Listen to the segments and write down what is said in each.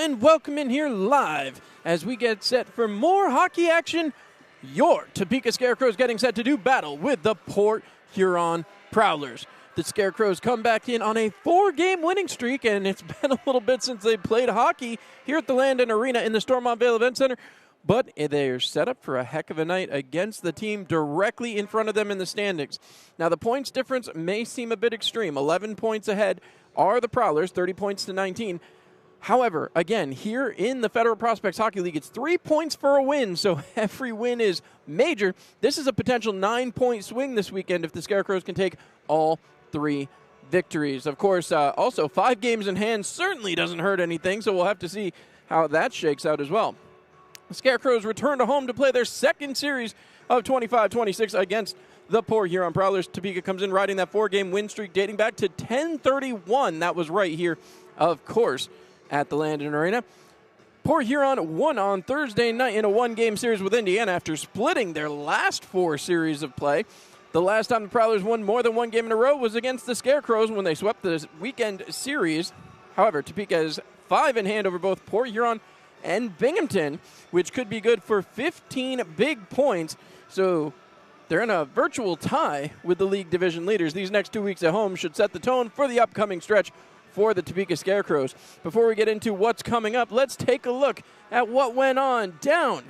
and welcome in here live as we get set for more hockey action. Your Topeka Scarecrows getting set to do battle with the Port Huron Prowlers. The Scarecrows come back in on a 4-game winning streak, and it's been a little bit since they played hockey here at the Landon Arena in the Stormont-Vail Event Center. But they're set up for a heck of a night against the team directly in front of them in the standings. Now, the points difference may seem a bit extreme. 11 points ahead are the Prowlers, 30 points to 19. However, again, here in the Federal Prospects Hockey League, it's 3 points for a win, so every win is major. This is a potential 9-point swing this weekend if the Scarecrows can take all 3 victories. Of course, also 5 games in hand certainly doesn't hurt anything, so we'll have to see how that shakes out as well. The Scarecrows return to home to play their second series of 25-26 against the Port Huron Prowlers. Topeka comes in riding that 4-game win streak dating back to 10-31. That was right here, of course, at the Landon Arena. Port Huron won on Thursday night in a 1-game series with Indiana after splitting their last 4 series of play. The last time the Prowlers won more than 1 game in a row was against the Scarecrows when they swept the weekend series. However, Topeka has 5 in hand over both Port Huron and Binghamton, which could be good for 15 big points. So they're in a virtual tie with the league division leaders. These next 2 weeks at home should set the tone for the upcoming stretch for the Topeka Scarecrows. Before we get into what's coming up, let's take a look at what went on down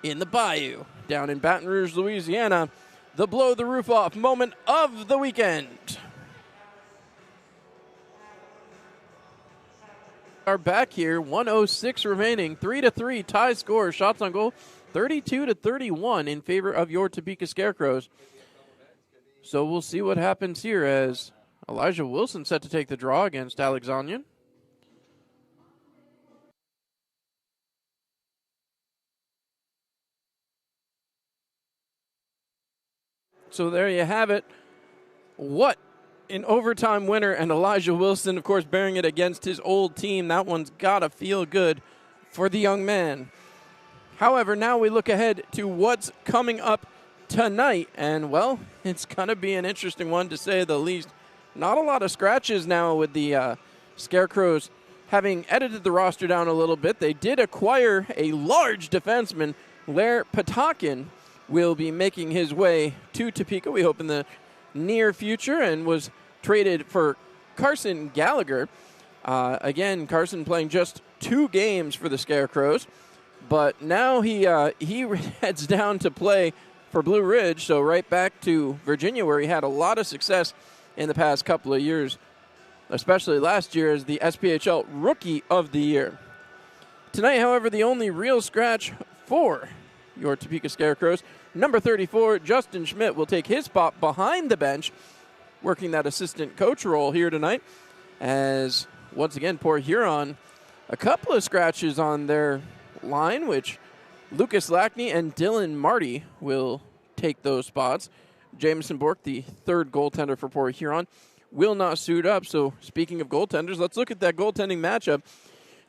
in the Bayou, down in Baton Rouge, Louisiana. The blow-the-roof-off moment of the weekend. Are back here, 1:06 remaining, 3-3 tie score, shots on goal, 32-31 in favor of your Topeka Scarecrows. So we'll see what happens here as Elijah Wilson set to take the draw against Alexandrian. So there you have it. What an overtime winner, and Elijah Wilson, of course, bearing it against his old team. That one's got to feel good for the young man. However, now we look ahead to what's coming up tonight, and, well, it's going to be an interesting one to say the least. Not a lot of scratches now with the Scarecrows having edited the roster down a little bit. They did acquire a large defenseman. Lair Patakin will be making his way to Topeka, we hope in the near future, and was traded for Carson Gallagher. Again, Carson playing just 2 games for the Scarecrows, but now he heads down to play for Blue Ridge, so right back to Virginia, where he had a lot of success in the past couple of years, especially last year as the SPHL Rookie of the Year. Tonight, however, the only real scratch for your Topeka Scarecrows, number 34, Justin Schmidt, will take his spot behind the bench, working that assistant coach role here tonight, as, once again, Port Huron, a couple of scratches on their line, which Lucas Lackney and Dylan Marty will take those spots. Jameson Bork, the 3rd goaltender for Port Huron, will not suit up. So speaking of goaltenders, let's look at that goaltending matchup.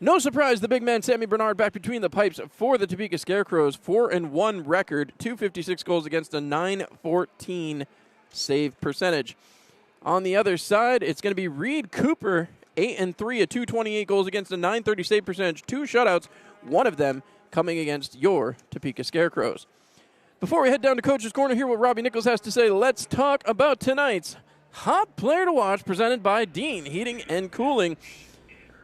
No surprise, the big man Sammy Bernard back between the pipes for the Topeka Scarecrows. 4-1 record, 256 goals against a 914 save percentage. On the other side, it's going to be Reed Cooper, 8-3 at 228 goals against a 930 save percentage. 2 shutouts, one of them coming against your Topeka Scarecrows. Before we head down to Coach's Corner, hear what Robbie Nichols has to say. Let's talk about tonight's Hot Player to Watch, presented by Dean Heating and Cooling.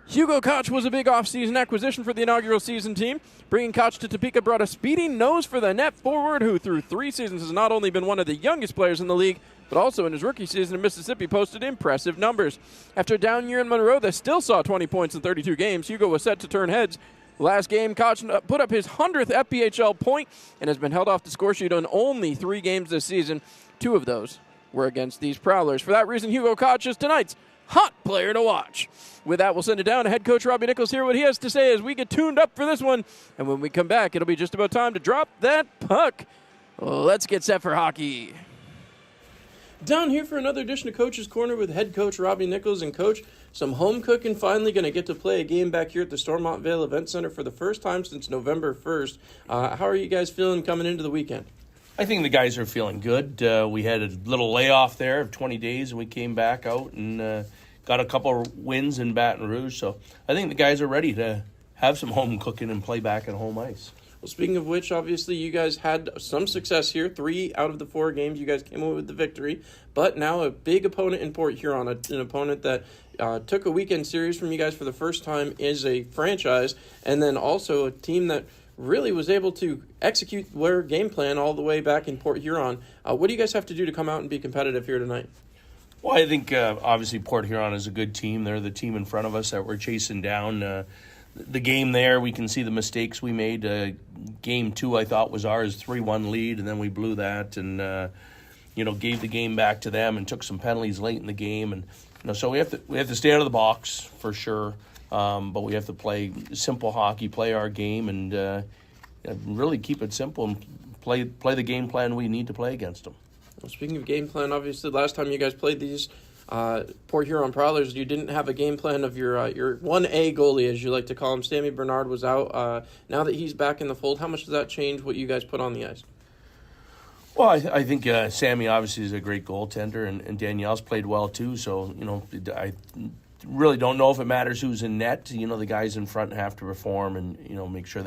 Hugo Koch was a big offseason acquisition for the inaugural season team. Bringing Koch to Topeka brought a speedy nose for the net forward who, through 3 seasons, has not only been one of the youngest players in the league, but also in his rookie season in Mississippi posted impressive numbers. After a down year in Monroe that still saw 20 points in 32 games, Hugo was set to turn heads. Last game, Koch put up his 100th FPHL point and has been held off the score sheet on only 3 games this season. 2 of those were against these Prowlers. For that reason, Hugo Koch is tonight's Hot Player to Watch. With that, we'll send it down to head coach Robbie Nichols, hear what he has to say as we get tuned up for this one. And when we come back, it'll be just about time to drop that puck. Let's get set for hockey. Down here for another edition of Coach's Corner with head coach Robbie Nichols. And coach, some home cooking, finally going to get to play a game back here at the Stormont-Vail Event Center for the first time since November 1st. How are you guys feeling coming into the weekend? I think the guys are feeling good. We had a little layoff there of 20 days, and we came back out and got a couple of wins in Baton Rouge. So I think the guys are ready to have some home cooking and play back at home ice. Well, speaking of which, obviously you guys had some success here. 3 out of the 4 games you guys came away with the victory, but now a big opponent in Port Huron, an opponent that took a weekend series from you guys for the first time as a franchise, and then also a team that really was able to execute their game plan all the way back in Port Huron. What do you guys have to do to come out and be competitive here tonight? Well, I think obviously Port Huron is a good team. They're the team in front of us that we're chasing down. The game there, we can see the mistakes we made. Game 2, I thought, was ours 3-1 lead, and then we blew that and, gave the game back to them and took some penalties late in the game. And, so we have to stay out of the box for sure, but we have to play simple hockey, play our game, and really keep it simple and play the game plan we need to play against them. Well, speaking of game plan, obviously last time you guys played these Port Huron Prowlers, you didn't have a game plan of your 1A goalie, as you like to call him. Sammy Bernard was out. Now that he's back in the fold, how much does that change what you guys put on the ice? Well, I think Sammy obviously is a great goaltender, and Danielle's played well too. So, I really don't know if it matters who's in net. The guys in front have to perform and, make sure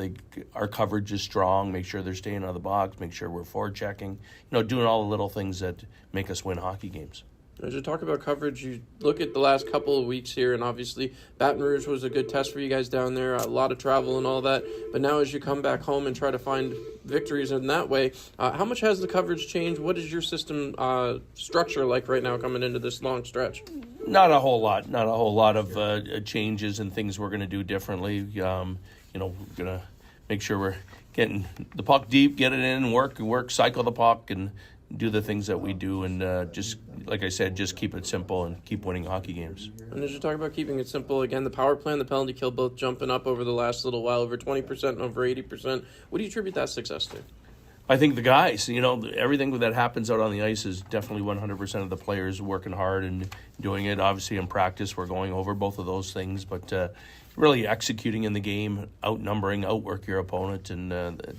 our coverage is strong, make sure they're staying out of the box, make sure we're forechecking, doing all the little things that make us win hockey games. As you talk about coverage, you look at the last couple of weeks here, and obviously Baton Rouge was a good test for you guys down there, a lot of travel and all that. But now as you come back home and try to find victories in that way, how much has the coverage changed? What is your system structure like right now coming into this long stretch? Not a whole lot. Not a whole lot of changes and things we're going to do differently. We're going to make sure we're getting the puck deep, get it in, work, cycle the puck, and do the things that we do, and just, like I said, just keep it simple and keep winning hockey games. And as you talk about keeping it simple, again, the power play and the penalty kill both jumping up over the last little while, over 20% and over 80%. What do you attribute that success to? I think the guys, everything that happens out on the ice is definitely 100% of the players working hard and doing it. Obviously, in practice, we're going over both of those things, but really executing in the game, outnumbering, outwork your opponent, and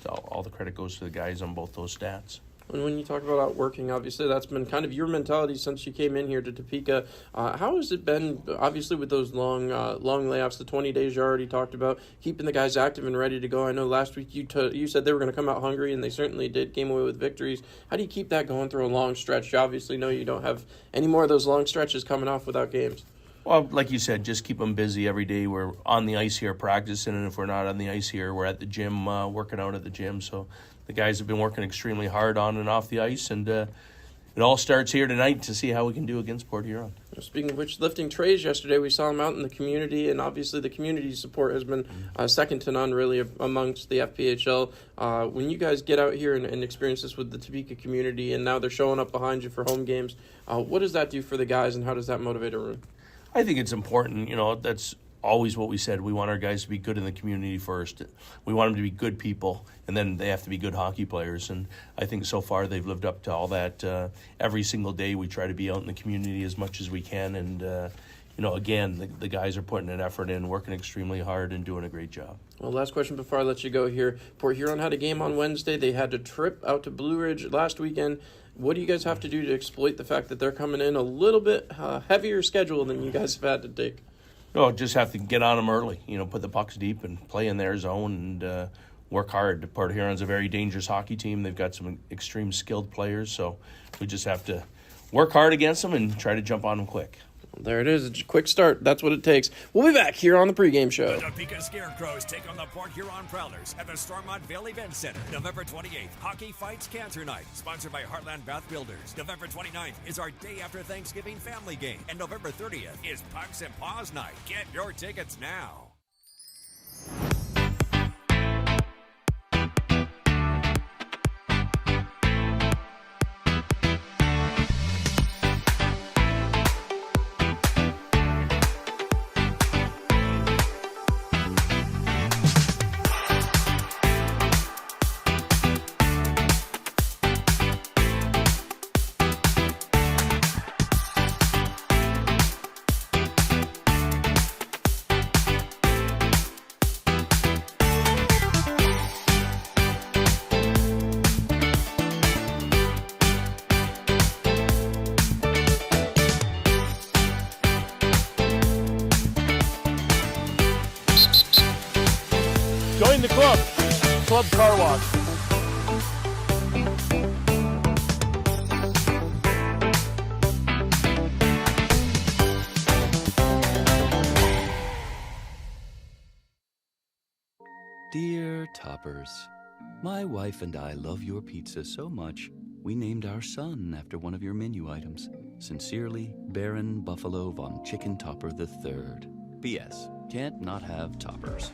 all the credit goes to the guys on both those stats. And when you talk about outworking, obviously that's been kind of your mentality since you came in here to Topeka. How has it been, obviously, with those long layoffs, the 20 days you already talked about, keeping the guys active and ready to go? I know last week you said they were going to come out hungry, and they certainly did, came away with victories. How do you keep that going through a long stretch? You obviously know you don't have any more of those long stretches coming off without games. Well, like you said, just keep them busy every day. We're on the ice here practicing, and if we're not on the ice here, we're at the gym, working out at the gym. So the guys have been working extremely hard on and off the ice, and it all starts here tonight to see how we can do against Port Huron. Speaking of which, lifting trays yesterday, we saw them out in the community, and obviously the community support has been second to none, really, amongst the FPHL. When you guys get out here and experience this with the Topeka community, and now they're showing up behind you for home games, what does that do for the guys, and how does that motivate a room? I think it's important. That's always what we said. We want our guys to be good in the community first. We want them to be good people, and then they have to be good hockey players. And I think so far they've lived up to all that. Every single day we try to be out in the community as much as we can. And, again, the guys are putting an effort in, working extremely hard, and doing a great job. Well, last question before I let you go here. Port Huron had a game on Wednesday. They had to trip out to Blue Ridge last weekend. What do you guys have to do to exploit the fact that they're coming in a little bit heavier schedule than you guys have had to take? No, just have to get on them early. Put the pucks deep and play in their zone and work hard. Port Huron's a very dangerous hockey team. They've got some extreme skilled players, so we just have to work hard against them and try to jump on them quick. There it is. It's a quick start. That's what it takes. We'll be back here on the pregame show. The Topeka Scarecrows take on the Port Huron Prowlers at the Stormont Vale Event Center. November 28th, Hockey Fights Cancer Night, sponsored by Heartland Bath Builders. November 29th is our day after Thanksgiving family game. And November 30th is Pucks and Paws Night. Get your tickets now. Join the club. Club Car Wash. Dear Toppers, my wife and I love your pizza so much, we named our son after one of your menu items. Sincerely, Baron Buffalo von Chicken Topper III. P.S. Can't not have toppers.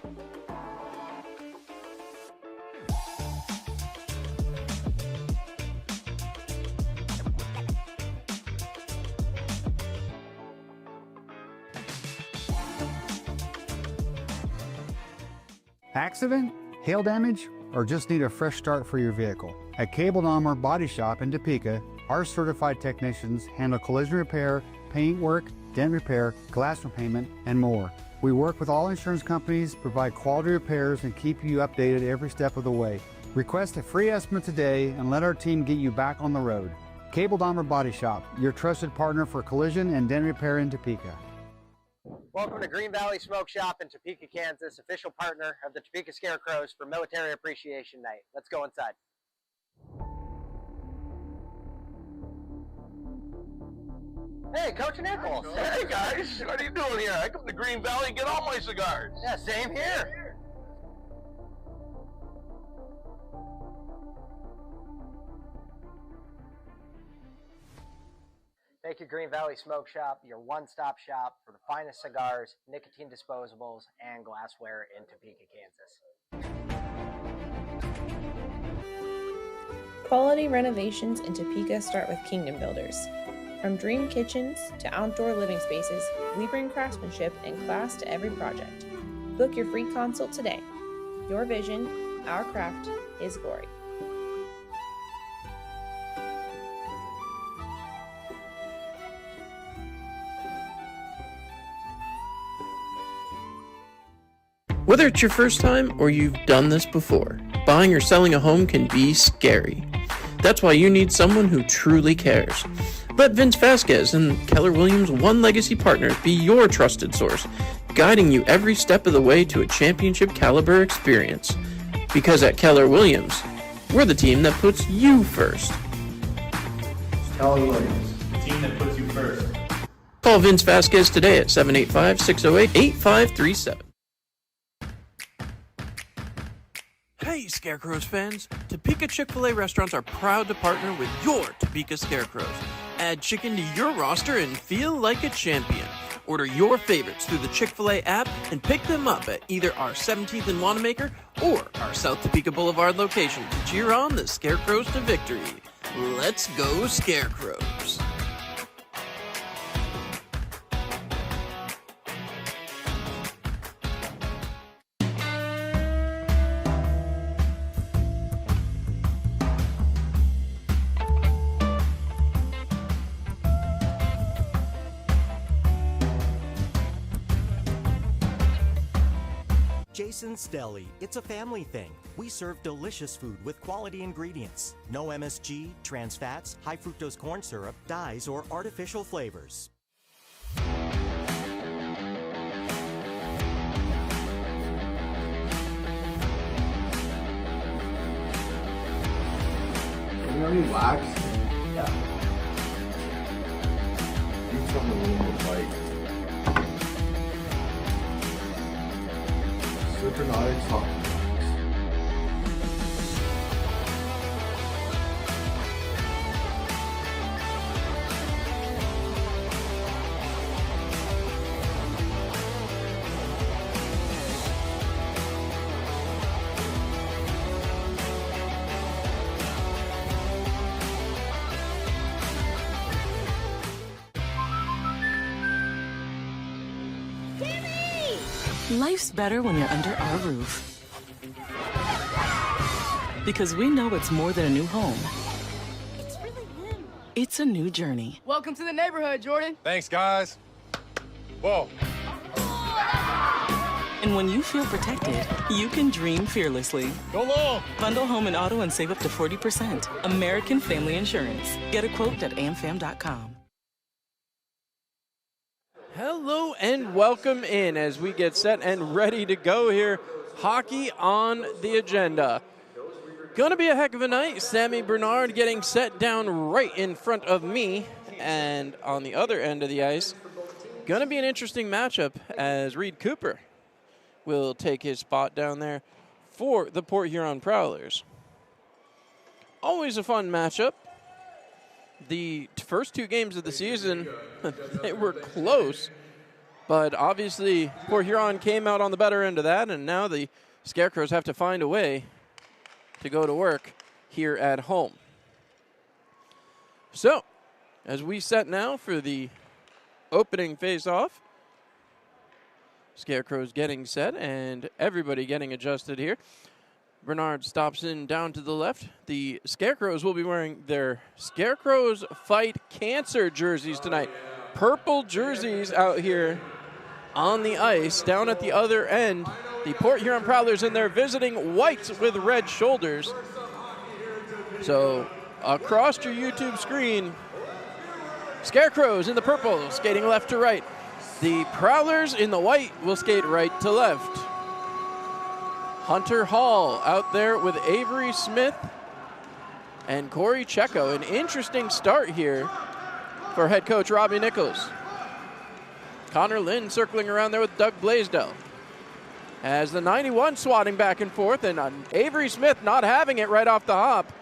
Accident? Hail damage? Or just need a fresh start for your vehicle? At Cable Armor Body Shop in Topeka, our certified technicians handle collision repair, paint work, dent repair, glass repairment, and more. We work with all insurance companies, provide quality repairs, and keep you updated every step of the way. Request a free estimate today and let our team get you back on the road. Cable Armor Body Shop, your trusted partner for collision and dent repair in Topeka. Welcome to Green Valley Smoke Shop in Topeka, Kansas, official partner of the Topeka Scarecrows for Military Appreciation Night. Let's go inside. Hey, Coach Nichols. Hey, guys. What are you doing here? I come to Green Valley and get all my cigars. Yeah, same here. Make your Green Valley Smoke Shop your one-stop shop for the finest cigars, nicotine disposables, and glassware in Topeka, Kansas. Quality renovations in Topeka start with Kingdom Builders. From dream kitchens to outdoor living spaces, we bring craftsmanship and class to every project. Book your free consult today. Your vision, our craft, His glory. Whether it's your first time or you've done this before, buying or selling a home can be scary. That's why you need someone who truly cares. Let Vince Vasquez and Keller Williams One Legacy Partners be your trusted source, guiding you every step of the way to a championship caliber experience. Because at Keller Williams, we're the team that puts you first. Keller Williams, the team that puts you first. Call Vince Vasquez today at 785-608-8537. Hey, Scarecrows fans! Topeka Chick-fil-A restaurants are proud to partner with your Topeka Scarecrows. Add chicken to your roster and feel like a champion. Order your favorites through the Chick-fil-A app and pick them up at either our 17th and Wanamaker or our South Topeka Boulevard location to cheer on the Scarecrows to victory. Let's go, Scarecrows! Jason's Deli. It's a family thing. We serve delicious food with quality ingredients. No MSG, trans fats, high fructose corn syrup, dyes, or artificial flavors. You know any wax? Yeah. You tell me when to fight. Supernautics Hockey. Life's better when you're under our roof. Because we know it's more than a new home. It's really him. It's a new journey. Welcome to the neighborhood, Jordan. Thanks, guys. Whoa. And when you feel protected, you can dream fearlessly. Go long. Bundle home and auto and save up to 40%. American Family Insurance. Get a quote at amfam.com. Hello and welcome in as we get set and ready to go here hockey on the agenda. Going to be a heck of a night. Sammy Bernard getting set down right in front of me. And on the other end of the ice, going to be an interesting matchup as Reed Cooper will take his spot down there for the Port Huron Prowlers. Always a fun matchup. The first 2 games of the season, they were close. But obviously, Port Huron came out on the better end of that, and now the Scarecrows have to find a way to go to work here at home. So, as we set now for the opening face-off, Scarecrows getting set and everybody getting adjusted here. Bernard stops in down to the left. The Scarecrows will be wearing their Scarecrows Fight Cancer jerseys tonight. Purple jerseys out here on the ice. Down at the other end, the Port Huron Prowlers in there visiting whites with red shoulders. So across your YouTube screen, Scarecrows in the purple skating left to right. The Prowlers in the white will skate right to left. Hunter Hall out there with Avery Smith and Corey Checo. An interesting start here for head coach Robbie Nichols. Connor Lynn circling around there with Doug Blaisdell. As the 91 swatting back and forth, and Avery Smith not having it right off the hop.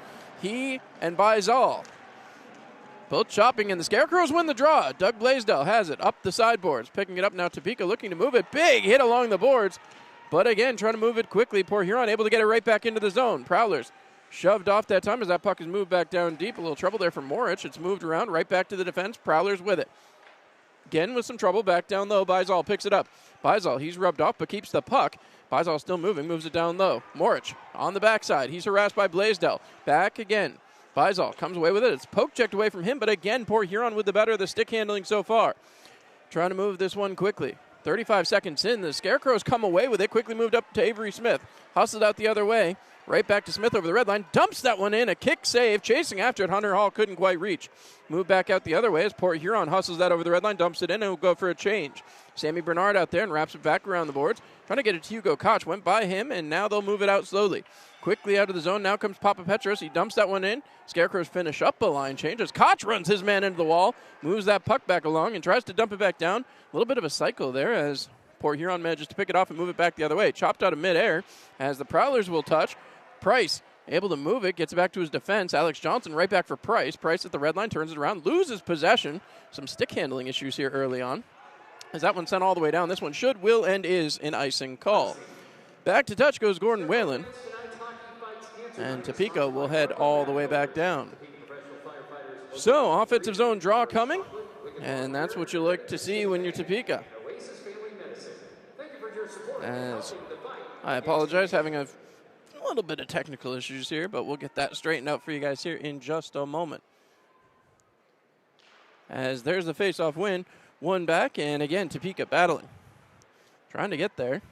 He and Baizal both chopping, and the Scarecrows win the draw. Doug Blaisdell has it up the sideboards, picking it up now. Topeka looking to move it. Big hit along the boards, but again, trying to move it quickly. Port Huron able to get it right back into the zone. Prowlers shoved off that time as that puck is moved back down deep. A little trouble there for Morich. It's moved around right back to the defense. Prowlers with it. Again with some trouble back down low. Baizal picks it up. Baizal, he's rubbed off but keeps the puck. Baizal still moving, moves it down low. Morich on the backside. He's harassed by Blaisdell. Back again. Baizal comes away with it. It's poke checked away from him, but again, Port Huron with the better of the stick handling so far. Trying to move this one quickly. 35 seconds in, the Scarecrows come away with it. Quickly moved up to Avery Smith. Hustled out the other way. Right back to Smith over the red line. Dumps that one in. A kick save. Chasing after it. Hunter Hall couldn't quite reach. Move back out the other way as Port Huron hustles that over the red line. Dumps it in and will go for a change. Sammy Bernard out there and wraps it back around the boards. Trying to get it to Hugo Koch. Went by him, and now they'll move it out slowly. Quickly out of the zone. Now comes Papa Petros. He dumps that one in. Scarecrows finish up a line change as Koch runs his man into the wall. Moves that puck back along and tries to dump it back down. A little bit of a cycle there as Port Huron manages to pick it off and move it back the other way. Chopped out of midair as the Prowlers will touch. Price able to move it, gets it back to his defense. Alex Johnson right back for Price. Price at the red line, turns it around, loses possession. Some stick handling issues here early on. As that one sent all the way down. This one should, will, and is an icing call. Back to touch goes Gordon Whalen. And Topeka will head all the way back down. So, offensive zone draw coming. And that's what you like to see when you're Topeka. As I apologize, having a little bit of technical issues here, but we'll get that straightened out for you guys here in just a moment. As there's the face-off win, one back, and again, Topeka battling. Trying to get there.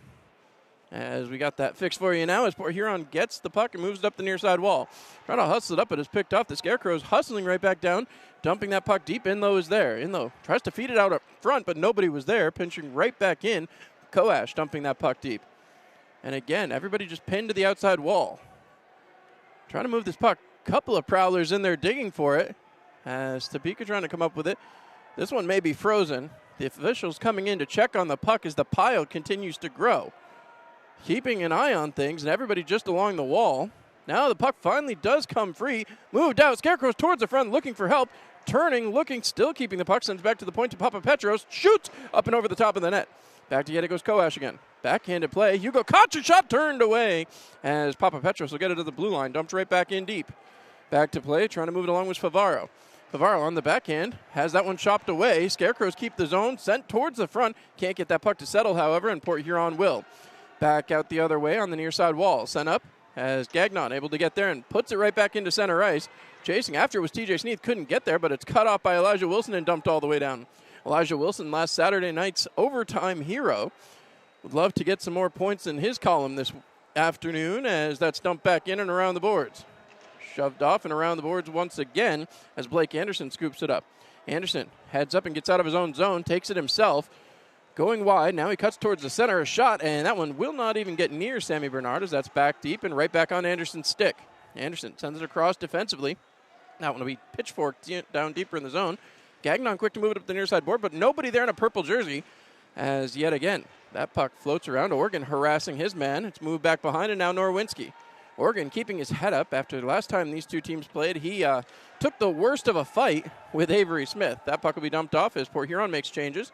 As we got that fixed for you now, as Port Huron gets the puck and moves it up the near side wall. Trying to hustle it up, but it's picked off. The Scarecrows hustling right back down, dumping that puck deep. Inlow is there. Inlow tries to feed it out up front, but nobody was there. Pinching right back in. Koash dumping that puck deep. And again, everybody just pinned to the outside wall. Trying to move this puck. Couple of Prowlers in there digging for it. As Topeka trying to come up with it. This one may be frozen. The officials coming in to check on the puck as the pile continues to grow. Keeping an eye on things, and everybody just along the wall. Now the puck finally does come free. Moved out. Scarecrows towards the front, looking for help. Turning, looking, still keeping the puck. Sends back to the point to Papa Petros. Shoots up and over the top of the net. Back to get it goes Koash again. Backhanded play. Hugo Koch, a shot turned away as Papa Petros will get it to the blue line. Dumped right back in deep. Back to play. Trying to move it along with Favaro. Favaro on the backhand. Has that one chopped away. Scarecrows keep the zone. Sent towards the front. Can't get that puck to settle, however, and Port Huron will. Back out the other way on the near side wall. Sent up as Gagnon able to get there and puts it right back into center ice. Chasing after was TJ Sneath. Couldn't get there, but it's cut off by Elijah Wilson and dumped all the way down. Elijah Wilson, last Saturday night's overtime hero. Would love to get some more points in his column this afternoon as that's dumped back in and around the boards. Shoved off and around the boards once again as Blake Anderson scoops it up. Anderson heads up and gets out of his own zone, takes it himself. Going wide, now he cuts towards the center, a shot, and that one will not even get near Sammy Bernard as that's back deep and right back on Anderson's stick. Anderson sends it across defensively. That one will be pitchforked down deeper in the zone. Gagnon quick to move it up the near side board, but nobody there in a purple jersey as yet again that puck floats around. Oregon harassing his man. It's moved back behind, and now Norwinski. Oregon keeping his head up after the last time these two teams played. He took the worst of a fight with Avery Smith. That puck will be dumped off as Port Huron makes changes.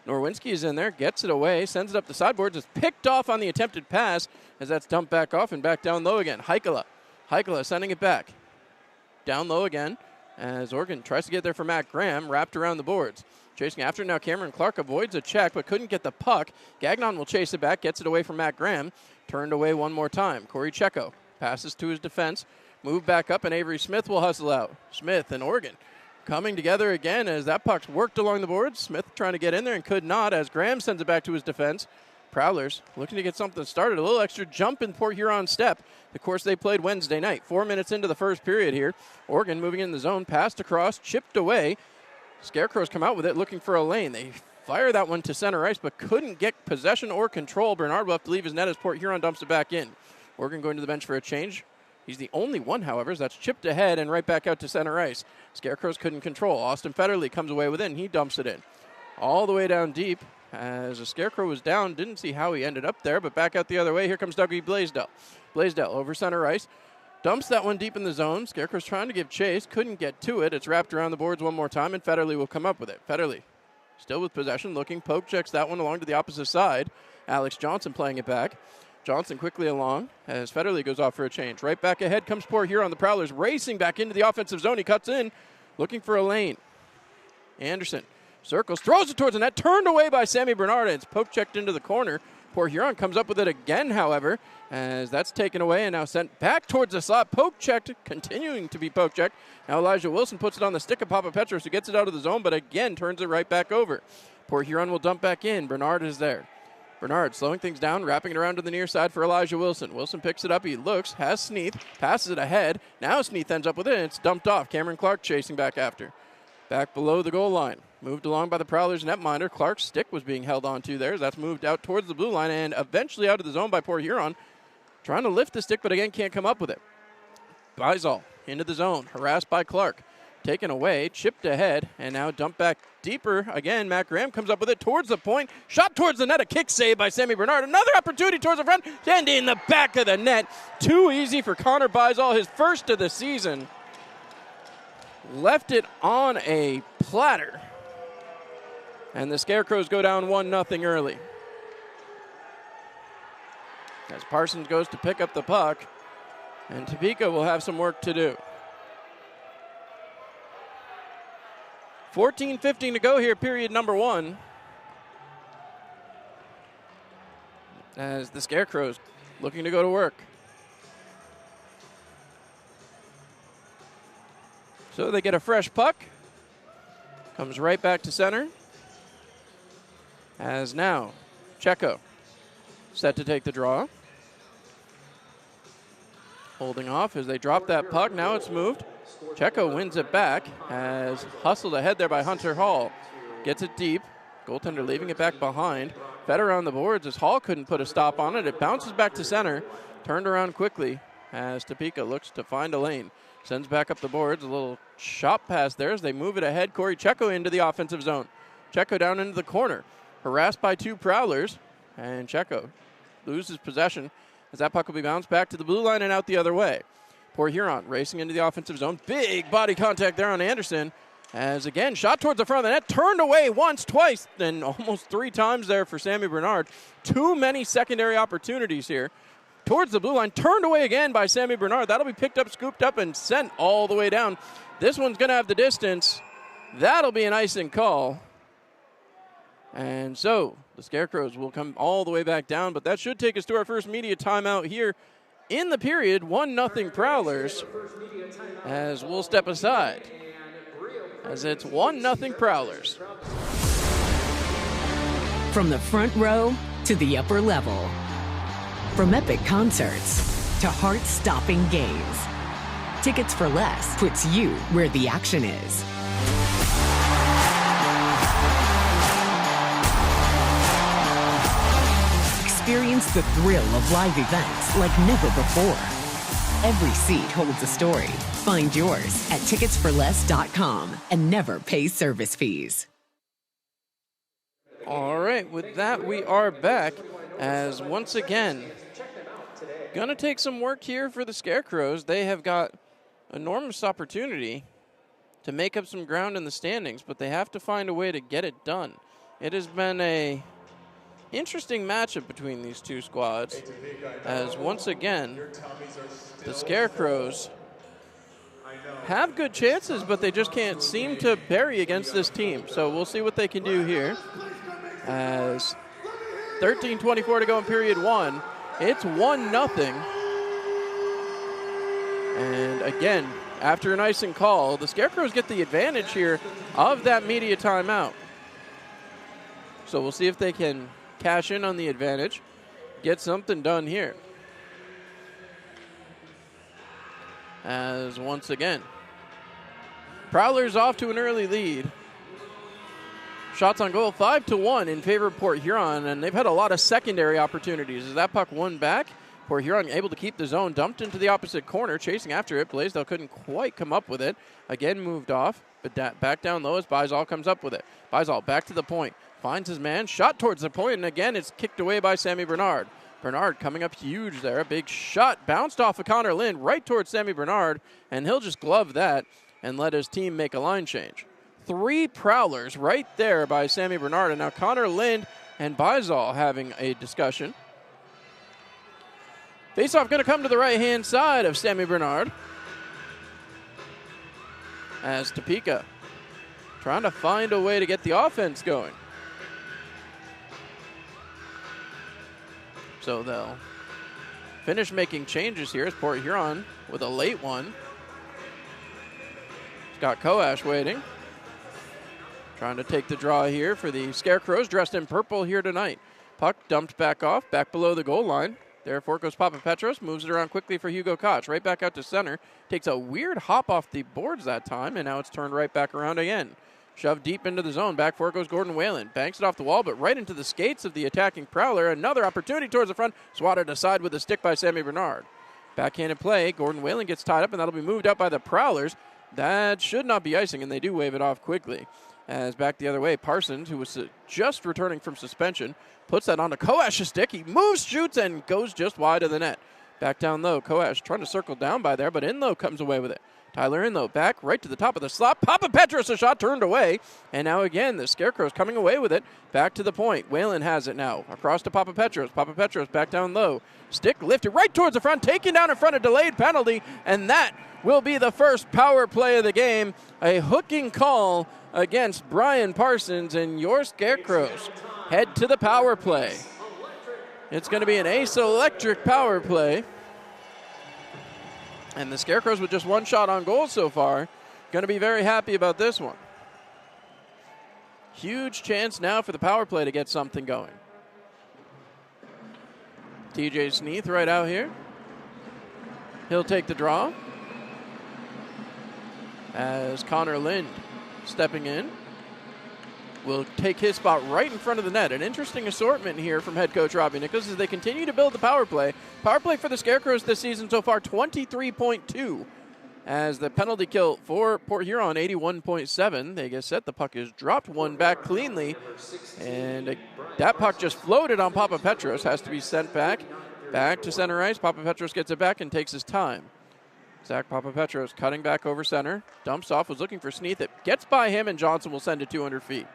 Norwinski is in there, gets it away, sends it up the sideboards. It's picked off on the attempted pass as that's dumped back off and back down low again. Heikkila sending it back. Down low again as Oregon tries to get there for Matt Graham, wrapped around the boards. Chasing after now, Cameron Clark avoids a check but couldn't get the puck. Gagnon will chase it back, gets it away from Matt Graham. Turned away one more time. Corey Checo passes to his defense. Move back up and Avery Smith will hustle out. Smith and Oregon coming together again as that puck's worked along the boards. Smith trying to get in there and could not as Graham sends it back to his defense. Prowlers looking to get something started. A little extra jump in Port Huron step. The course they played Wednesday night. 4 minutes into the first period here. Oregon moving in the zone. Passed across. Chipped away. Scarecrows come out with it looking for a lane. They fire that one to center ice but couldn't get possession or control. Bernard will have to leave his net as Port Huron dumps it back in. Oregon going to the bench for a change. He's the only one, however, as that's chipped ahead and right back out to center ice. Scarecrows couldn't control. Austin Federley comes away with it, and he dumps it in. All the way down deep as the Scarecrow was down. Didn't see how he ended up there, but back out the other way. Here comes Dougie Blaisdell. Blaisdell over center ice. Dumps that one deep in the zone. Scarecrow's trying to give chase. Couldn't get to it. It's wrapped around the boards one more time, and Federley will come up with it. Federley still with possession, looking. Poke checks that one along to the opposite side. Alex Johnson playing it back. Johnson quickly along as Federley goes off for a change. Right back ahead comes Port Huron. The Prowlers racing back into the offensive zone. He cuts in, looking for a lane. Anderson circles, throws it towards the net, turned away by Sammy Bernard, and it's poke checked into the corner. Port Huron comes up with it again, however, as that's taken away and now sent back towards the slot. Poke checked, continuing to be poke checked. Now Elijah Wilson puts it on the stick of Papa Petros, who gets it out of the zone, but again turns it right back over. Port Huron will dump back in. Bernard is there. Bernard slowing things down, wrapping it around to the near side for Elijah Wilson. Wilson picks it up, he looks, has Sneath, passes it ahead. Now Sneath ends up with it, and it's dumped off. Cameron Clark chasing back after. Back below the goal line. Moved along by the Prowlers netminder. Clark's stick was being held onto there. That's moved out towards the blue line and eventually out of the zone by Port Huron. Trying to lift the stick, but again can't come up with it. Bizal into the zone, harassed by Clark. Taken away, chipped ahead, and now dumped back deeper. Again, Matt Graham comes up with it towards the point. Shot towards the net, a kick save by Sammy Bernard. Another opportunity towards the front, and in the back of the net. Too easy for Connor Bizal, his first of the season. Left it on a platter. And the Scarecrows go down 1-0 early. As Parsons goes to pick up the puck, and Topeka will have some work to do. 14:15 to go here, period number one. As the Scarecrows looking to go to work. So they get a fresh puck. Comes right back to center. As now, Checo set to take the draw. Holding off as they drop that puck. Now it's moved. Checo wins it back as hustled ahead there by Hunter Hall. Gets it deep. Goaltender leaving it back behind. Fed around the boards as Hall couldn't put a stop on it. It bounces back to center. Turned around quickly as Topeka looks to find a lane. Sends back up the boards. A little shot pass there as they move it ahead. Corey Checo into the offensive zone. Checo down into the corner. Harassed by two Prowlers. And Checo loses possession as that puck will be bounced back to the blue line and out the other way. Port Huron racing into the offensive zone. Big body contact there on Anderson. As again, shot towards the front of the net. Turned away once, twice, and almost three times there for Sammy Bernard. Too many secondary opportunities here. Towards the blue line. Turned away again by Sammy Bernard. That'll be picked up, scooped up, and sent all the way down. This one's going to have the distance. That'll be an icing call. And so the Scarecrows will come all the way back down, but that should take us to our first media timeout here in the period. 1-0 Prowlers as we'll step aside as it's 1-0 Prowlers. From the front row to the upper level, from epic concerts to heart-stopping games, Tickets for Less puts you where the action is. Experience the thrill of live events like never before. Every seat holds a story. Find yours at ticketsforless.com and never pay service fees. All right, with that, we are back as once again, gonna take some work here for the Scarecrows. They have got enormous opportunity to make up some ground in the standings, but they have to find a way to get it done. It has been a interesting matchup between these two squads, as once again, the Scarecrows have good chances, but they just can't seem to bury against this team. So we'll see what they can do here. As 13:24 to go in period one, it's 1-0. And again, after an icing call, the Scarecrows get the advantage here of that media timeout. So we'll see if they can cash in on the advantage, get something done here. As once again, Prowlers off to an early lead. Shots on goal 5-1 in favor of Port Huron, and they've had a lot of secondary opportunities. As that puck won back, Port Huron able to keep the zone, dumped into the opposite corner, chasing after it. Blaisdell couldn't quite come up with it. Again moved off, but back down low as Bizal comes up with it. Bizal back to the point. Finds his man, shot towards the point, and again it's kicked away by Sammy Bernard. Bernard coming up huge there, a big shot, bounced off of Connor Lind right towards Sammy Bernard, and he'll just glove that and let his team make a line change. 3 Prowlers right there by Sammy Bernard, and now Connor Lind and Bizal having a discussion. Faceoff going to come to the right-hand side of Sammy Bernard, as Topeka trying to find a way to get the offense going. So they'll finish making changes here as Port Huron with a late one. Scott Koash waiting. Trying to take the draw here for the Scarecrows, dressed in purple here tonight. Puck dumped back off, back below the goal line. Therefore goes Papa Petros, moves it around quickly for Hugo Koch. Right back out to center. Takes a weird hop off the boards that time, and now it's turned right back around again. Shoved deep into the zone. Back for it goes Gordon Whalen. Banks it off the wall, but right into the skates of the attacking Prowler. Another opportunity towards the front. Swatted aside with a stick by Sammy Bernard. Backhanded play. Gordon Whalen gets tied up, and that'll be moved out by the Prowlers. That should not be icing, and they do wave it off quickly. As back the other way, Parsons, who was just returning from suspension, puts that onto Koash's stick. He moves, shoots, and goes just wide of the net. Back down low. Koash trying to circle down by there, but Inlow comes away with it. Tyler Inlow back right to the top of the slot. Papa Petros, a shot turned away. And now again, the Scarecrows coming away with it. Back to the point. Whalen has it now. Across to Papa Petros. Papa Petros back down low. Stick lifted right towards the front. Taken down in front of delayed penalty. And that will be the first power play of the game. A hooking call against Brian Parsons, and your Scarecrows head to the power play. It's going to be an Ace Electric power play. And the Scarecrows with just one shot on goal so far, going to be very happy about this one. Huge chance now for the power play to get something going. TJ Sneath right out here. He'll take the draw. As Connor Lind stepping in will take his spot right in front of the net. An interesting assortment here from head coach Robbie Nichols as they continue to build the power play. Power play for the Scarecrows this season so far, 23.2. As the penalty kill for Port Huron, 81.7. They get set. The puck is dropped one back cleanly. And that puck just floated on Papa Petros. Has to be sent back to center ice. Papa Petros gets it back and takes his time. Zach Papa Petros cutting back over center. Dumps off, was looking for Sneath. It gets by him, and Johnson will send it 200 feet.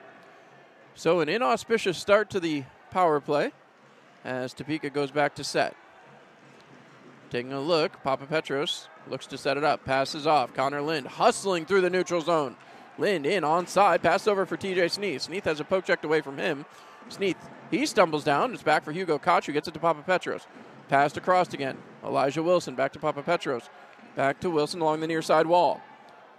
So an inauspicious start to the power play as Topeka goes back to set. Taking a look, Papa Petros looks to set it up. Passes off. Connor Lind hustling through the neutral zone. Lind in onside. Pass over for TJ Sneath. Sneath has a poke checked away from him. Sneath, he stumbles down. It's back for Hugo Koch, who gets it to Papa Petros. Passed across again. Elijah Wilson back to Papa Petros. Back to Wilson along the near side wall.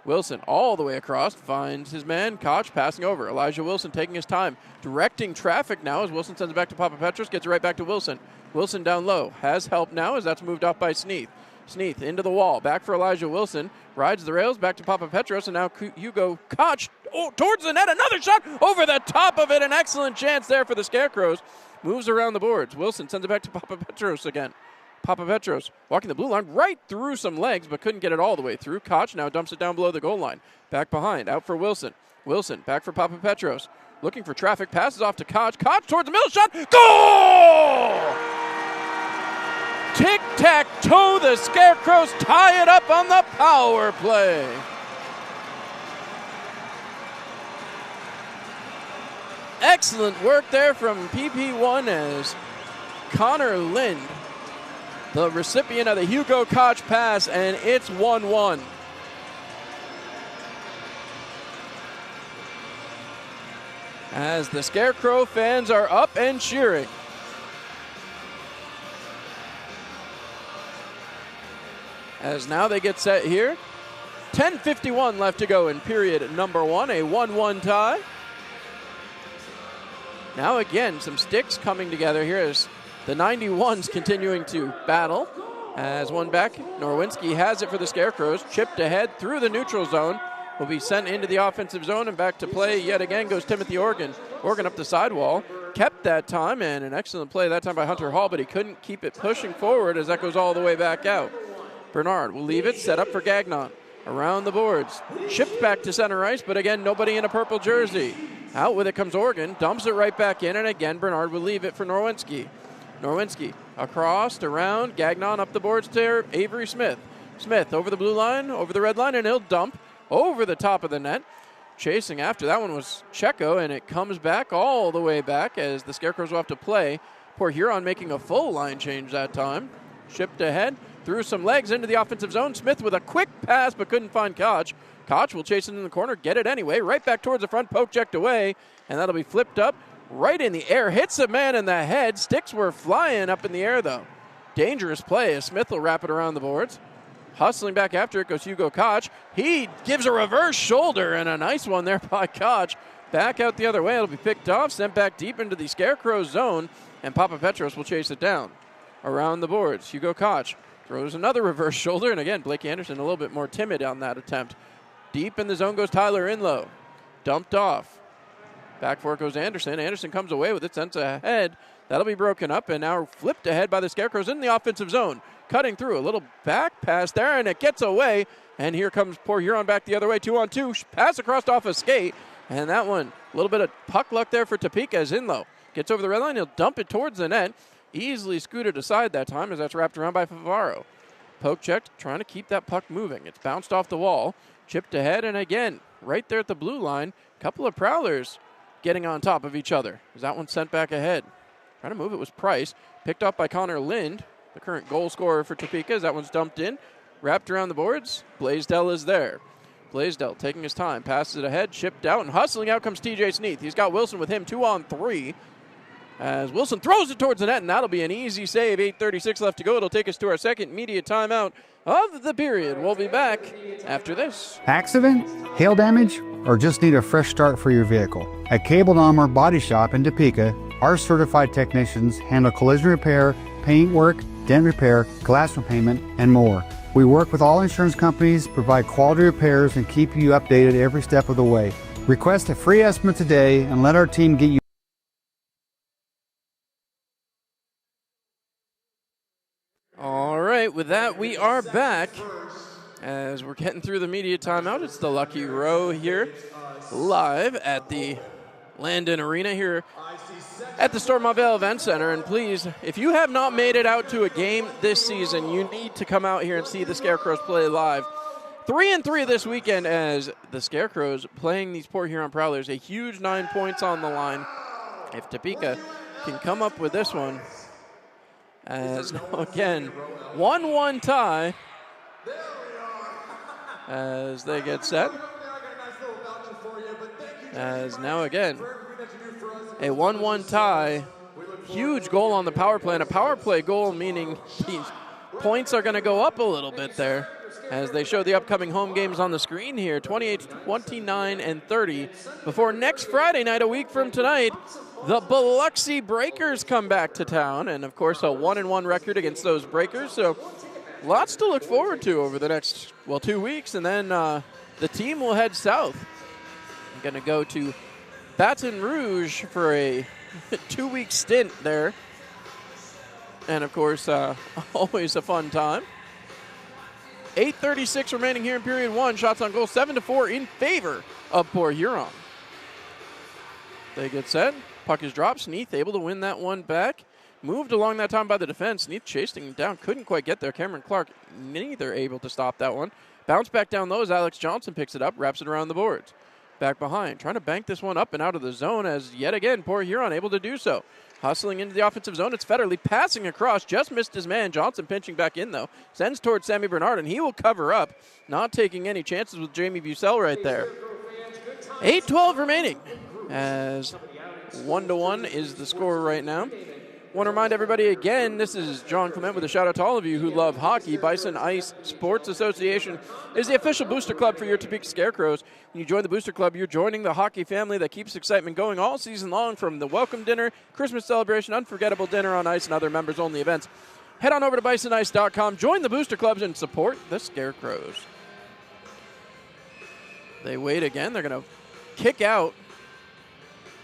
Wilson all the way across, finds his man, Koch passing over. Elijah Wilson taking his time, directing traffic now as Wilson sends it back to Papa Petros, gets it right back to Wilson. Wilson down low, has help now as that's moved off by Sneath. Sneath into the wall, back for Elijah Wilson, rides the rails, back to Papa Petros, and now Hugo Koch towards the net, another shot over the top of it, an excellent chance there for the Scarecrows. Moves around the boards. Wilson sends it back to Papapetros again. Papapetros walking the blue line right through some legs, but couldn't get it all the way through. Koch now dumps it down below the goal line. Back behind, out for Wilson. Wilson back for Papapetros. Looking for traffic, passes off to Koch. Koch towards the middle shot. Goal! Tic-tac-toe, the Scarecrows tie it up on the power play. Excellent work there from PP1 as Connor Lind, the recipient of the Hugo Koch pass, and it's 1-1. As the Scarecrow fans are up and cheering. As now they get set here. 10:51 left to go in period number 1, a 1-1 tie. Now again, some sticks coming together here as the 91s continuing to battle. As one back, Norwinski has it for the Scarecrows. Chipped ahead through the neutral zone. Will be sent into the offensive zone and back to play yet again goes Timothy Organ. Organ up the sidewall. Kept that time, and an excellent play that time by Hunter Hall, but he couldn't keep it pushing forward as that goes all the way back out. Bernard will leave it, set up for Gagnon. Around the boards. Shipped back to center ice, but again, nobody in a purple jersey. Out with it comes Organ, dumps it right back in, and again, Bernard will leave it for Norwinski. Norwinski across, around, Gagnon up the boards to Avery Smith. Smith over the blue line, over the red line, and he'll dump over the top of the net. Chasing after that one was Checo, and it comes back all the way back as the Scarecrows will have to play. Poor Huron making a full line change that time. Shipped ahead, threw some legs into the offensive zone. Smith with a quick pass but couldn't find Koch. Koch will chase it in the corner, get it anyway, right back towards the front, poke checked away, and that'll be flipped up right in the air. Hits a man in the head. Sticks were flying up in the air though. Dangerous play as Smith will wrap it around the boards. Hustling back after it goes Hugo Koch. He gives a reverse shoulder, and a nice one there by Koch. Back out the other way. It'll be picked off, sent back deep into the Scarecrow zone, and Papapetros will chase it down. Around the boards, Hugo Koch throws another reverse shoulder, and again, Blake Anderson a little bit more timid on that attempt. Deep in the zone goes Tyler Inlow. Dumped off. Back for it goes Anderson. Anderson comes away with it, sent ahead. That'll be broken up, and now flipped ahead by the Scarecrows in the offensive zone. Cutting through a little back pass there, and it gets away. And here comes poor Huron back the other way, 2-on-2. Pass across off a skate, and that one, a little bit of puck luck there for Topeka as Inlow gets over the red line. He'll dump it towards the net. Easily scooted aside that time as that's wrapped around by Favaro. Poke checked, trying to keep that puck moving. It's bounced off the wall, chipped ahead, and again, right there at the blue line, a couple of Prowlers getting on top of each other. As that one sent back ahead. Trying to move it was Price. Picked up by Connor Lind, the current goal scorer for Topeka, as that one's dumped in. Wrapped around the boards. Blaisdell is there. Blaisdell taking his time, passes it ahead, chipped out, and hustling out comes TJ Sneath. He's got Wilson with him, 2-on-3. As Wilson throws it towards the net, and that'll be an easy save. 8:36 left to go. It'll take us to our second media timeout of the period. We'll be back after this. Accident, hail damage, or just need a fresh start for your vehicle? At Cable Armor Body Shop in Topeka, our certified technicians handle collision repair, paint work, dent repair, glass repairment, and more. We work with all insurance companies, provide quality repairs, and keep you updated every step of the way. Request a free estimate today and let our team get you. All right, with that, we are back. As we're getting through the media timeout, it's the Lucky Row here, live at the Landon Arena here at the Stormont-Vail Event Center. And please, if you have not made it out to a game this season, you need to come out here and see the Scarecrows play live. 3-3 this weekend as the Scarecrows playing these Port Huron Prowlers. A huge 9 points on the line. If Topeka can come up with this one, as again, 1-1 tie as they get set. As now again, a 1-1 tie. Huge goal on the power play, and a power play goal meaning these points are going to go up a little bit there as they show the upcoming home games on the screen here, 28, 29, and 30. Before next Friday night, a week from tonight, the Biloxi Breakers come back to town, and of course a 1-1 record against those Breakers. So lots to look forward to over the next, 2 weeks, and then the team will head south. I'm going to go to Baton Rouge for a 2-week stint there. And, of course, always a fun time. 8:36 remaining here in period one. Shots on goal 7-4 in favor of Port Huron. They get set. Puck is dropped. Sneath able to win that one back. Moved along that time by the defense. Sneath chasing him down. Couldn't quite get there. Cameron Clark neither able to stop that one. Bounce back down low as Alex Johnson picks it up. Wraps it around the boards. Back behind. Trying to bank this one up and out of the zone as yet again Port Huron able to do so. Hustling into the offensive zone. It's Federle passing across. Just missed his man. Johnson pinching back in, though. Sends towards Sammy Bernard, and he will cover up. Not taking any chances with Jamie Bucell right there. 8:12 remaining as 1-1 is the score right now. Want to remind everybody again, this is John Clement with a shout out to all of you who love hockey. Bison Ice Sports Association is the official booster club for your Topeka Scarecrows. When you join the booster club, you're joining the hockey family that keeps excitement going all season long, from the welcome dinner, Christmas celebration, unforgettable dinner on ice, and other members-only events. Head on over to bisonice.com, join the booster clubs, and support the Scarecrows. They wait again. They're going to kick out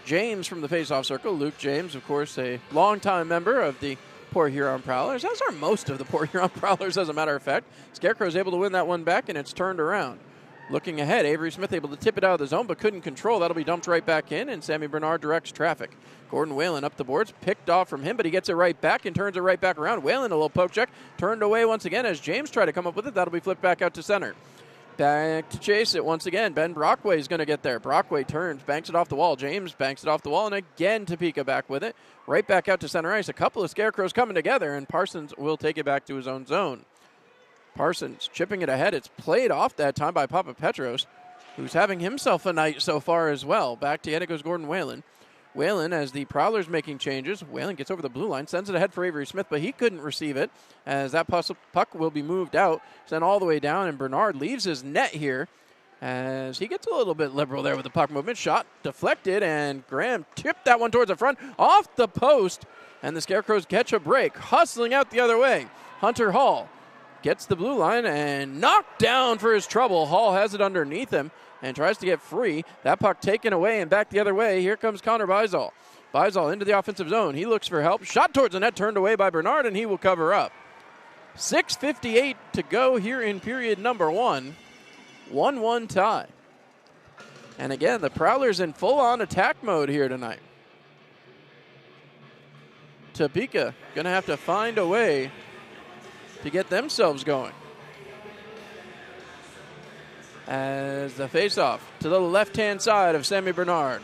James from the faceoff circle. Luke James, of course, a longtime member of the Port Huron Prowlers, as are most of the Port Huron Prowlers, as a matter of fact. Scarecrow's able to win that one back, and it's turned around. Looking ahead, Avery Smith able to tip it out of the zone, but couldn't control. That'll be dumped right back in, and Sammy Bernard directs traffic. Gordon Whalen up the boards, picked off from him, but he gets it right back and turns it right back around. Whalen, a little poke check, turned away once again as James tried to come up with it. That'll be flipped back out to center. Back to chase it once again. Ben Brockway is going to get there. Brockway turns, banks it off the wall. James banks it off the wall, and again Topeka back with it. Right back out to center ice. A couple of Scarecrows coming together, and Parsons will take it back to his own zone. Parsons chipping it ahead. It's played off that time by Papa Petros, who's having himself a night so far as well. Back to it goes Gordon Whalen. Whalen, as the Prowlers making changes, Whalen gets over the blue line, sends it ahead for Avery Smith, but he couldn't receive it, as that puck will be moved out, sent all the way down, and Bernard leaves his net here as he gets a little bit liberal there with the puck movement. Shot deflected, and Graham tipped that one towards the front, off the post, and the Scarecrows catch a break, hustling out the other way. Hunter Hall gets the blue line and knocked down for his trouble. Hall has it underneath him and tries to get free. That puck taken away and back the other way. Here comes Connor Beisall. Beisall into the offensive zone. He looks for help. Shot towards the net, turned away by Bernard, and he will cover up. 6:58 to go here in period number one. 1-1 tie. And again, the Prowlers in full-on attack mode here tonight. Topeka going to have to find a way to get themselves going. As the faceoff to the left-hand side of Sammy Bernard.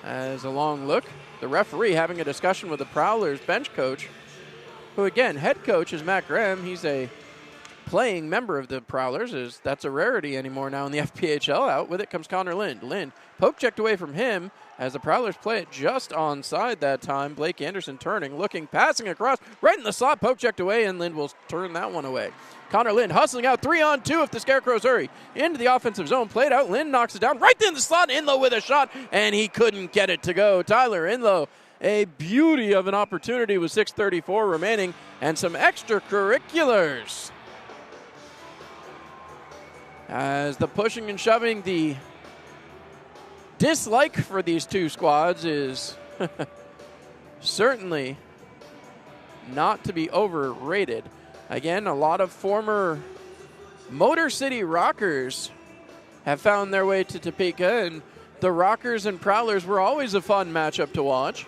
As a long look, the referee having a discussion with the Prowlers bench coach, who again, head coach is Matt Graham. He's a playing member of the Prowlers. That's a rarity anymore now in the FPHL. Out with it comes Connor Lind. Lind poke checked away from him as the Prowlers play it just onside that time. Blake Anderson turning, looking, passing across, right in the slot, poke checked away, and Lind will turn that one away. Connor Lind hustling out 3-on-2 if the Scarecrows hurry. Into the offensive zone, played out. Lind knocks it down right in the slot. Inlow with a shot, and he couldn't get it to go. Tyler Inlow, a beauty of an opportunity with 6:34 remaining and some extracurriculars. As the pushing and shoving, the dislike for these two squads is certainly not to be overrated. Again, a lot of former Motor City Rockers have found their way to Topeka, and the Rockers and Prowlers were always a fun matchup to watch.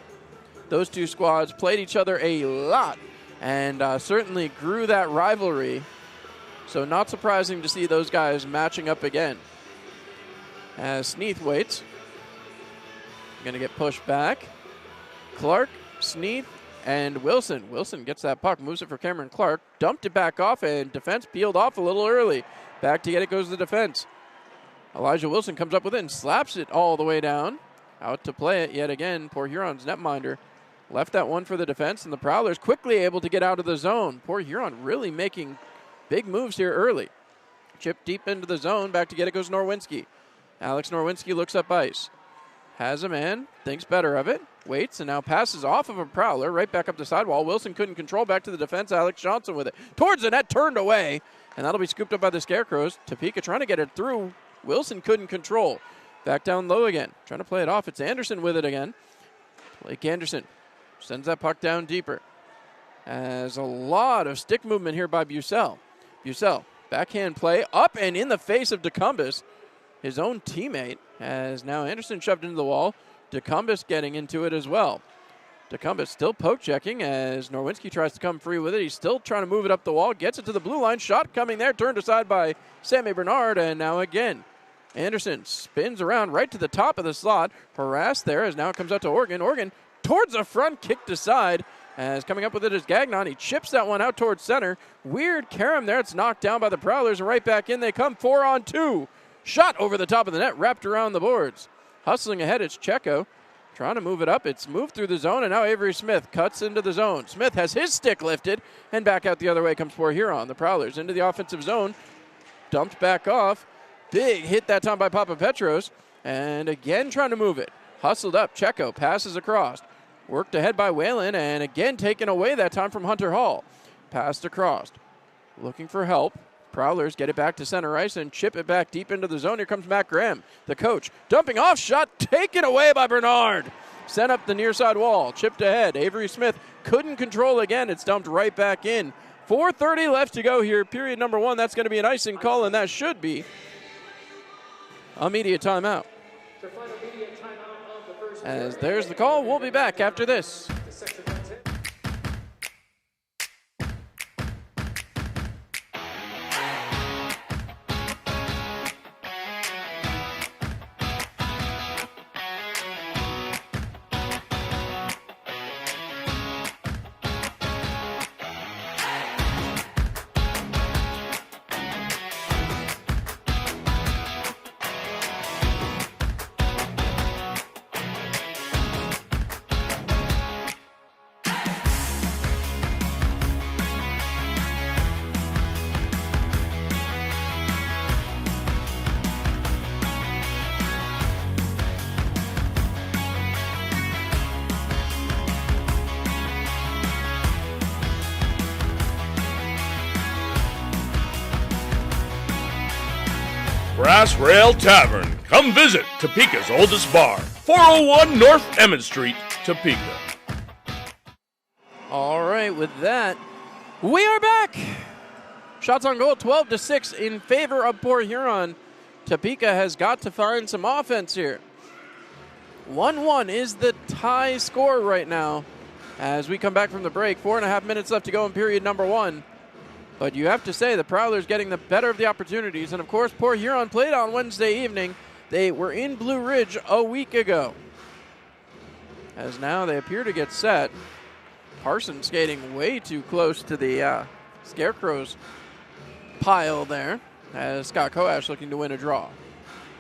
Those two squads played each other a lot and certainly grew that rivalry. So not surprising to see those guys matching up again. As Sneath waits. Going to get pushed back. Clark, Sneath, and Wilson. Wilson gets that puck, moves it for Cameron Clark, dumped it back off, and defense peeled off a little early. Back to get it goes the defense. Elijah Wilson comes up with it and slaps it all the way down. Out to play it yet again. Port Huron's netminder left that one for the defense, and the Prowlers quickly able to get out of the zone. Port Huron really making big moves here early. Chip deep into the zone. Back to get it goes Norwinski. Alex Norwinski looks up ice. Has a man, thinks better of it, waits, and now passes off of a Prowler right back up the sidewall. Wilson couldn't control, back to the defense. Alex Johnson with it. Towards the net, turned away, and that'll be scooped up by the Scarecrows. Topeka trying to get it through. Wilson couldn't control. Back down low again. Trying to play it off. It's Anderson with it again. Blake Anderson sends that puck down deeper. As a lot of stick movement here by Bucell. Bucell, backhand play, up and in the face of DeCumbus, his own teammate, as now Anderson shoved into the wall. DeCumbus getting into it as well. DeCumbus still poke checking as Norwinski tries to come free with it. He's still trying to move it up the wall, gets it to the blue line. Shot coming there, turned aside by Sammy Bernard, and now again, Anderson spins around right to the top of the slot. Harassed there as now it comes out to Oregon. Oregon towards the front, kicked aside. As coming up with it is Gagnon. He chips that one out towards center. Weird carom there. It's knocked down by the Prowlers, and right back in they come. 4-on-2. Shot over the top of the net, wrapped around the boards. Hustling ahead, it's Checo. Trying to move it up. It's moved through the zone, and now Avery Smith cuts into the zone. Smith has his stick lifted, and back out the other way comes Port Huron. The Prowlers into the offensive zone. Dumped back off. Big hit that time by Papa Petros, and again trying to move it. Hustled up. Checo passes across. Worked ahead by Whalen, and again taken away that time from Hunter Hall. Passed across. Looking for help. Prowlers get it back to center ice and chip it back deep into the zone. Here comes Matt Graham, the coach. Dumping off shot, taken away by Bernard. Sent up the near side wall, chipped ahead. Avery Smith couldn't control again. It's dumped right back in. 4:30 left to go here. Period number 1. That's going to be an icing call, and that should be a media timeout. As there's the call, we'll be back after this. Brass Rail Tavern. Come visit Topeka's oldest bar. 401 North Emmett Street, Topeka. All right, with that, we are back. Shots on goal, 12-6 in favor of Port Huron. Topeka has got to find some offense here. 1-1 is the tie score right now as we come back from the break. 4.5 minutes left to go in period number 1. But you have to say the Prowlers getting the better of the opportunities. And, of course, Port Huron played on Wednesday evening. They were in Blue Ridge a week ago. As now they appear to get set. Parsons skating way too close to the Scarecrows pile there. As Scott Koash looking to win a draw.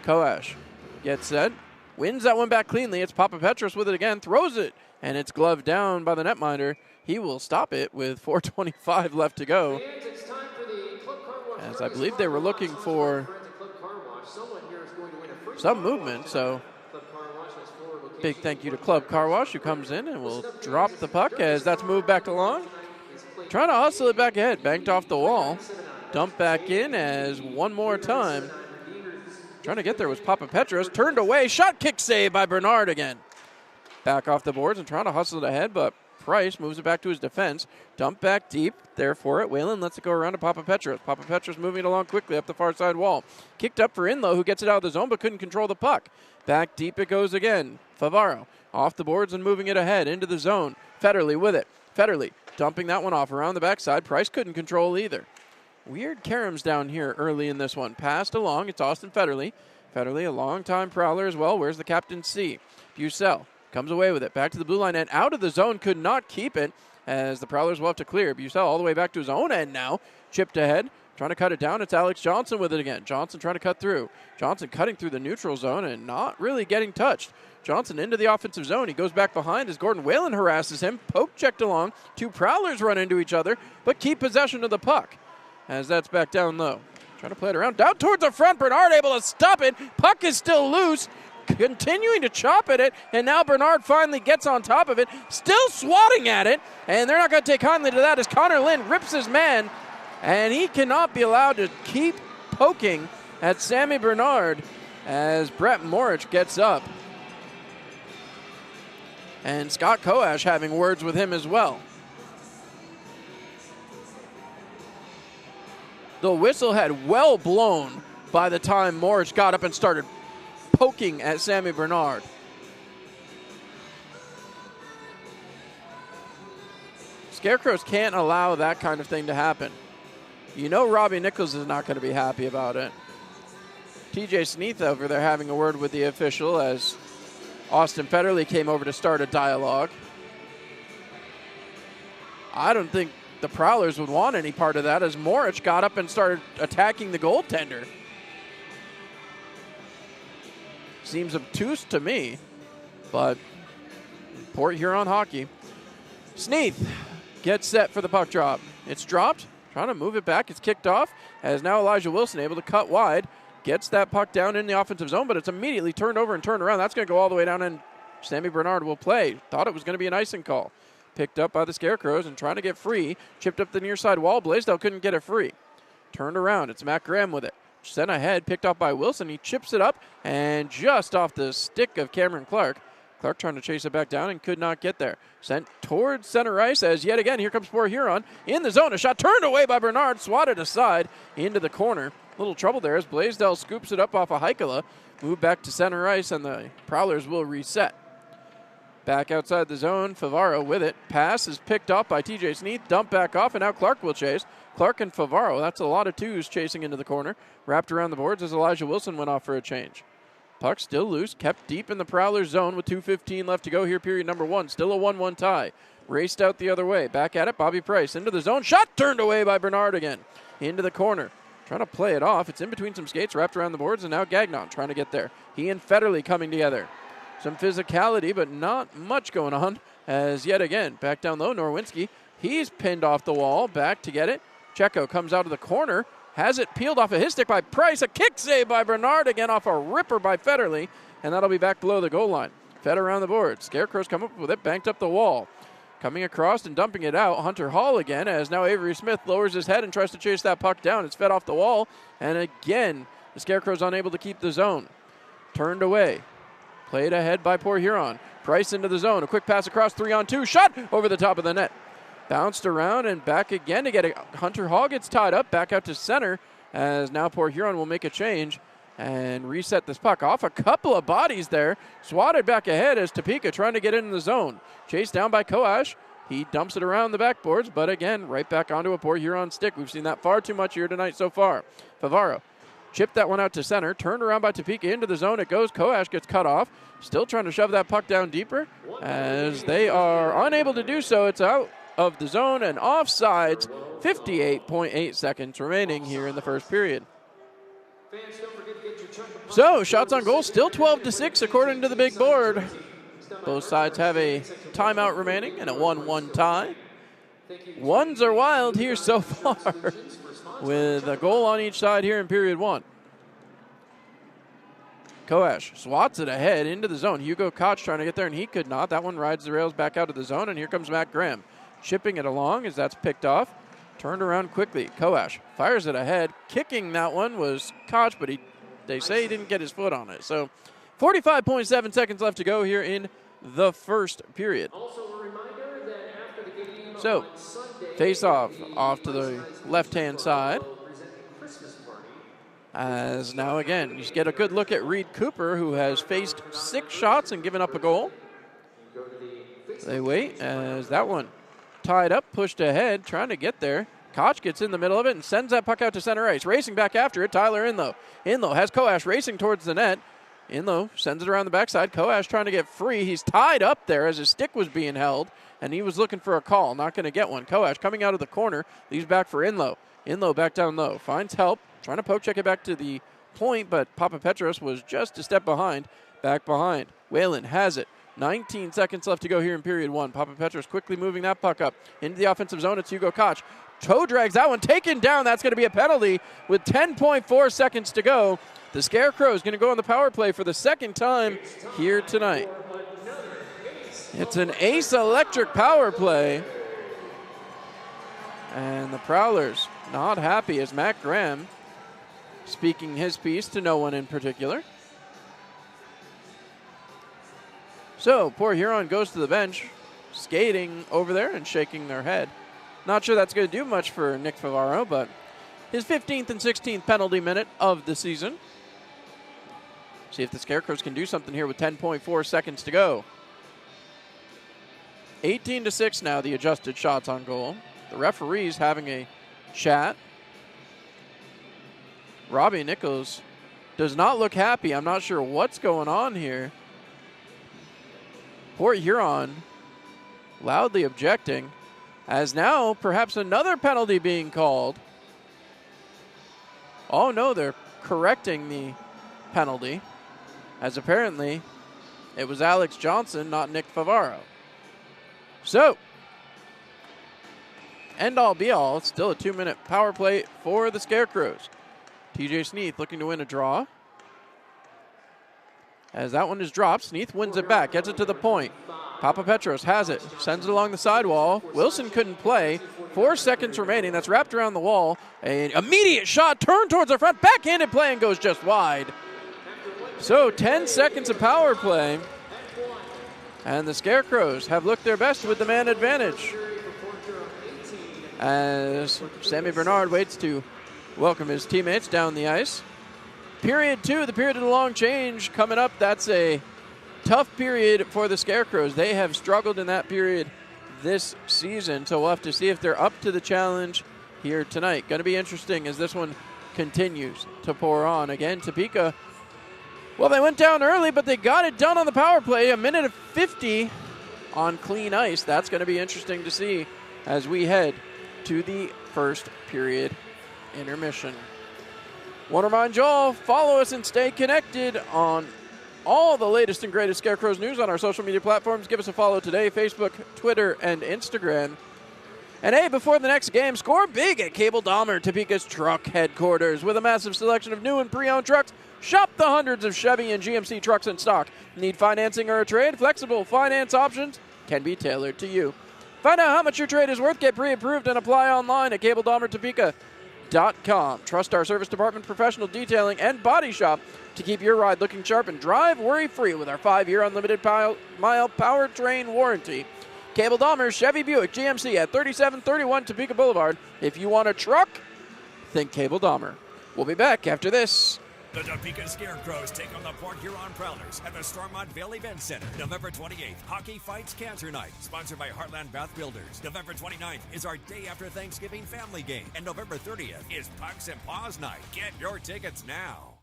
Koash gets set. Wins that one back cleanly. It's Papa Petros with it again. Throws it. And it's gloved down by the netminder. He will stop it with 4:25 left to go. As I believe they were looking for some movement, so big thank you to Club Car Wash who comes in and will drop the puck as that's moved back along. Trying to hustle it back ahead, banked off the wall. Dumped back in as one more time. Trying to get there was Papa Petros. Turned away, shot kick save by Bernard again. Back off the boards and trying to hustle it ahead, but Price moves it back to his defense. Dump back deep there for it. Whalen lets it go around to Papa Petros. Papa Petros moving it along quickly up the far side wall. Kicked up for Inlow, who gets it out of the zone but couldn't control the puck. Back deep it goes again. Favaro off the boards and moving it ahead into the zone. Federley with it. Federley dumping that one off around the backside. Price couldn't control either. Weird caroms down here early in this one. Passed along. It's Austin Federley. Federley, a long-time Prowler as well. Where's the captain C? Bucell comes away with it. Back to the blue line and out of the zone. Could not keep it as the Prowlers will have to clear. Bucell all the way back to his own end now. Chipped ahead. Trying to cut it down. It's Alex Johnson with it again. Johnson trying to cut through. Johnson cutting through the neutral zone and not really getting touched. Johnson into the offensive zone. He goes back behind as Gordon Whalen harasses him. Poke checked along. Two Prowlers run into each other, but keep possession of the puck as that's back down low. Trying to play it around. Down towards the front. Bernard able to stop it. Puck is still loose. Continuing to chop at it, and now Bernard finally gets on top of it, still swatting at it, and they're not going to take kindly to that as Connor Lynn rips his man, and he cannot be allowed to keep poking at Sammy Bernard as Brett Morich gets up. And Scott Koash having words with him as well. The whistle had well blown by the time Morich got up and started poking at Sammy Bernard. Scarecrows can't allow that kind of thing to happen. You know Robbie Nichols is not going to be happy about it. TJ Sneath over there having a word with the official as Austin Federley came over to start a dialogue. I don't think the Prowlers would want any part of that as Morich got up and started attacking the goaltender. Seems obtuse to me, but Port Huron hockey. Sneath gets set for the puck drop. It's dropped, trying to move it back. It's kicked off as now Elijah Wilson able to cut wide. Gets that puck down in the offensive zone, but it's immediately turned over and turned around. That's going to go all the way down, and Sammy Bernard will play. Thought it was going to be an icing call. Picked up by the Scarecrows and trying to get free. Chipped up the near side wall. Blaisdell couldn't get it free. Turned around. It's Matt Graham with it. Sent ahead, picked up by Wilson. He chips it up, and just off the stick of Cameron Clark. Clark trying to chase it back down and could not get there. Sent towards center ice as yet again, here comes Port Huron in the zone. A shot turned away by Bernard, swatted aside into the corner. Little trouble there as Blaisdell scoops it up off of Heikkila. Move back to center ice, and the Prowlers will reset. Back outside the zone, Favaro with it. Pass is picked off by TJ Sneath. Dump back off, and now Clark will chase. Clark and Favaro, that's a lot of twos chasing into the corner. Wrapped around the boards as Elijah Wilson went off for a change. Puck still loose, kept deep in the Prowlers zone with 2:15 left to go here, period number one. Still a 1-1 tie. Raced out the other way. Back at it, Bobby Price into the zone. Shot turned away by Bernard again. Into the corner. Trying to play it off. It's in between some skates, wrapped around the boards, and now Gagnon trying to get there. He and Federley coming together. Some physicality, but not much going on. As yet again, back down low, Norwinski. He's pinned off the wall. Back to get it. Checo comes out of the corner. Has it peeled off of his stick by Price. A kick save by Bernard again off a ripper by Federley. And that'll be back below the goal line. Fed around the board. Scarecrows come up with it. Banked up the wall. Coming across and dumping it out. Hunter Hall again as now Avery Smith lowers his head and tries to chase that puck down. It's fed off the wall. And again, the Scarecrows unable to keep the zone. Turned away. Played ahead by Port Huron. Price into the zone. A quick pass across, 3-on-2. Shot over the top of the net. Bounced around and back again to get it. Hunter Hall gets tied up. Back out to center as now Port Huron will make a change and reset this puck off a couple of bodies there. Swatted back ahead as Topeka trying to get in the zone. Chased down by Koash. He dumps it around the backboards, but again, right back onto a Port Huron stick. We've seen that far too much here tonight so far. Favaro chipped that one out to center. Turned around by Topeka into the zone. It goes. Koash gets cut off. Still trying to shove that puck down deeper as they are unable to do so. It's out of the zone and offsides. 58.8 seconds remaining here in the first period. So, shots on goal still 12-6 according to the big board. Both sides have a timeout remaining and a 1-1 tie. Ones are wild here so far with a goal on each side here in period one. Koash swats it ahead into the zone. Hugo Koch trying to get there, and he could not. That one rides the rails back out of the zone, and here comes Matt Graham. Chipping it along as that's picked off. Turned around quickly. Koash fires it ahead. Kicking that one was Koch, but they say he didn't get his foot on it. So 45.7 seconds left to go here in the first period. So face off to the left-hand side. As now again, you get a good look at Reed Cooper, who has faced 6 shots and given up a goal. They wait as that one tied up, pushed ahead, trying to get there. Koch gets in the middle of it and sends that puck out to center ice. Racing back after it, Tyler Inlow. Inlow has Koash racing towards the net. Inlow sends it around the backside. Koash trying to get free. He's tied up there as his stick was being held, and he was looking for a call. Not going to get one. Koash coming out of the corner, leaves back for Inlow. Inlow back down low. Finds help. Trying to poke check it back to the point, but Papa Petros was just a step behind. Back behind. Whalen has it. 19 seconds left to go here in period one. Papa Petros quickly moving that puck up into the offensive zone. It's Hugo Koch. Toe drags that one. Taken down. That's going to be a penalty with 10.4 seconds to go. The Scarecrows going to go on the power play for the second time here tonight. It's an Ace Electric power play. And the Prowlers not happy as Matt Graham speaking his piece to no one in particular. So poor Huron goes to the bench, skating over there and shaking their head. Not sure that's going to do much for Nick Favaro, but his 15th and 16th penalty minute of the season. See if the Scarecrows can do something here with 10.4 seconds to go. 18-6 now, the adjusted shots on goal. The referee's having a chat. Robbie Nichols does not look happy. I'm not sure what's going on here. Poor Huron loudly objecting, as now perhaps another penalty being called. Oh no, they're correcting the penalty, as apparently it was Alex Johnson, not Nick Favaro. So, end all be all, it's still a 2-minute power play for the Scarecrows. TJ Sneath looking to win a draw. As that one is dropped, Sneath wins it back, gets it to the point. Papa Petros has it, sends it along the sidewall. Wilson couldn't play. 4 seconds remaining. That's wrapped around the wall. An immediate shot, turned towards the front, backhanded play and goes just wide. So 10 seconds of power play. And the Scarecrows have looked their best with the man advantage. As Sammy Bernard waits to welcome his teammates down the ice. Period 2, the period of the long change coming up. That's a tough period for the Scarecrows. They have struggled in that period this season, so we'll have to see if they're up to the challenge here tonight. Going to be interesting as this one continues to pour on. Again, Topeka, well, they went down early, but they got it done on the power play. 1:50 on clean ice. That's going to be interesting to see as we head to the first period intermission. Want to remind you all, follow us and stay connected on all the latest and greatest Scarecrows news on our social media platforms. Give us a follow today, Facebook, Twitter, and Instagram. And hey, before the next game, score big at Cable Dahmer, Topeka's truck headquarters. With a massive selection of new and pre-owned trucks, shop the hundreds of Chevy and GMC trucks in stock. Need financing or a trade? Flexible finance options can be tailored to you. Find out how much your trade is worth, get pre-approved, and apply online at CableDahmerTopeka.com. Trust our service department, professional detailing, and body shop to keep your ride looking sharp and drive worry-free with our 5-year unlimited mile powertrain warranty. Cable Dahmer, Chevy Buick, GMC at 3731 Topeka Boulevard. If you want a truck, think Cable Dahmer. We'll be back after this. The Topeka Scarecrows take on the Port Huron Prowlers at the Stormont Vale Event Center. November 28th, Hockey Fights Cancer Night, sponsored by Heartland Bath Builders. November 29th is our day after Thanksgiving family game. And November 30th is Pucks and Paws Night. Get your tickets now.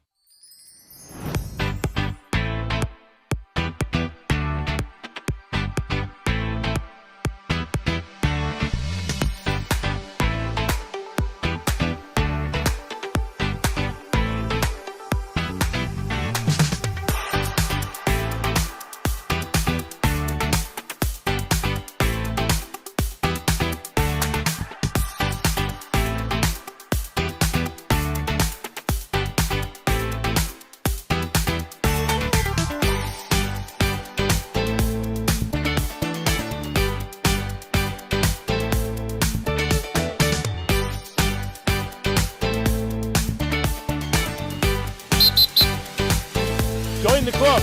Join the club.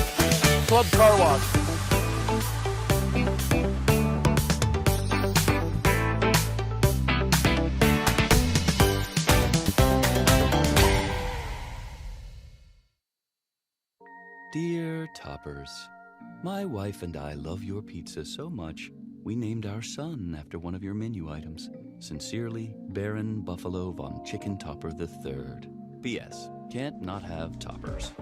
Club Car Wash. Dear Toppers, my wife and I love your pizza so much, we named our son after one of your menu items. Sincerely, Baron Buffalo von Chicken Topper III. P.S. Can't not have toppers.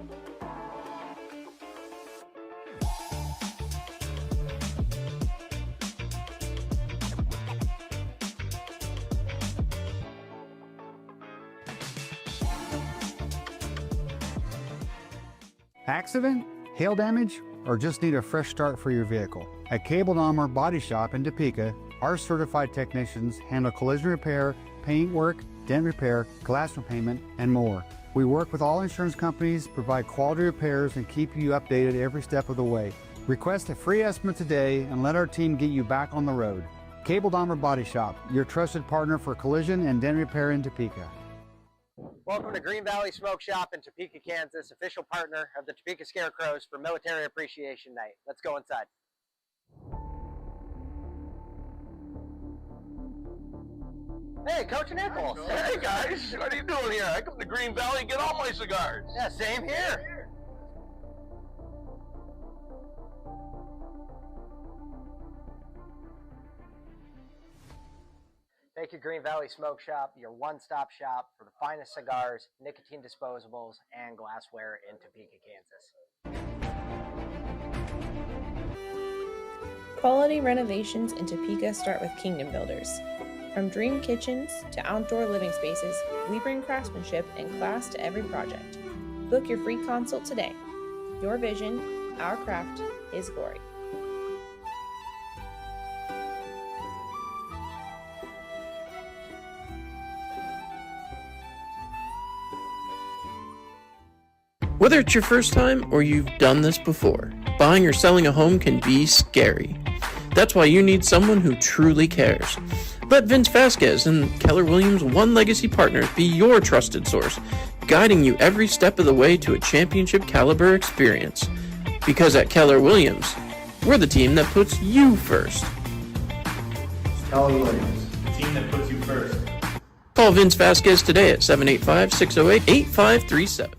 Accident? Hail damage? Or just need a fresh start for your vehicle? At Cable Dahmer Body Shop in Topeka, our certified technicians handle collision repair, paint work, dent repair, glass repairment, and more. We work with all insurance companies, provide quality repairs, and keep you updated every step of the way. Request a free estimate today and let our team get you back on the road. Cable Dahmer Body Shop, your trusted partner for collision and dent repair in Topeka. Welcome to Green Valley Smoke Shop in Topeka, Kansas, official partner of the Topeka Scarecrows for Military Appreciation Night. Let's go inside. Hey, Coach Nichols. Hey guys, what are you doing here? I come to Green Valley and get all my cigars. Yeah, same here. Thank you, Green Valley Smoke Shop, your one-stop shop for the finest cigars, nicotine disposables, and glassware in Topeka, Kansas. Quality renovations in Topeka start with Kingdom Builders. From dream kitchens to outdoor living spaces, we bring craftsmanship and class to every project. Book your free consult today. Your vision, our craft, His glory. Whether it's your first time or you've done this before, buying or selling a home can be scary. That's why you need someone who truly cares. Let Vince Vasquez and Keller Williams One Legacy Partners be your trusted source, guiding you every step of the way to a championship caliber experience. Because at Keller Williams, we're the team that puts you first. Keller Williams, the team that puts you first. Call Vince Vasquez today at 785-608-8537.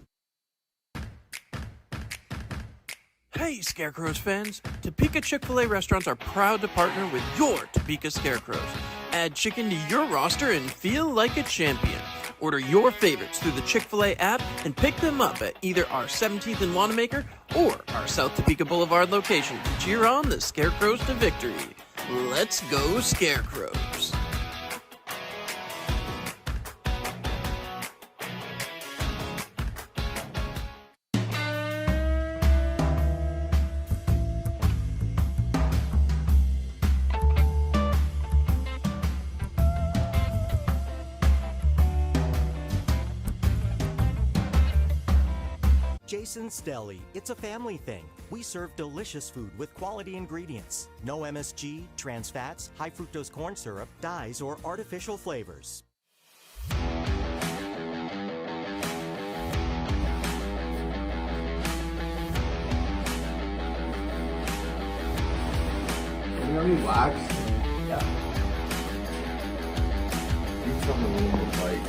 Hey, Scarecrows fans! Topeka Chick-fil-A restaurants are proud to partner with your Topeka Scarecrows. Add chicken to your roster and feel like a champion. Order your favorites through the Chick-fil-A app and pick them up at either our 17th and Wanamaker or our South Topeka Boulevard location to cheer on the Scarecrows to victory. Let's go, Scarecrows! Jason's Deli, it's a family thing. We serve delicious food with quality ingredients. No MSG, trans fats, high fructose corn syrup, dyes, or artificial flavors. You know any wax? Yeah. Need something a little more light.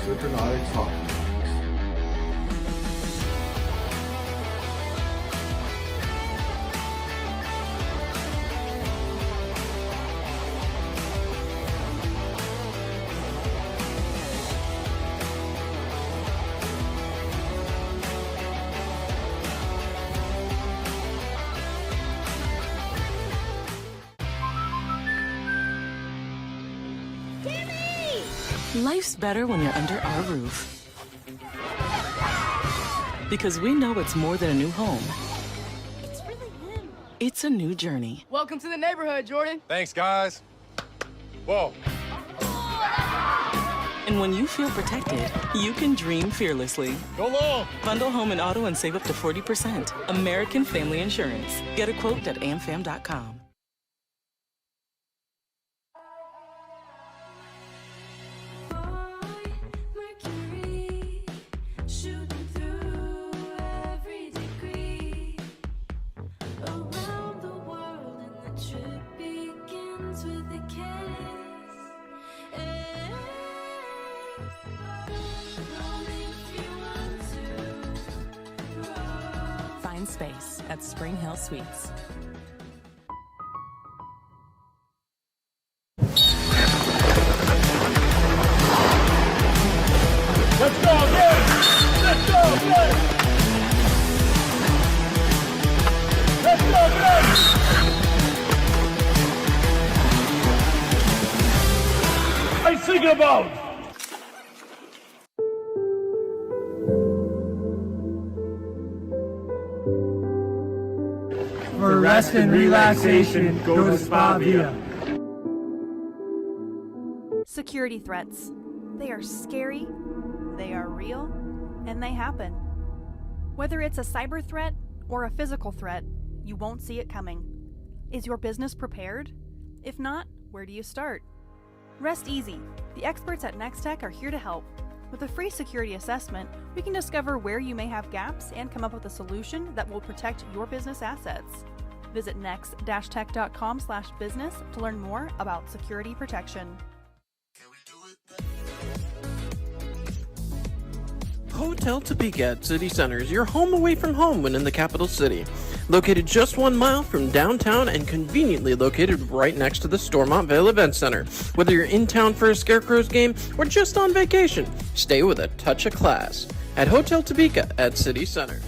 Citronautics hot. Life's better when you're under our roof. Because we know it's more than a new home. It's really him. It's a new journey. Welcome to the neighborhood, Jordan. Thanks, guys. Whoa. And when you feel protected, you can dream fearlessly. Go long. Bundle home and auto and save up to 40%. American Family Insurance. Get a quote at amfam.com. Find space at Spring Hill Suites. Let's go, again! Let's go, again! Let's go, again! I think about. For rest and relaxation, go to Spa Via. Security threats. They are scary, they are real, and they happen. Whether it's a cyber threat or a physical threat, you won't see it coming. Is your business prepared? If not, where do you start? Rest easy. The experts at Next Tech are here to help. With a free security assessment, we can discover where you may have gaps and come up with a solution that will protect your business assets. Visit next-tech.com/business to learn more about security protection. Hotel Topeka at City Center is your home away from home when in the capital city. Located just 1 mile from downtown and conveniently located right next to the Stormont Vale Event Center. Whether you're in town for a Scarecrows game or just on vacation, stay with a touch of class at Hotel Topeka at City Center.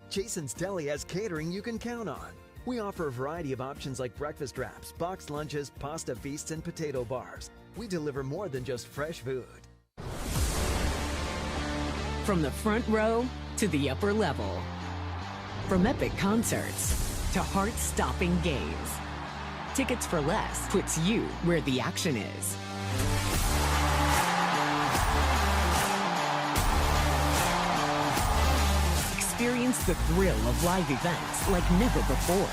Jason's Deli has catering you can count on. We offer a variety of options like breakfast wraps, boxed lunches, pasta feasts, and potato bars. We deliver more than just fresh food. From the front row to the upper level. From epic concerts to heart-stopping games. Tickets for Less puts you where the action is. Experience the thrill of live events like never before.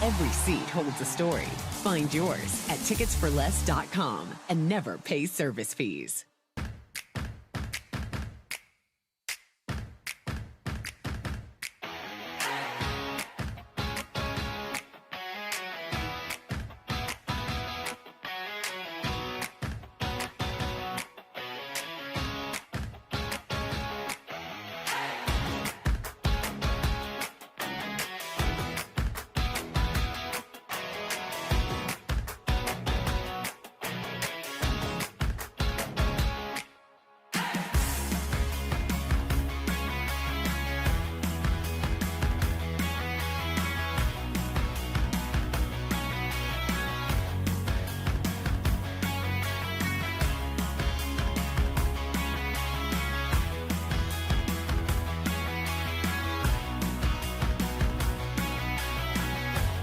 Every seat holds a story. Find yours at ticketsforless.com and never pay service fees.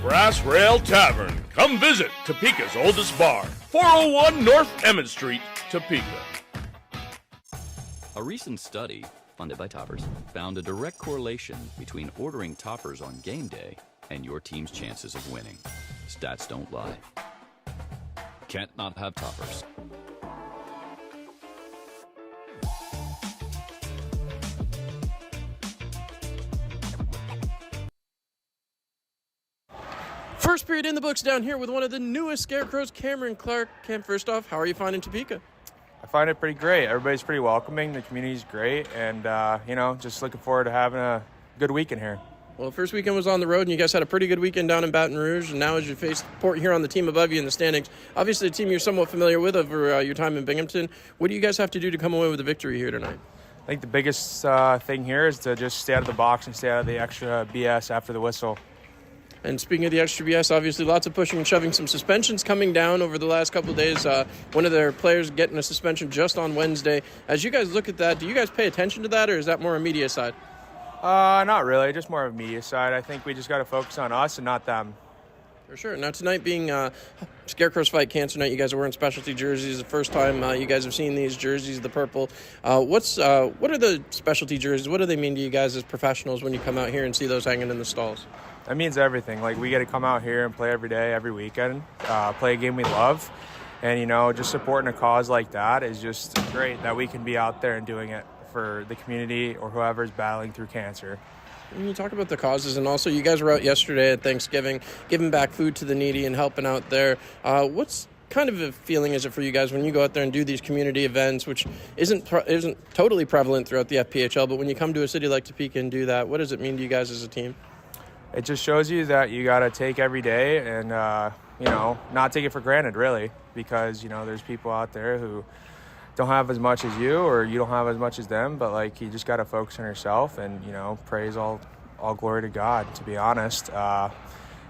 Brass Rail Tavern. Come visit Topeka's oldest bar, 401 North Emmett Street, Topeka. A recent study, funded by Toppers, found a direct correlation between ordering Toppers on game day and your team's chances of winning. Stats don't lie. Can't not have Toppers. First period in the books down here with one of the newest Scarecrows, Cameron Clark. Cam, first off, how are you finding Topeka? I find it pretty great. Everybody's pretty welcoming. The community's great. And, just looking forward to having a good weekend here. Well, first weekend was on the road, and you guys had a pretty good weekend down in Baton Rouge. And now as you face Port Huron, the team above you in the standings, obviously a team you're somewhat familiar with over your time in Binghamton. What do you guys have to do to come away with a victory here tonight? I think the biggest thing here is to just stay out of the box and stay out of the extra BS after the whistle. And speaking of the extra BS, obviously lots of pushing and shoving, some suspensions coming down over the last couple of days. One of their players getting a suspension just on Wednesday. As you guys look at that, do you guys pay attention to that, or is that more a media side? Not really, just more of a media side. I think we just got to focus on us and not them. For sure. Now tonight being Scarecrows Fight Cancer Night, you guys are wearing specialty jerseys. The first time you guys have seen these jerseys, the purple. What are the specialty jerseys? What do they mean to you guys as professionals when you come out here and see those hanging in the stalls? That means everything. Like, we get to come out here and play every day, every weekend, play a game we love. And, just supporting a cause like that is just great that we can be out there and doing it for the community or whoever's battling through cancer. When you talk about the causes, and also you guys were out yesterday at Thanksgiving, giving back food to the needy and helping out there. What's kind of a feeling is it for you guys when you go out there and do these community events, which isn't totally prevalent throughout the FPHL, but when you come to a city like Topeka and do that, what does it mean to you guys as a team? It just shows you that you got to take every day and, not take it for granted, really, because, there's people out there who don't have as much as you or you don't have as much as them, but, you just got to focus on yourself and, praise all glory to God, to be honest.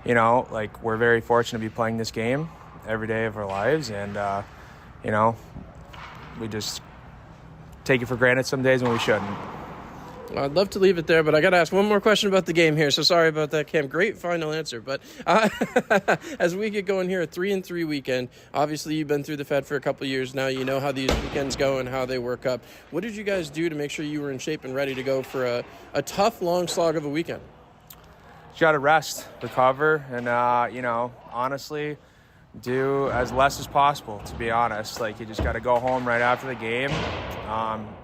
We're very fortunate to be playing this game every day of our lives, and, we just take it for granted some days when we shouldn't. Well, I'd love to leave it there, but I got to ask one more question about the game here. So sorry about that, Cam. Great final answer. But as we get going here, a 3-3 weekend, obviously you've been through the Fed for a couple of years now. You know how these weekends go and how they work up. What did you guys do to make sure you were in shape and ready to go for a tough, long slog of a weekend? You got to rest, recover, and, honestly, do as less as possible, to be honest. Like, you just got to go home right after the game,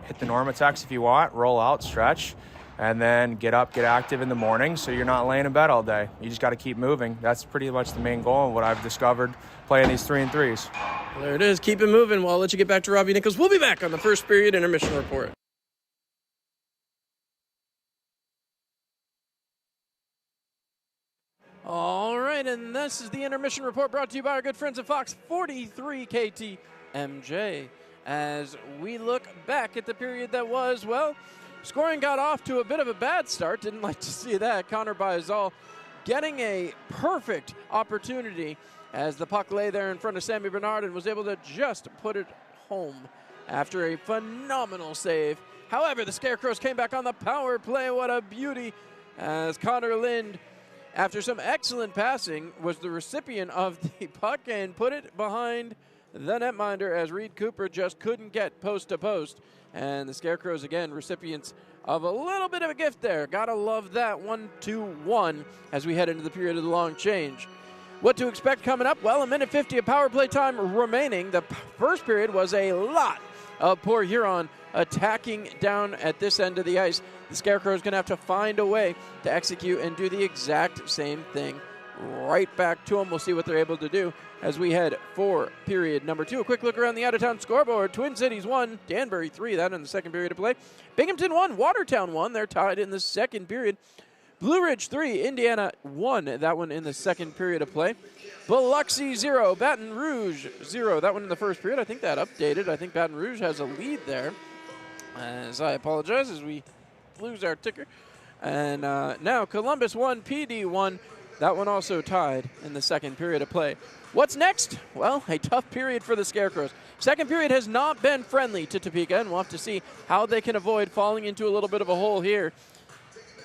hit the Normatex if you want, roll out, stretch, and then get up, get active in the morning so you're not laying in bed all day. You just got to keep moving. That's pretty much the main goal and what I've discovered playing these 3-3s. There it is. Keep it moving. Well, I'll let you get back to Robbie Nichols. We'll be back on the first period intermission report. All right, and this is the intermission report brought to you by our good friends at Fox 43 KTMJ. As we look back at the period that was, well, scoring got off to a bit of a bad start. Didn't like to see that. Connor Baezal getting a perfect opportunity as the puck lay there in front of Sammy Bernard and was able to just put it home after a phenomenal save. However, the Scarecrows came back on the power play. What a beauty, as Connor Lind, after some excellent passing, was the recipient of the puck and put it behind the netminder as Reed Cooper just couldn't get post to post. And the Scarecrows, again, recipients of a little bit of a gift there. Gotta love that. 1-2-1 as we head into the period of the long change. What to expect coming up? Well, 1:50 of power play time remaining. The first period was a lot of Port Huron attacking down at this end of the ice. The Scarecrows going to have to find a way to execute and do the exact same thing right back to them. We'll see what they're able to do as we head for period number 2. A quick look around the out-of-town scoreboard. Twin Cities 1, Danbury 3, that in the second period of play. Binghamton 1, Watertown 1. They're tied in the second period. Blue Ridge 3, Indiana 1, that one in the second period of play. Biloxi 0, Baton Rouge 0, that one in the first period. I think that updated. I think Baton Rouge has a lead there. As I apologize as we lose our ticker. And now Columbus 1, PD 1. That one also tied in the second period of play. What's next? Well, a tough period for the Scarecrows. Second period has not been friendly to Topeka, and we'll have to see how they can avoid falling into a little bit of a hole here.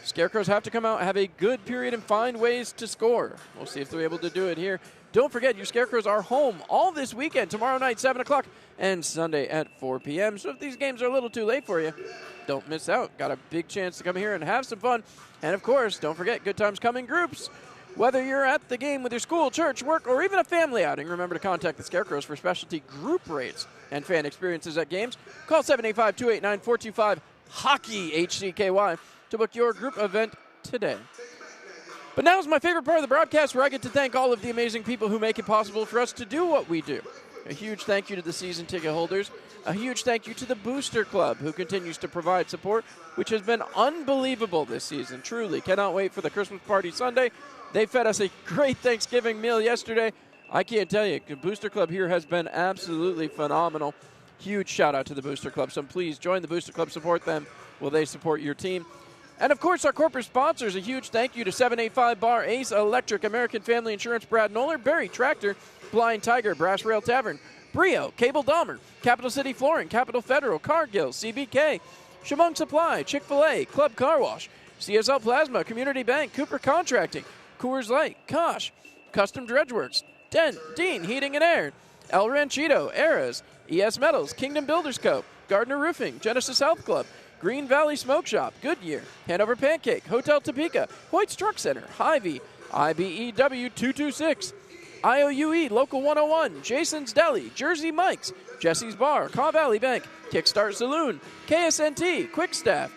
Scarecrows have to come out, have a good period, and find ways to score. We'll see if they're able to do it here. Don't forget, your Scarecrows are home all this weekend, tomorrow night, 7 o'clock, and Sunday at 4 p.m. So if these games are a little too late for you, don't miss out. Got a big chance to come here and have some fun. And, of course, don't forget, good times come in groups. Whether you're at the game with your school, church, work, or even a family outing, remember to contact the Scarecrows for specialty group rates and fan experiences at games. Call 785-289-425-HOCKEY, HCKY, to book your group event today. But now is my favorite part of the broadcast, where I get to thank all of the amazing people who make it possible for us to do what we do. A huge thank you to the season ticket holders. A huge thank you to the Booster Club, who continues to provide support, which has been unbelievable this season. Truly, cannot wait for the Christmas party Sunday. They fed us a great Thanksgiving meal yesterday. I can't tell you, the Booster Club here has been absolutely phenomenal. Huge shout out to the Booster Club. So please join the Booster Club, support them. Will they support your team? And, of course, our corporate sponsors, a huge thank you to 785 Bar, Ace Electric, American Family Insurance, Brad Noller, Barry Tractor, Blind Tiger, Brass Rail Tavern, Brio, Cable Dahmer, Capital City Flooring, Capital Federal, Cargill, CBK, Shamong Supply, Chick-fil-A, Club Car Wash, CSL Plasma, Community Bank, Cooper Contracting, Coors Light, Kosh, Custom Dredgeworks, Dean Heating and Air, El Ranchito, Eras, ES Metals, Kingdom Builders Co., Gardner Roofing, Genesis Health Club, Green Valley Smoke Shop, Goodyear, Hanover Pancake, Hotel Topeka, Hoyt's Truck Center, Hy-Vee, IBEW 226, IOUE Local 101, Jason's Deli, Jersey Mike's, Jesse's Bar, Caw Valley Bank, Kickstart Saloon, KSNT, Quick Staff,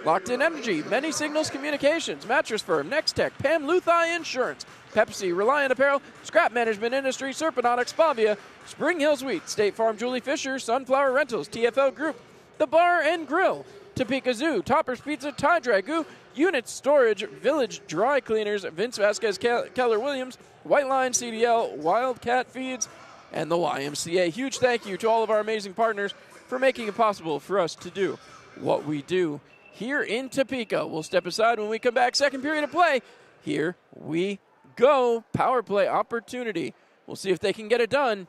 Locked In Energy, Many Signals Communications, Mattress Firm, Nextech, Pam Luthi Insurance, Pepsi, Reliant Apparel, Scrap Management Industry, Serpenotics, Spavia, Spring Hill Suite, State Farm, Julie Fisher, Sunflower Rentals, TFL Group, The Bar and Grill, Topeka Zoo, Topper's Pizza, Tie Dragoo, Unit Storage, Village Dry Cleaners, Vince Vasquez, Keller Williams, White Line CDL, Wildcat Feeds, and the YMCA. Huge thank you to all of our amazing partners for making it possible for us to do what we do here in Topeka. We'll step aside when we come back. Second period of play. Here we go. Power play opportunity. We'll see if they can get it done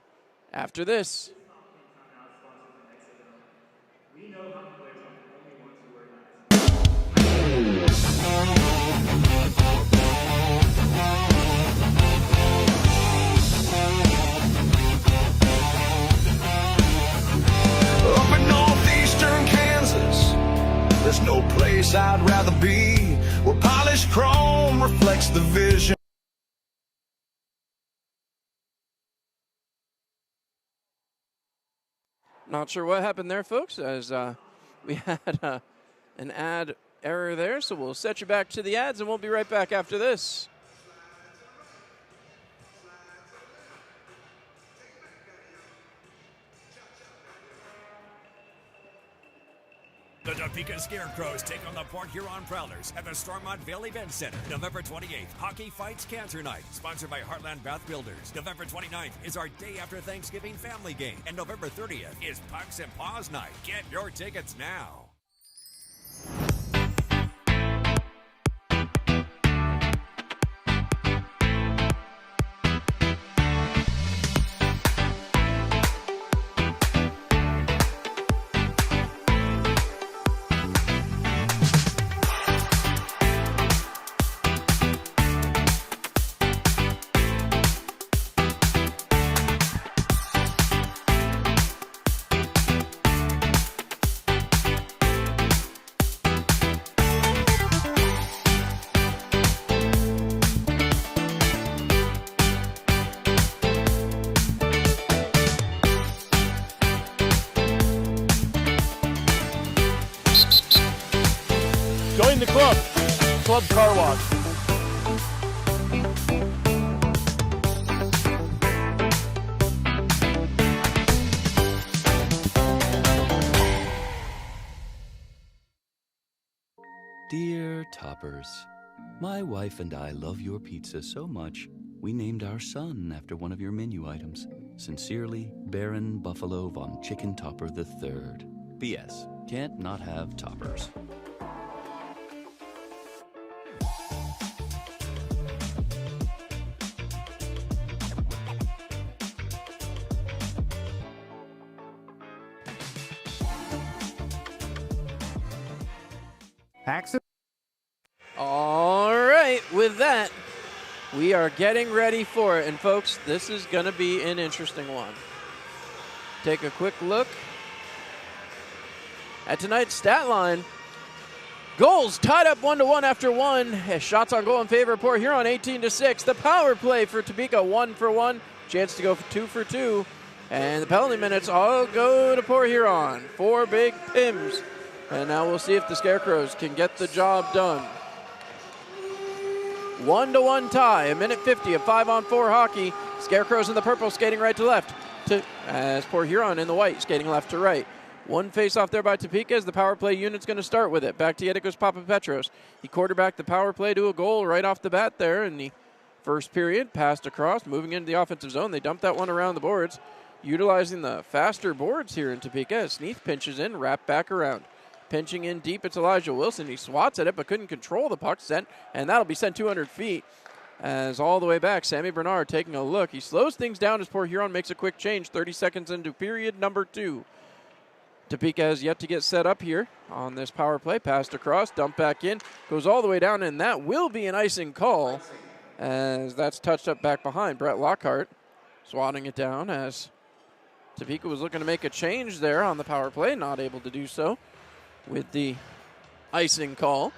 after this. Up in northeastern Kansas, there's no place I'd rather be, where polished chrome reflects the vision. Not sure what happened there, folks, as we had an ad error there, so we'll set you back to the ads, and we'll be right back after this. The Topeka Scarecrows take on the Port Huron Prowlers at the Stormont Vale Event Center, November 28th. Hockey Fights Cancer Night, sponsored by Heartland Bath Builders. November 29th is our day after Thanksgiving family game, and November 30th is Pucks and Paws Night. Get your tickets now. Join the club. Club Car Wash. Dear Toppers, my wife and I love your pizza so much, we named our son after one of your menu items. Sincerely, Baron Buffalo von Chicken Topper III. P.S. Can't not have toppers. Accident. All right, with that, we are getting ready for it. And folks, this is going to be an interesting one. Take a quick look at tonight's stat line. Goals tied up 1-1 after one. Shots on goal in favor of Port Huron, 18-6. The power play for Topeka, 1-for-1. Chance to go for 2-for-2. And the penalty minutes all go to Port Huron. 4 big pims. And now we'll see if the Scarecrows can get the job done. 1-1 tie, a minute 50 of 5-on-4 hockey. Scarecrows in the purple skating right to left. As Port Huron in the white skating left to right. One face-off there by Topeka as the power play unit's going to start with it. Back to Yedikos Papapetros. He quarterbacked the power play to a goal right off the bat there in the first period. Passed across, moving into the offensive zone. They dumped that one around the boards. Utilizing the faster boards here in Topeka as Sneath pinches in, wrapped back around. Pinching in deep, it's Elijah Wilson. He swats at it, but couldn't control the puck sent, and that'll be sent 200 feet. As all the way back, Sammy Bernard taking a look. He slows things down as Port Huron makes a quick change, 30 seconds into period number 2. Topeka has yet to get set up here on this power play. Passed across, dumped back in, goes all the way down, and that will be an icing call as that's touched up back behind. Brett Lockhart swatting it down as Topeka was looking to make a change there on the power play, not able to do so with the icing call.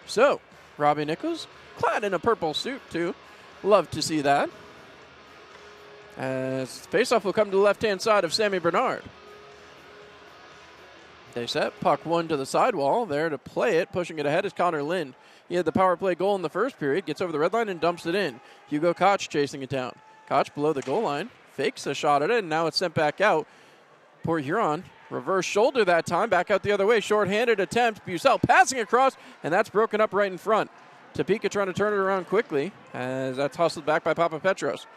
So, Robbie Nichols, clad in a purple suit too. Love to see that. As faceoff will come to the left-hand side of Sammy Bernard. They set, puck one to the sidewall. There to play it, pushing it ahead is Connor Lind. He had the power play goal in the first period, gets over the red line and dumps it in. Hugo Koch chasing it down. Koch below the goal line, fakes a shot at it, and now it's sent back out. Port Huron, reverse shoulder that time, back out the other way. Short-handed attempt, Bucell passing across, and that's broken up right in front. Topeka trying to turn it around quickly, as that's hustled back by Papapetros.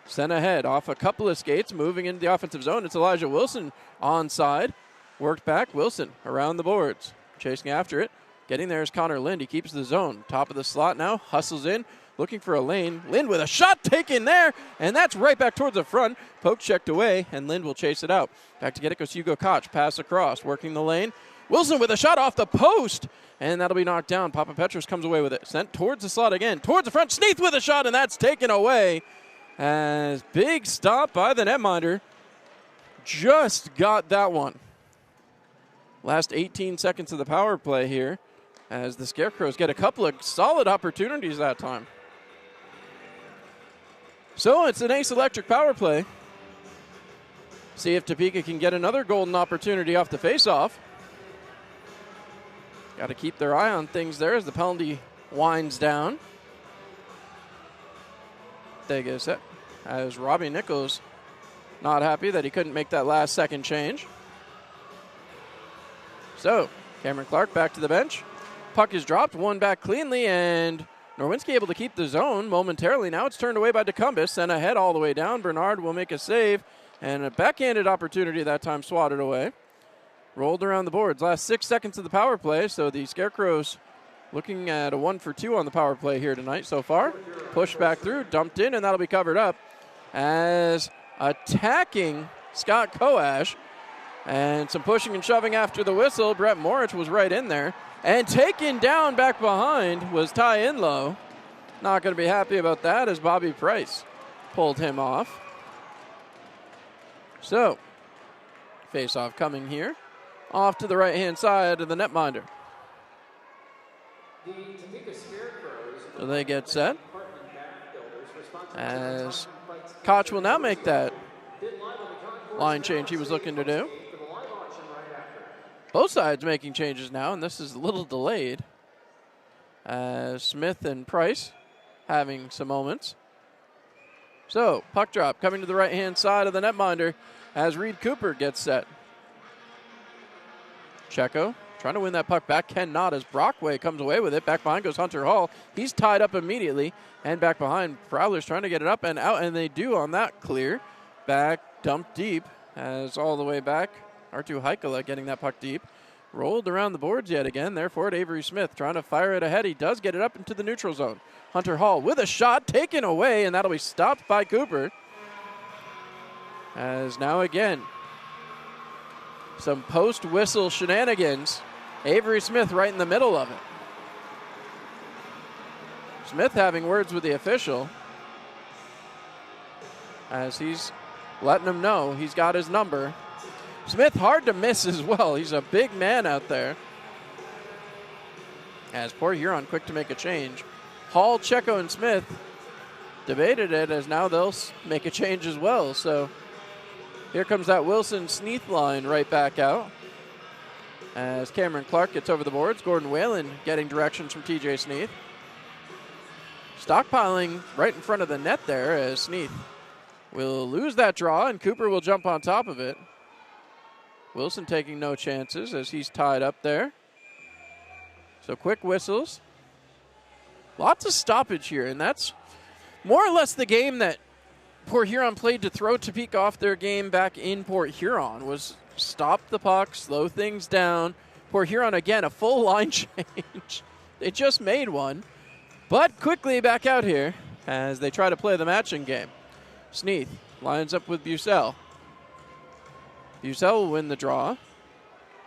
Sent ahead off a couple of skates, moving into the offensive zone. It's Elijah Wilson onside. Worked back, Wilson around the boards. Chasing after it. Getting there is Connor Lind. He keeps the zone. Top of the slot now, hustles in. Looking for a lane. Lind with a shot taken there, and that's right back towards the front. Poke checked away, and Lind will chase it out. Back to Yedikos Hugo Koch. Pass across, working the lane. Wilson with a shot off the post, and that'll be knocked down. Papa Petros comes away with it. Sent towards the slot again, towards the front. Sneath with a shot, and that's taken away. As big stop by the netminder. Just got that one. Last 18 seconds of the power play here, as the Scarecrows get a couple of solid opportunities that time. So it's an Ace Electric power play. See if Topeka can get another golden opportunity off the faceoff. Got to keep their eye on things there as the penalty winds down. They get set as Robbie Nichols not happy that he couldn't make that last second change. So Cameron Clark back to the bench. Puck is dropped, one back cleanly, and Norwinski able to keep the zone momentarily. Now it's turned away by DeCumbus, sent ahead all the way down. Bernard will make a save, and a backhanded opportunity that time swatted away. Rolled around the boards. Last 6 seconds of the power play, so the Scarecrows looking at a 1-for-2 on the power play here tonight so far. Pushed back through, dumped in, and that'll be covered up as attacking Scott Koash. And some pushing and shoving after the whistle. Brett Moritz was right in there. And taken down back behind was Ty Inlow. Not going to be happy about that as Bobby Price pulled him off. So, face-off coming here. Off to the right-hand side of the netminder. The Topeka Scarecrows. So they get set. As Koch will now make that line change he was looking to do. Both sides making changes now, and this is a little delayed. Smith and Price having some moments. So, puck drop coming to the right-hand side of the netminder as Reed Cooper gets set. Checo trying to win that puck back, cannot as Brockway comes away with it. Back behind goes Hunter Hall. He's tied up immediately, and back behind, Prowlers trying to get it up and out, and they do on that clear. Back, dumped deep, as all the way back. Artu Heikala getting that puck deep. Rolled around the boards yet again. There for it, Avery Smith trying to fire it ahead. He does get it up into the neutral zone. Hunter Hall with a shot taken away, and that'll be stopped by Cooper. As now again, some post-whistle shenanigans. Avery Smith right in the middle of it. Smith having words with the official as he's letting him know he's got his number. Smith hard to miss as well. He's a big man out there. As Port Huron quick to make a change. Hall, Checo, and Smith debated it as now they'll make a change as well. So here comes that Wilson-Sneath line right back out. As Cameron Clark gets over the boards. Gordon Whalen getting directions from TJ Sneath. Stockpiling right in front of the net there as Sneath will lose that draw and Cooper will jump on top of it. Wilson taking no chances as he's tied up there. So quick whistles. Lots of stoppage here, and that's more or less the game that Port Huron played to throw Topeka off their game back in Port Huron, was stop the puck, slow things down. Port Huron, again, a full line change. They just made one, but quickly back out here as they try to play the matching game. Sneath lines up with Bucell. Bucell will win the draw.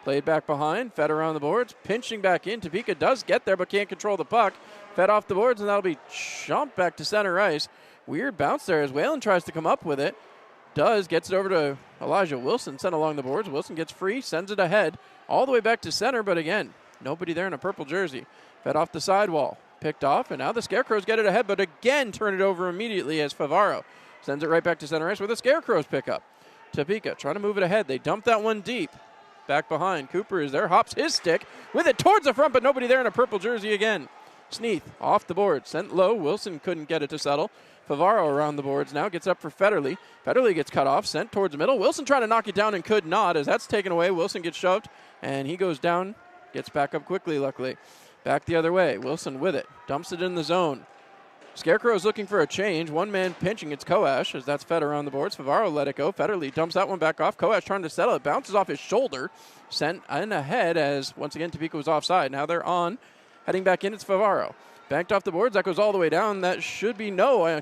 Played back behind, fed around the boards, pinching back in. Topeka does get there but can't control the puck. Fed off the boards, and that'll be jumped back to center ice. Weird bounce there as Whalen tries to come up with it. Gets it over to Elijah Wilson, sent along the boards. Wilson gets free, sends it ahead, all the way back to center, but again, nobody there in a purple jersey. Fed off the sidewall, picked off, and now the Scarecrows get it ahead, but again turn it over immediately as Favaro sends it right back to center ice with a Scarecrows pickup. Topeka trying to move it ahead. They dump that one deep. Back behind, Cooper is there, hops his stick with it towards the front, but nobody there in a purple jersey again. Sneath off the board, sent low. Wilson couldn't get it to settle. Favaro around the boards now, gets up for Federley. Federley gets cut off, sent towards the middle. Wilson trying to knock it down and could not as that's taken away. Wilson gets shoved, and he goes down, gets back up quickly, luckily. Back the other way, Wilson with it, dumps it in the zone. Scarecrow's looking for a change. One man pinching, it's Koash, as that's fed around the boards. Favaro let it go. Federley dumps that one back off. Koash trying to settle it, bounces off his shoulder. Sent in ahead as, once again, Topeka was offside. Now they're on. Heading back in, it's Favaro. Banked off the boards, that goes all the way down. That should be no.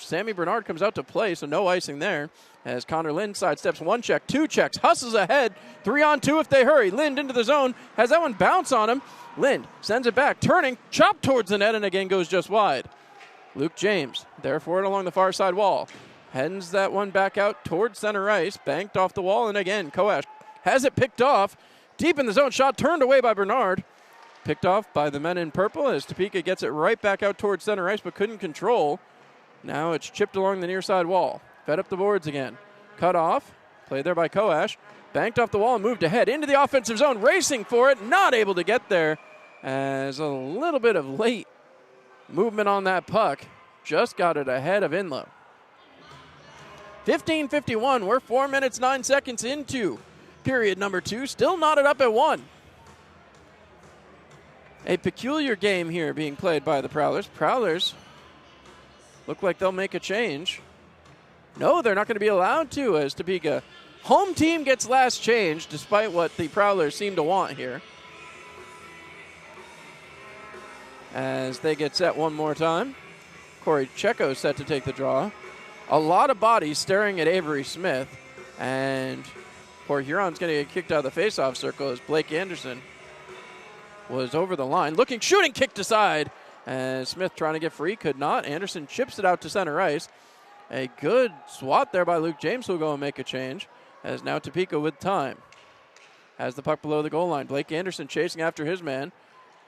Sammy Bernard comes out to play, so no icing there. As Connor Lind sidesteps 1 check, 2 checks, hustles ahead, 3-on-2 if they hurry. Lind into the zone, has that one bounce on him. Lind sends it back, turning, chopped towards the net, and again goes just wide. Luke James, there for it along the far side wall. Heads that one back out towards center ice, banked off the wall, and again, Koash has it picked off. Deep in the zone, shot turned away by Bernard. Picked off by the men in purple as Topeka gets it right back out towards center ice, but couldn't control. Now it's chipped along the near side wall. Fed up the boards again. Cut off. Played there by Koash. Banked off the wall and moved ahead into the offensive zone. Racing for it. Not able to get there as a little bit of late movement on that puck. Just got it ahead of Inlow. 15:51. We're 4 minutes, 9 seconds into period number 2. Still knotted up at 1. A peculiar game here being played by the Prowlers. Prowlers look like they'll make a change. No, they're not going to be allowed to, as Topeka home team gets last change, despite what the Prowlers seem to want here. As they get set one more time. Corey Checo set to take the draw. A lot of bodies staring at Avery Smith, and poor Huron's going to get kicked out of the faceoff circle as Blake Anderson was over the line. Looking, shooting, kicked aside. And Smith trying to get free, could not. Anderson chips it out to center ice. A good swat there by Luke James, who will go and make a change. As now Topeka with time. Has the puck below the goal line. Blake Anderson chasing after his man.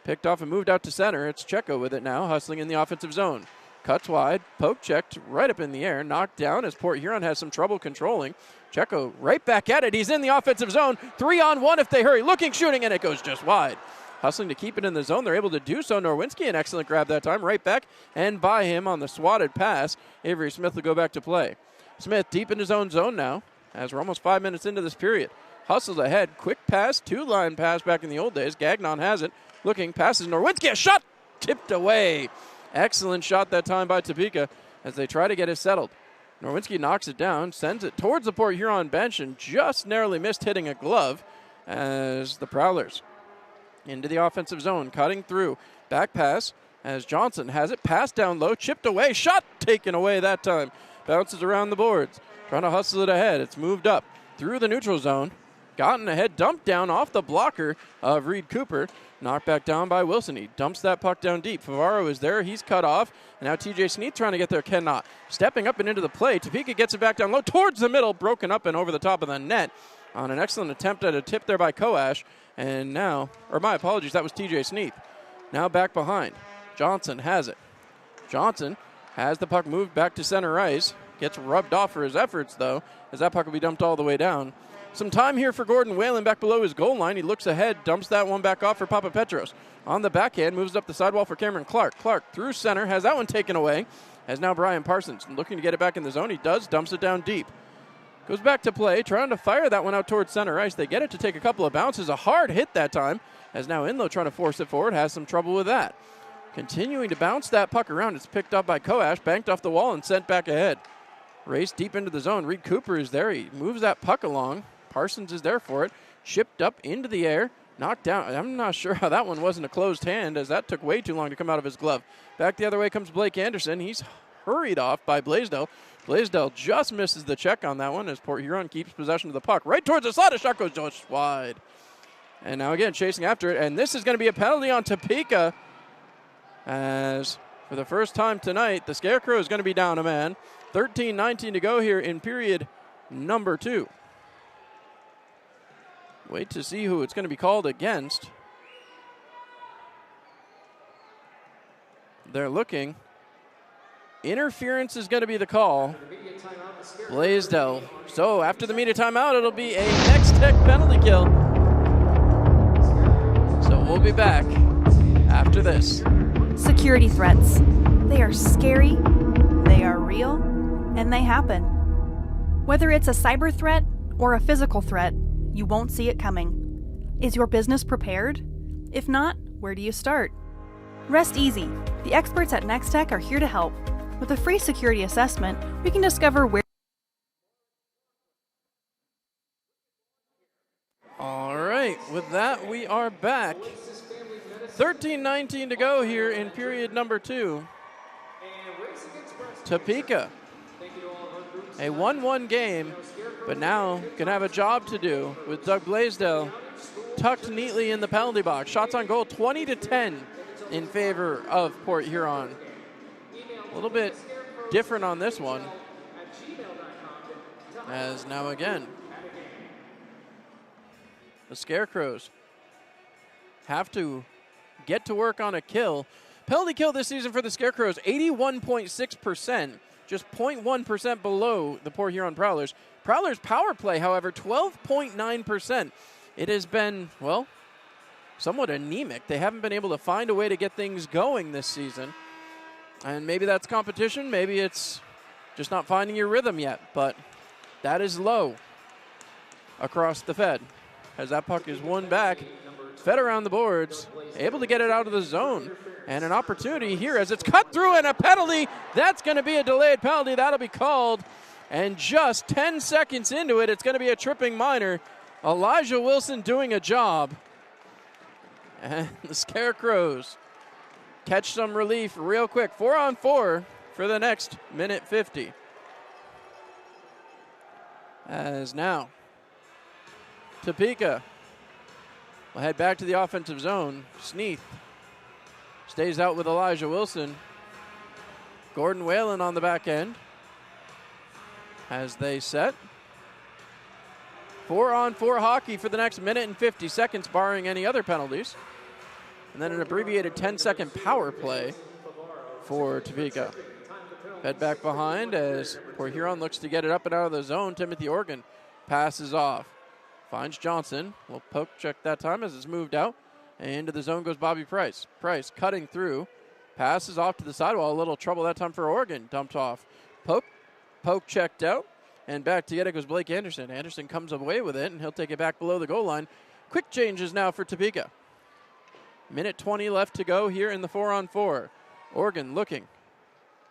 Picked off and moved out to center. It's Checo with it now, hustling in the offensive zone. Cuts wide, poke checked right up in the air. Knocked down as Port Huron has some trouble controlling. Checo right back at it. He's in the offensive zone. 3-on-1 if they hurry. Looking, shooting, and it goes just wide. Hustling to keep it in the zone. They're able to do so. Norwinski, an excellent grab that time. Right back and by him on the swatted pass. Avery Smith will go back to play. Smith deep in his own zone now, as we're almost 5 minutes into this period. Hustles ahead. Quick pass, 2-line pass back in the old days. Gagnon has it. Looking, passes Norwinski. A shot tipped away. Excellent shot that time by Topeka as they try to get it settled. Norwinski knocks it down, sends it towards the Port Huron bench, and just narrowly missed hitting a glove as the Prowlers into the offensive zone, cutting through. Back pass as Johnson has it. Passed down low, chipped away. Shot taken away that time. Bounces around the boards. Trying to hustle it ahead. It's moved up through the neutral zone. Gotten ahead, dumped down off the blocker of Reed Cooper. Knocked back down by Wilson. He dumps that puck down deep. Favaro is there. He's cut off. And now TJ Sneath trying to get there. Cannot. Stepping up and into the play. Topeka gets it back down low towards the middle. Broken up and over the top of the net on an excellent attempt at a tip there by Koash. And now, or my apologies, that was TJ Sneath. Now back behind. Johnson has it. Johnson has the puck moved back to center ice. Gets rubbed off for his efforts, though, as that puck will be dumped all the way down. Some time here for Gordon Whalen back below his goal line. He looks ahead, dumps that one back off for Papa Petros. On the backhand, moves up the sidewall for Cameron Clark. Clark through center, has that one taken away. As now Brian Parsons looking to get it back in the zone. He does, dumps it down deep. Goes back to play, trying to fire that one out towards center ice. They get it to take a couple of bounces. A hard hit that time, as now Inlow trying to force it forward, has some trouble with that. Continuing to bounce that puck around. It's picked up by Koash, banked off the wall and sent back ahead. Race deep into the zone. Reed Cooper is there. He moves that puck along. Parsons is there for it. Shipped up into the air. Knocked down. I'm not sure how that one wasn't a closed hand, as that took way too long to come out of his glove. Back the other way comes Blake Anderson. He's hurried off by Blaisdell. Blaisdell just misses the check on that one as Port Huron keeps possession of the puck. Right towards the slot. A shot goes just wide. And now again chasing after it. And this is going to be a penalty on Topeka, as for the first time tonight, the Scarecrow is going to be down a man. 13:19 to go here in period number 2. Wait to see who it's going to be called against. They're looking. Interference is going to be the call. Blaisdell. So after the media timeout, it'll be a Next Tech penalty kill. So we'll be back after this. Security threats. They are scary, they are real, and they happen. Whether it's a cyber threat or a physical threat, you won't see it coming. Is your business prepared? If not, where do you start? Rest easy. The experts at Next Tech are here to help. With a free security assessment, we can discover where. All right, with that, we are back. 13:19 to go here in period number 2. Topeka. A 1-1 game, but now can have a job to do with Doug Blaisdell tucked neatly in the penalty box. Shots on goal 20-10 in favor of Port Huron. A little bit different on this one. As now again, the Scarecrows have to get to work on a kill. Penalty kill this season for the Scarecrows, 81.6%, just 0.1% below the Port Huron Prowlers. Prowlers power play, however, 12.9%. It has been, well, somewhat anemic. They haven't been able to find a way to get things going this season. And maybe that's competition, maybe it's just not finding your rhythm yet, but that is low across the Fed. As that puck is won back, fed around the boards, able to get it out of the zone. And an opportunity here as it's cut through, and a penalty. That's going to be a delayed penalty. That'll be called. And just 10 seconds into it, it's going to be a tripping minor. Elijah Wilson doing a job. And the Scarecrows catch some relief real quick. 4-on-4 for the next minute 50. As now, Topeka will head back to the offensive zone. Sneath stays out with Elijah Wilson. Gordon Whalen on the back end as they set. 4-on-4 hockey for the next minute and 50 seconds, barring any other penalties. And then an abbreviated 10-second power play for Topeka. Head back behind as Port Huron looks to get it up and out of the zone. Timothy Organ passes off. Finds Johnson. Will poke check that time as it's moved out. And into the zone goes Bobby Price. Price cutting through. Passes off to the sidewall. A little trouble that time for Oregon. Dumped off. Poke checked out. And back to get it goes Blake Anderson. Anderson comes away with it, and he'll take it back below the goal line. Quick changes now for Topeka. Minute 20 left to go here in the 4-on-4. Oregon looking.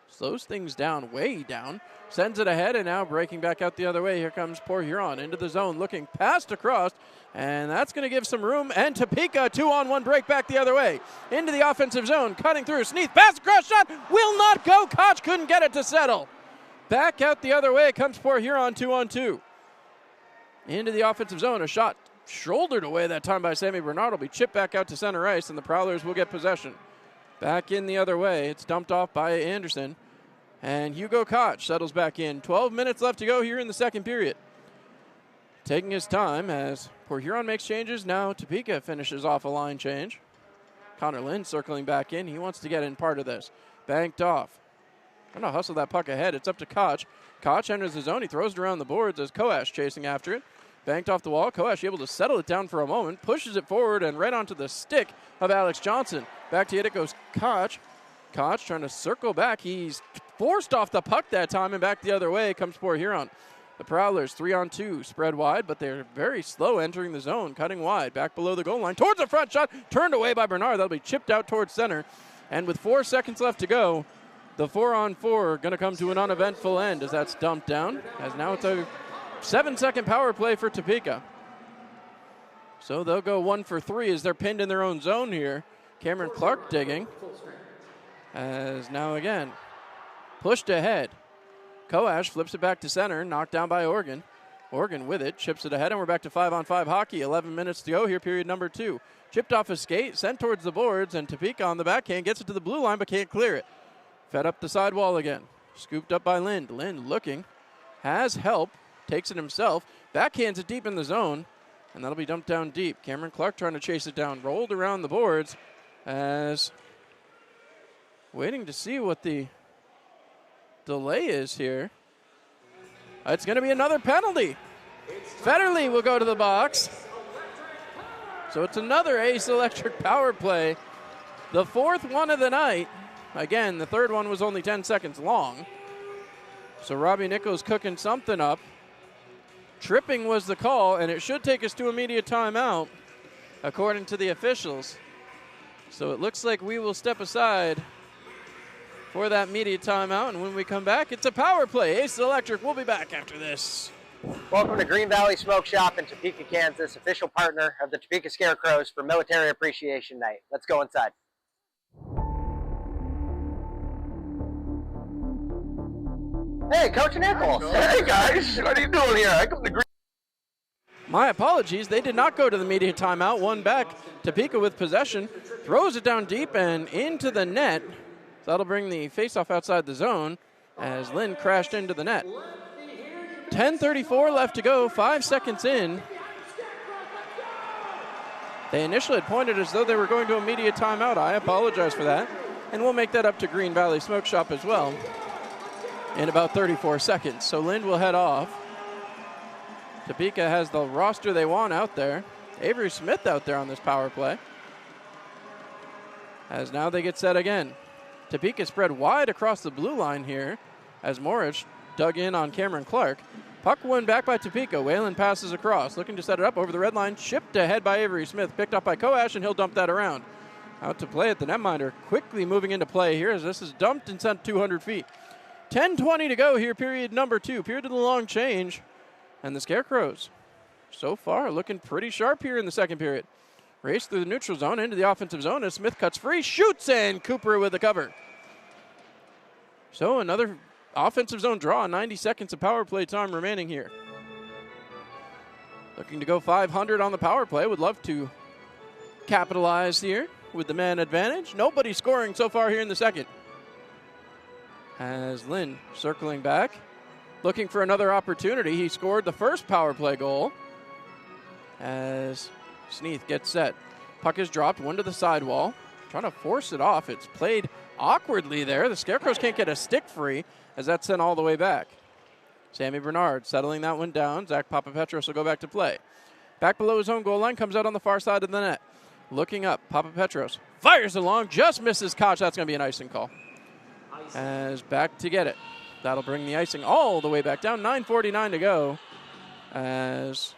Slows things down, way down. Sends it ahead, and now breaking back out the other way. Here comes Port Huron into the zone, looking passed across, and that's going to give some room. And Topeka, 2-on-1 break back the other way. Into the offensive zone, cutting through. Sneath, pass across, shot, will not go. Koch couldn't get it to settle. Back out the other way comes Port Huron, 2-on-2. Into the offensive zone, a shot shouldered away that time by Sammy Bernard. Will be chipped back out to center ice, and the Prowlers will get possession. Back in the other way. It's dumped off by Anderson. And Hugo Koch settles back in. 12 minutes left to go here in the second period. Taking his time as Port Huron makes changes. Now Topeka finishes off a line change. Connor Lynn circling back in. He wants to get in part of this. Banked off. Trying to hustle that puck ahead. It's up to Koch. Koch enters the zone. He throws it around the boards as Koash chasing after it. Banked off the wall. Koash able to settle it down for a moment. Pushes it forward and right onto the stick of Alex Johnson. Back to it goes Koch. Koch trying to circle back. He's forced off the puck that time, and back the other way comes Port Huron. The Prowlers 3-on-2 spread wide, but they're very slow entering the zone, cutting wide. Back below the goal line. Towards the front shot. Turned away by Bernard. That'll be chipped out towards center. And with 4 seconds left to go, the 4-on-4 going to come to an uneventful end as that's dumped down. As now it's a 7-second power play for Topeka. So they'll go 1 for 3 as they're pinned in their own zone here. Cameron Clark digging. As now again, pushed ahead. Koash flips it back to center, knocked down by Oregon. Oregon with it, chips it ahead, and we're back to 5-on-5 hockey. 11 minutes to go here, period number 2. Chipped off a skate, sent towards the boards, and Topeka on the backhand gets it to the blue line but can't clear it. Fed up the sidewall again. Scooped up by Lind. Lind looking, has help, takes it himself, backhands it deep in the zone, and that'll be dumped down deep. Cameron Clark trying to chase it down, rolled around the boards as waiting to see what the delay is here. It's going to be another penalty. Federley will go to the box. So it's another Ace Electric power play. The 4th one of the night. Again, the 3rd one was only 10 seconds long. So Robbie Nichols cooking something up. Tripping was the call, and it should take us to immediate timeout, according to the officials. So it looks like we will step aside for that immediate timeout, and when we come back, it's a power play. Ace Electric will be back after this. Welcome to Green Valley Smoke Shop in Topeka, Kansas, official partner of the Topeka Scarecrows for Military Appreciation Night. Let's go inside. 5 on 5 hockey. 11 minutes to go here in the second period. Taking his time as Port Huron makes changes. Now Topeka finishes off a line change. Minute 20 left to go here in the 4-on-4 game. Port Huron 2-on-2. Topeka 2-on-2. Hey, Coach Nichols. Hey, guys. What are you doing here? I come to Green. My apologies. They did not go to the media timeout. One back. Topeka with possession. Throws it down deep and into the net. So that'll bring the faceoff outside the zone as Lynn crashed into the net. 10:34 left to go. 5 seconds in. They initially had pointed as though they were going to a media timeout. I apologize for that. And we'll make that up to Green Valley Smoke Shop as well in about 34 seconds. So Lynn will head off. Topeka has the roster they want out there. Avery Smith out there on this power play. As now they get set again. Topeka spread wide across the blue line here as Morris dug in on Cameron Clark. Puck won back by Topeka. Whalen passes across, looking to set it up over the red line. Chipped ahead by Avery Smith. Picked up by Koash, and he'll dump that around. Out to play at the netminder. Quickly moving into play here as this is dumped and sent 200 feet. 10:20 to go here, period number 2. Period of the long change. And the Scarecrows, so far, looking pretty sharp here in the second period. Race through the neutral zone into the offensive zone as Smith cuts free, shoots, and Cooper with the cover. So another offensive zone draw, 90 seconds of power play time remaining here. Looking to go 500 on the power play. Would love to capitalize here with the man advantage. Nobody scoring so far here in the second. As Lynn circling back, looking for another opportunity. He scored the first power play goal. As Sneath gets set. Puck is dropped, one to the sidewall. Trying to force it off. It's played awkwardly there. The Scarecrows can't get a stick free as that's sent all the way back. Sammy Bernard settling that one down. Zach Papapetros will go back to play. Back below his own goal line, comes out on the far side of the net. Looking up, Papapetros fires along, just misses Koch. That's going to be an icing call. As back to get it. That'll bring the icing all the way back down. 9:49 to go. As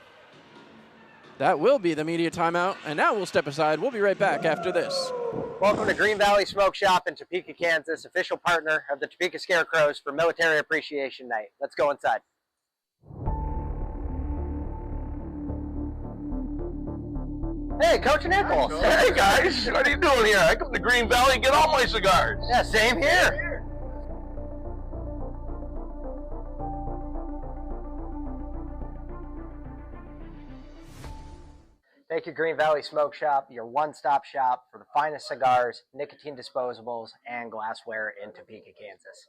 that will be the media timeout. And now we'll step aside. We'll be right back after this. Welcome to Green Valley Smoke Shop in Topeka, Kansas, official partner of the Topeka Scarecrows for Military Appreciation Night. Let's go inside. Hey, Coach Nichols. Hey, guys. What are you doing here? I come to Green Valley and get all my cigars. Yeah, same here. Thank you, Green Valley Smoke Shop, your one-stop shop for the finest cigars, nicotine disposables, and glassware in Topeka, Kansas.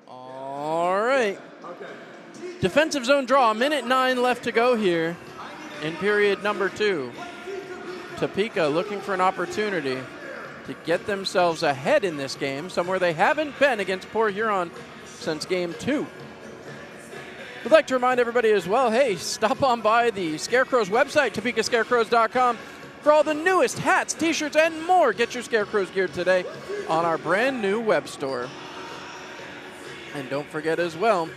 All right. Defensive zone draw, 1:09 left to go here in period number 2. Topeka looking for an opportunity to get themselves ahead in this game, somewhere they haven't been against Port Huron since game 2. We'd like to remind everybody as well, hey, stop on by the Scarecrows website, topekascarecrows.com, for all the newest hats, t-shirts, and more. Get your Scarecrows gear today on our brand new web store. And don't forget as well,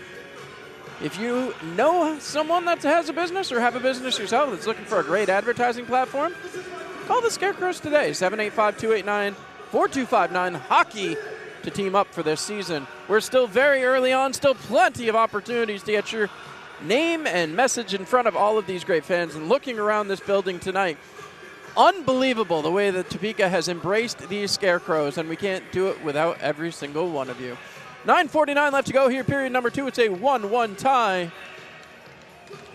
if you know someone that has a business or have a business yourself that's looking for a great advertising platform, call the Scarecrows today, 785-289-4259, hockey to team up for this season. We're still very early on, still plenty of opportunities to get your name and message in front of all of these great fans. And looking around this building tonight, unbelievable the way that Topeka has embraced these Scarecrows, and we can't do it without every single one of you. 9:49 left to go here, period number 2. It's a 1-1 tie.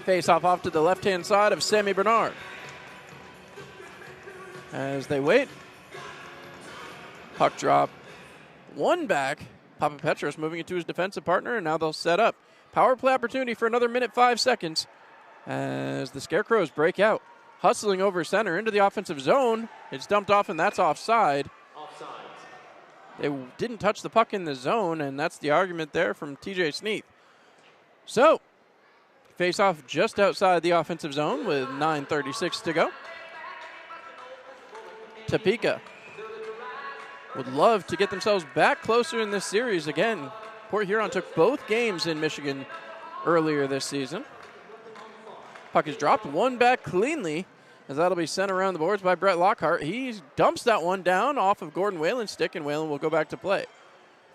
Face off to the left-hand side of Sammy Bernard. As they wait, puck drop. One back. Papapetros moving it to his defensive partner, and now they'll set up. Power play opportunity for another minute, 5 seconds as the Scarecrows break out. Hustling over center into the offensive zone. It's dumped off, and that's offside. They didn't touch the puck in the zone, and that's the argument there from TJ Sneath. So, face off just outside the offensive zone with 9:36 to go. Topeka would love to get themselves back closer in this series again. Port Huron took both games in Michigan earlier this season. Puck is dropped, one back cleanly, as that'll be sent around the boards by Brett Lockhart. He dumps that one down off of Gordon Whalen's stick, and Whalen will go back to play.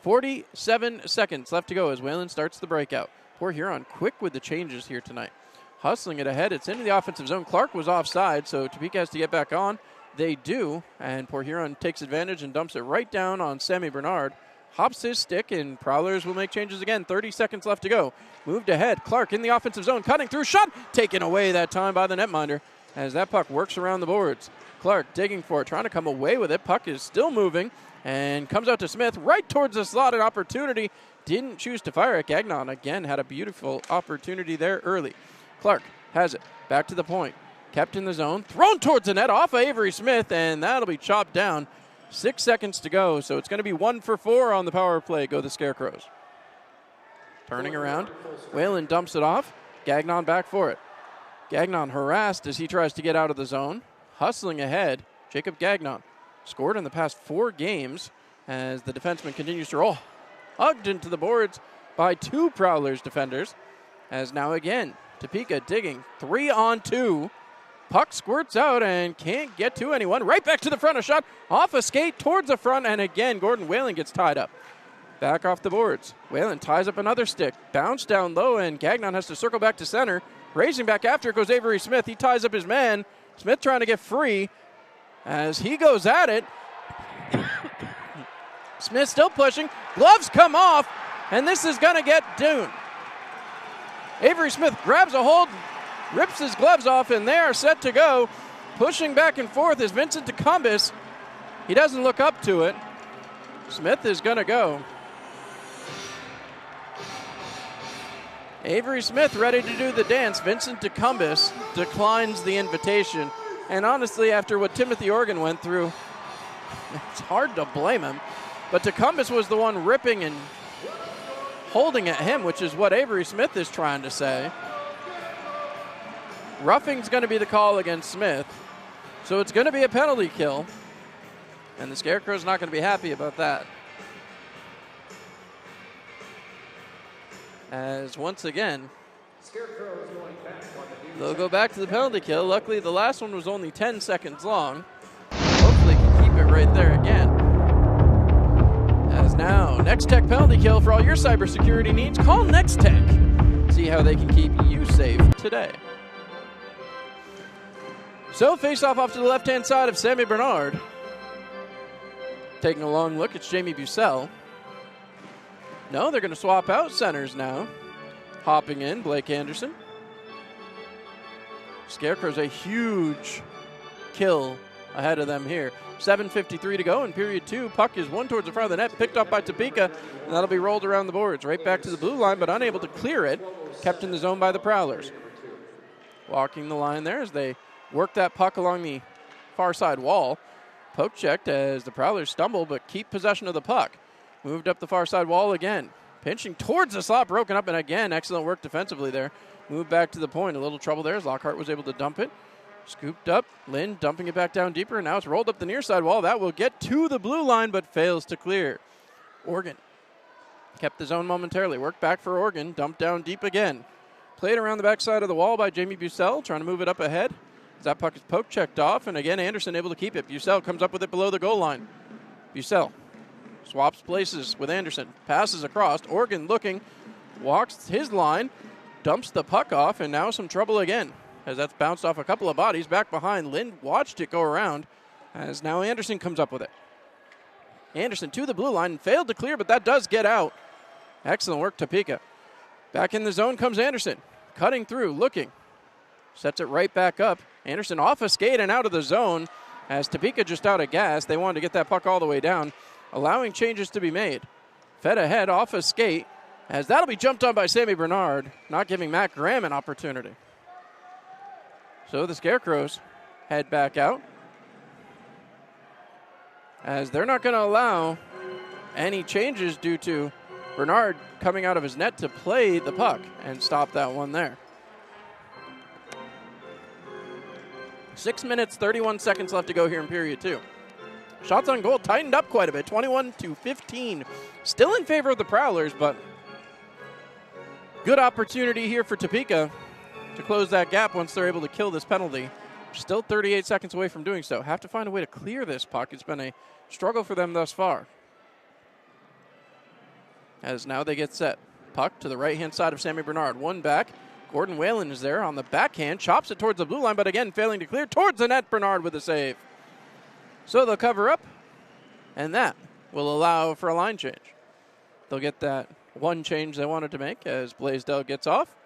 47 seconds left to go as Whalen starts the breakout. Port Huron quick with the changes here tonight. Hustling it ahead, it's into the offensive zone. Clark was offside, so Topeka has to get back on. They do, and Port Huron takes advantage and dumps it right down on Sammy Bernard. Hops his stick, and Prowlers will make changes again. 30 seconds left to go. Moved ahead. Clark in the offensive zone, cutting through. Shot taken away that time by the netminder as that puck works around the boards. Clark digging for it, trying to come away with it. Puck is still moving and comes out to Smith right towards the slot. An opportunity. Didn't choose to fire it. Gagnon again had a beautiful opportunity there early. Clark has it. Back to the point. Kept in the zone. Thrown towards the net off of Avery Smith, and that'll be chopped down. 6 seconds to go, so it's going to be 1 for 4 on the power play. Go the Scarecrows. Turning around. Whalen dumps it off. Gagnon back for it. Gagnon harassed as he tries to get out of the zone. Hustling ahead. Jacob Gagnon scored in the past 4 games as the defenseman continues to roll. Hugged into the boards by 2 Prowlers defenders. As now again, Topeka digging 3-on-2. Puck squirts out and can't get to anyone. Right back to the front. A shot off a skate towards the front. And again, Gordon Whalen gets tied up. Back off the boards. Whalen ties up another stick. Bounce down low, and Gagnon has to circle back to center. Racing back after it goes Avery Smith. He ties up his man. Smith trying to get free as he goes at it. Smith still pushing. Gloves come off, and this is going to get doomed. Avery Smith grabs a hold, rips his gloves off, and they are set to go. Pushing back and forth is Vincent DeCumbis. He doesn't look up to it. Smith is going to go. Avery Smith ready to do the dance. Vincent DeCumbis declines the invitation. And honestly, after what Timothy Organ went through, it's hard to blame him. But DeCumbis was the one ripping and holding at him, which is what Avery Smith is trying to say. Roughing's going to be the call against Smith. So it's going to be a penalty kill. And the Scarecrow's not going to be happy about that. As once again, they'll go back to the penalty kill. Luckily, the last one was only 10 seconds long. Hopefully, can keep it right there again. As now, Next Tech penalty kill for all your cybersecurity needs. Call Next Tech. See how they can keep you safe today. So, face off to the left-hand side of Sammy Bernard. Taking a long look, it's Jamie Bussell. No, they're going to swap out centers now. Hopping in, Blake Anderson. Scarecrows a huge kill ahead of them here. 7:53 to go in period 2. Puck is one towards the front of the net, picked up by Topeka, and that'll be rolled around the boards. Right back to the blue line, but unable to clear it. Kept in the zone by the Prowlers. Walking the line there as they work that puck along the far side wall. Poke checked as the Prowlers stumble, but keep possession of the puck. Moved up the far side wall again. Pinching towards the slot, broken up, and again, excellent work defensively there. Moved back to the point. A little trouble there as Lockhart was able to dump it. Scooped up. Lynn dumping it back down deeper, and now it's rolled up the near side wall. That will get to the blue line, but fails to clear. Oregon kept the zone momentarily. Worked back for Oregon. Dumped down deep again. Played around the backside of the wall by Jamie Bussell, trying to move it up ahead. As that puck is poke checked off, and again, Anderson able to keep it. Bussell comes up with it below the goal line. Bussell swaps places with Anderson. Passes across. Oregon looking. Walks his line. Dumps the puck off, and now some trouble again. As that's bounced off a couple of bodies. Back behind. Lynn watched it go around. As now Anderson comes up with it. Anderson to the blue line. Failed to clear, but that does get out. Excellent work, Topeka. Back in the zone comes Anderson. Cutting through. Looking. Sets it right back up. Anderson off a skate and out of the zone. As Topeka just out of gas. They wanted to get that puck all the way down. Allowing changes to be made. Fed ahead off a skate, as that'll be jumped on by Sammy Bernard, not giving Matt Graham an opportunity. So the Scarecrows head back out, as they're not going to allow any changes due to Bernard coming out of his net to play the puck and stop that one there. 6 minutes, 31 seconds left to go here in period 2. Shots on goal tightened up quite a bit, 21-15. Still in favor of the Prowlers, but good opportunity here for Topeka to close that gap once they're able to kill this penalty. Still 38 seconds away from doing so. Have to find a way to clear this puck. It's been a struggle for them thus far. As now they get set. Puck to the right-hand side of Sammy Bernard. One back. Gordon Whalen is there on the backhand. Chops it towards the blue line, but again failing to clear towards the net. Bernard with a save. So they'll cover up, and that will allow for a line change. They'll get that one change they wanted to make as Blaisdell gets off.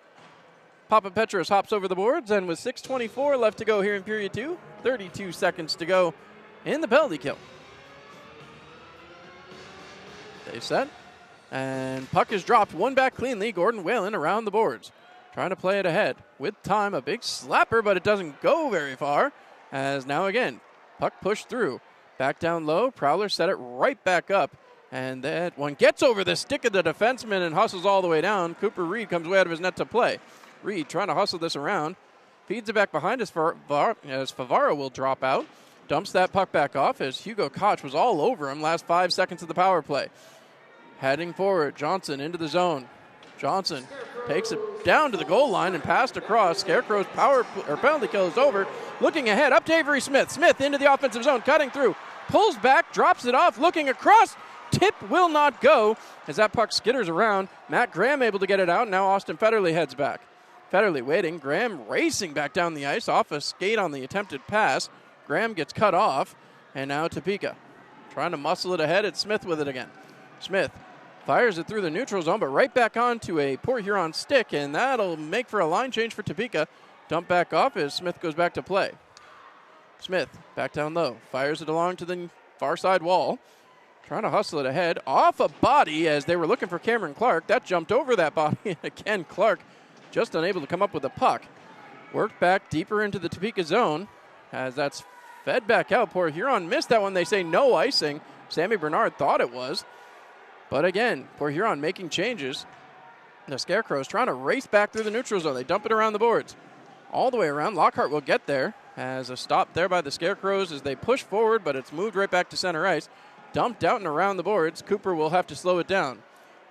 Papa Petros hops over the boards, and with 6:24 left to go here in period 2, 32 seconds to go in the penalty kill. They set, and puck is dropped. One back cleanly. Gordon Whalen around the boards, trying to play it ahead. With time, a big slapper, but it doesn't go very far. As now again, puck pushed through. Back down low. Prowlers set it right back up. And that one gets over the stick of the defenseman and hustles all the way down. Cooper Reed comes way out of his net to play. Reed trying to hustle this around. Feeds it back behind as Favaro will drop out. Dumps that puck back off as Hugo Koch was all over him last 5 seconds of the power play. Heading forward, Johnson into the zone. Johnson takes it down to the goal line and passed across. Scarecrow's penalty kill is over. Looking ahead, up to Avery Smith. Smith into the offensive zone, cutting through. Pulls back, drops it off, looking across. Tip will not go as that puck skitters around. Matt Graham able to get it out. Now Austin Federley heads back. Federley waiting. Graham racing back down the ice off a skate on the attempted pass. Graham gets cut off. And now Topeka trying to muscle it ahead. It's Smith with it again. Smith fires it through the neutral zone, but right back onto a Port Huron stick, and that'll make for a line change for Topeka. Dump back off as Smith goes back to play. Smith back down low. Fires it along to the far side wall. Trying to hustle it ahead. Off a body as they were looking for Cameron Clark. That jumped over that body. Again, Clark just unable to come up with a puck. Worked back deeper into the Topeka zone as that's fed back out. Port Huron missed that one. They say no icing. Sammy Bernard thought it was. But again, Port Huron making changes. The Scarecrows trying to race back through the neutral zone. They dump it around the boards. All the way around. Lockhart will get there as a stop there by the Scarecrows as they push forward, but it's moved right back to center ice. Dumped out and around the boards. Cooper will have to slow it down.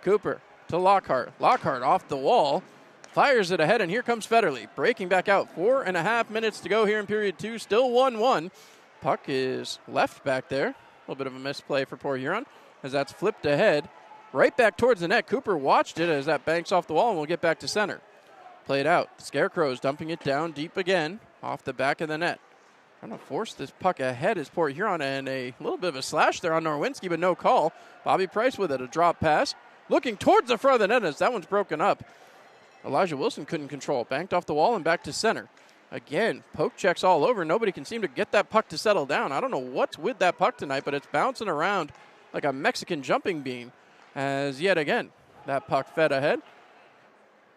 Cooper to Lockhart. Lockhart off the wall. Fires it ahead, and here comes Federley. Breaking back out. 4.5 minutes to go here in period 2. Still 1-1. Puck is left back there. A little bit of a misplay for Port Huron as that's flipped ahead. Right back towards the net. Cooper watched it as that banks off the wall, and we'll get back to center. Played out. Scarecrows dumping it down deep again off the back of the net. Trying to force this puck ahead is Port Huron, and a little bit of a slash there on Norwinski, but no call. Bobby Price with it, a drop pass. Looking towards the front of the net as that one's broken up. Elijah Wilson couldn't control. Banked off the wall and back to center. Again, poke checks all over. Nobody can seem to get that puck to settle down. I don't know what's with that puck tonight, but it's bouncing around like a Mexican jumping bean. As yet again, that puck fed ahead.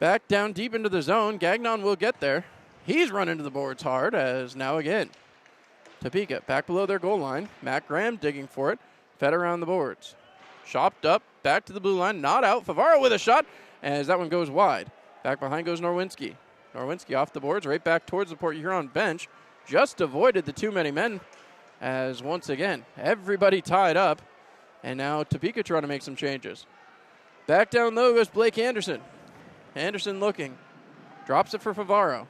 Back down deep into the zone. Gagnon will get there. He's run into the boards hard as now again. Topeka back below their goal line. Matt Graham digging for it. Fed around the boards. Chopped up. Back to the blue line. Not out. Favaro with a shot as that one goes wide. Back behind goes Norwinski. Norwinski off the boards. Right back towards the Port Huron bench. Just avoided the too many men as once again everybody tied up. And now Topeka trying to make some changes. Back down low goes Blake Anderson. Anderson looking. Drops it for Favaro.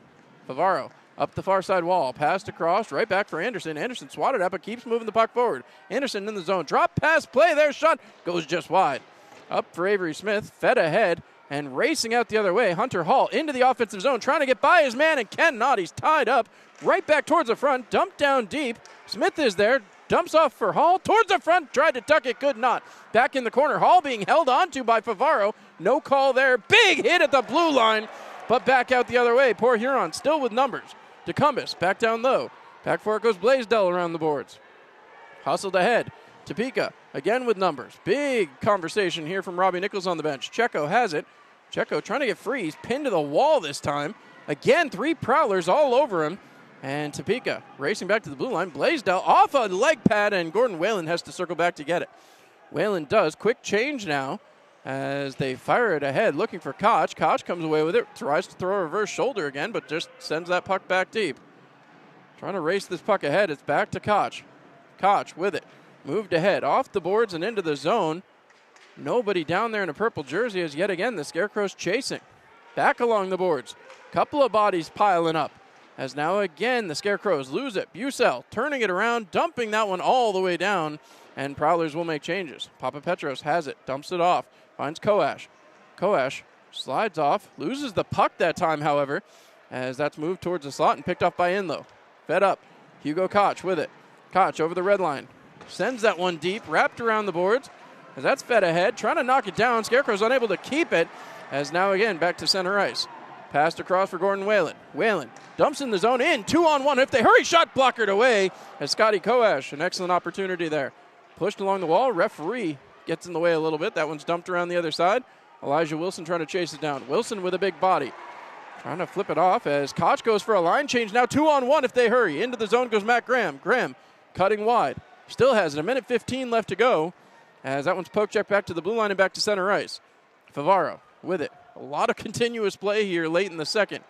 Favaro up the far side wall. Passed across. Right back for Anderson. Anderson swatted up but keeps moving the puck forward. Anderson in the zone. Drop pass play there. Shot goes just wide. Up for Avery Smith. Fed ahead and racing out the other way. Hunter Hall into the offensive zone. Trying to get by his man and cannot. He's tied up. Right back towards the front. Dumped down deep. Smith is there. Dumps off for Hall. Towards the front. Tried to tuck it. Could not. Back in the corner. Hall being held onto by Favaro. No call there. Big hit at the blue line. But back out the other way. Port Huron still with numbers. DeCumbus back down low. Back for it goes Blaisdell around the boards. Hustled ahead. Topeka again with numbers. Big conversation here from Robbie Nichols on the bench. Checo has it. Checo trying to get free. He's pinned to the wall this time. Again, 3 Prowlers all over him. And Topeka racing back to the blue line. Blaisdell off a leg pad, and Gordon Whalen has to circle back to get it. Whalen does. Quick change now as they fire it ahead, looking for Koch. Koch comes away with it. Tries to throw a reverse shoulder again, but just sends that puck back deep. Trying to race this puck ahead. It's back to Koch. Koch with it. Moved ahead. Off the boards and into the zone. Nobody down there in a purple jersey as yet again the Scarecrows chasing. Back along the boards. Couple of bodies piling up. As now again the Scarecrows lose it. Bucell turning it around, dumping that one all the way down, and Prowlers will make changes. Papa Petros has it, dumps it off, finds Koash. Koash slides off, loses the puck that time, however, as that's moved towards the slot and picked up by Inlow. Fed up, Hugo Koch with it. Koch over the red line. Sends that one deep, wrapped around the boards. As that's fed ahead, trying to knock it down. Scarecrows unable to keep it. As now again back to center ice. Passed across for Gordon Whalen. Whalen dumps in the zone in. 2-on-1. If they hurry, shot blockered away. As Scotty Koash, an excellent opportunity there. Pushed along the wall. Referee gets in the way a little bit. That one's dumped around the other side. Elijah Wilson trying to chase it down. Wilson with a big body. Trying to flip it off as Koch goes for a line change. Now 2-on-1 if they hurry. Into the zone goes Matt Graham. Graham cutting wide. Still has it. 1:15 left to go. As that one's poke check back to the blue line and back to center ice. Favaro with it. A lot of continuous play here late in the second.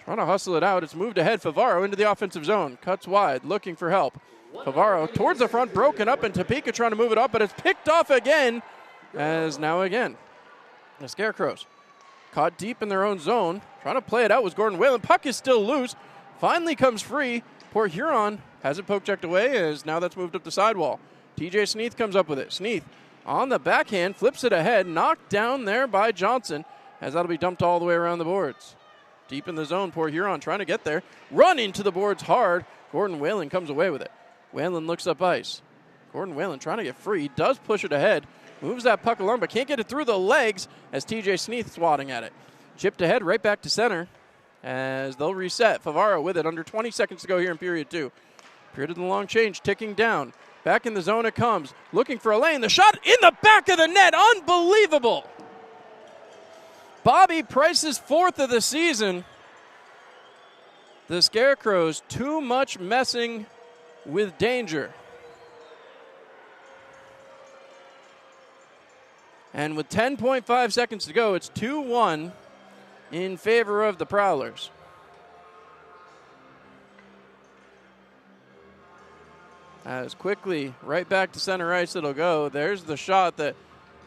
Trying to hustle it out. It's moved ahead. Favaro into the offensive zone. Cuts wide, looking for help. Favaro towards the front, broken up, and Topeka trying to move it up, but it's picked off again. As now again, the Scarecrows caught deep in their own zone. Trying to play it out was Gordon Whalen. Puck is still loose. Finally comes free. Poor Huron has it poke checked away as now that's moved up the sidewall. TJ Sneath comes up with it. Sneath on the backhand, flips it ahead, knocked down there by Johnson, as that'll be dumped all the way around the boards. Deep in the zone, poor Huron trying to get there. Run into the boards hard. Gordon Whalen comes away with it. Whalen looks up ice. Gordon Whalen trying to get free, does push it ahead, moves that puck along, but can't get it through the legs as TJ Sneath swatting at it. Chipped ahead, right back to center as they'll reset. Favaro with it, under 20 seconds to go here in period 2. Period of the long change, ticking down. Back in the zone it comes. Looking for a lane. The shot in the back of the net. Unbelievable. Bobby Price's 4th of the season. The Scarecrows, too much messing with danger. And with 10.5 seconds to go, it's 2-1 in favor of the Prowlers. As quickly, right back to center ice it'll go. There's the shot that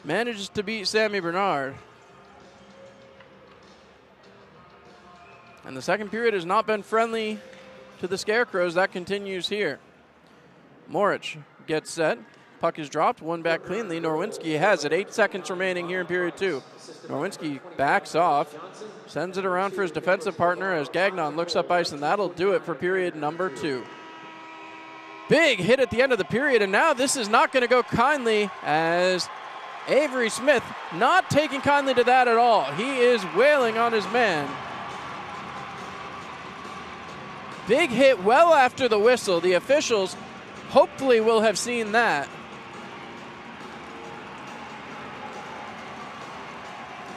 manages to beat Sammy Bernard. And the second period has not been friendly to the Scarecrows. That continues here. Moritz gets set. Puck is dropped, one back cleanly. Norwinski has it. 8 seconds remaining here in period 2. Norwinski backs off, sends it around for his defensive partner as Gagnon looks up ice, and that'll do it for period number 2. Big hit at the end of the period, and now this is not going to go kindly as Avery Smith not taking kindly to that at all. He is wailing on his man. Big hit well after the whistle. The officials hopefully will have seen that.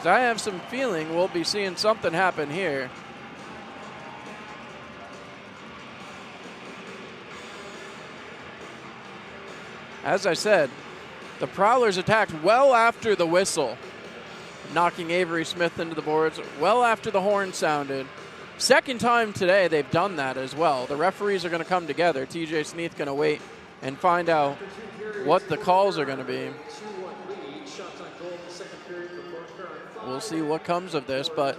So I have some feeling we'll be seeing something happen here. As I said, the Prowlers attacked well after the whistle, knocking Avery Smith into the boards, well after the horn sounded. Second time today they've done that as well. The referees are going to come together. TJ Sneath going to wait and find out what the calls are going to be. We'll see what comes of this, but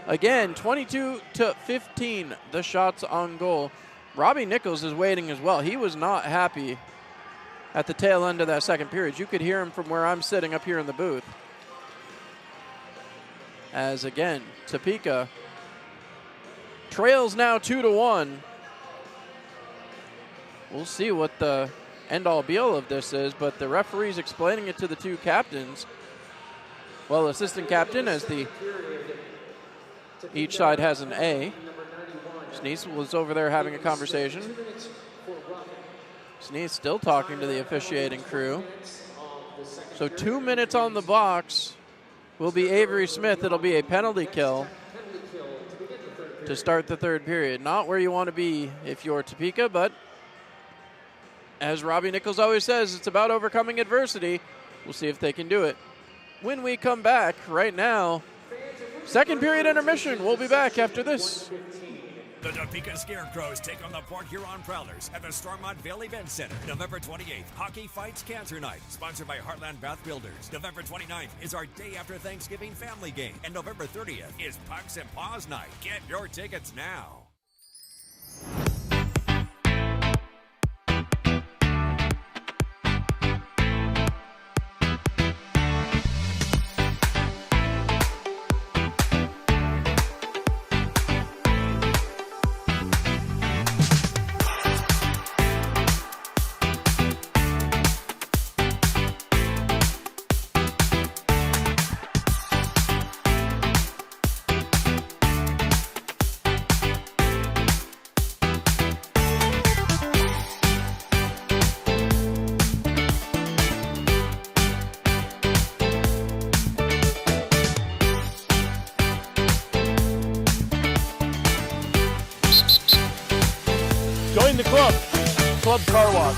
again, 22-15, the shots on goal. Robbie Nichols is waiting as well. He was not happy at the tail end of that second period. You could hear him from where I'm sitting up here in the booth. As again, Topeka trails now 2-1. We'll see what the end-all be-all of this is, but the referee's explaining it to the two captains. Well, assistant captain, as each side has an A. Sneese was over there having a conversation. Sneese still talking to the officiating crew. So 2 minutes on the box will be Avery Smith. It'll be a penalty kill to start the third period. Not where you want to be if you're Topeka, but as Robbie Nichols always says, it's about overcoming adversity. We'll see if they can do it. When we come back right now, second period intermission. We'll be back after this. The Topeka Scarecrows take on the Port Huron Prowlers at the Stormont Vale Event Center. November 28th, Hockey Fights Cancer Night, sponsored by Heartland Bath Builders. November 29th is our day after Thanksgiving family game. And November 30th is Pucks and Paws Night. Get your tickets now. Club Car Wash.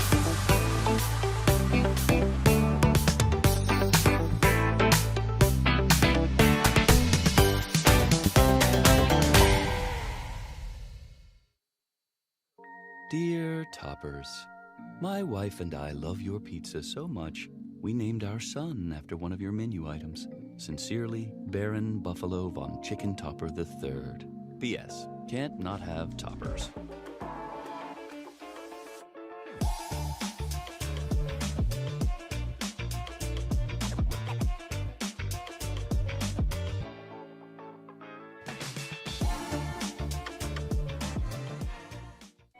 Dear Toppers, my wife and I love your pizza so much, we named our son after one of your menu items. Sincerely, Baron Buffalo von Chicken Topper III. P.S. Can't not have toppers.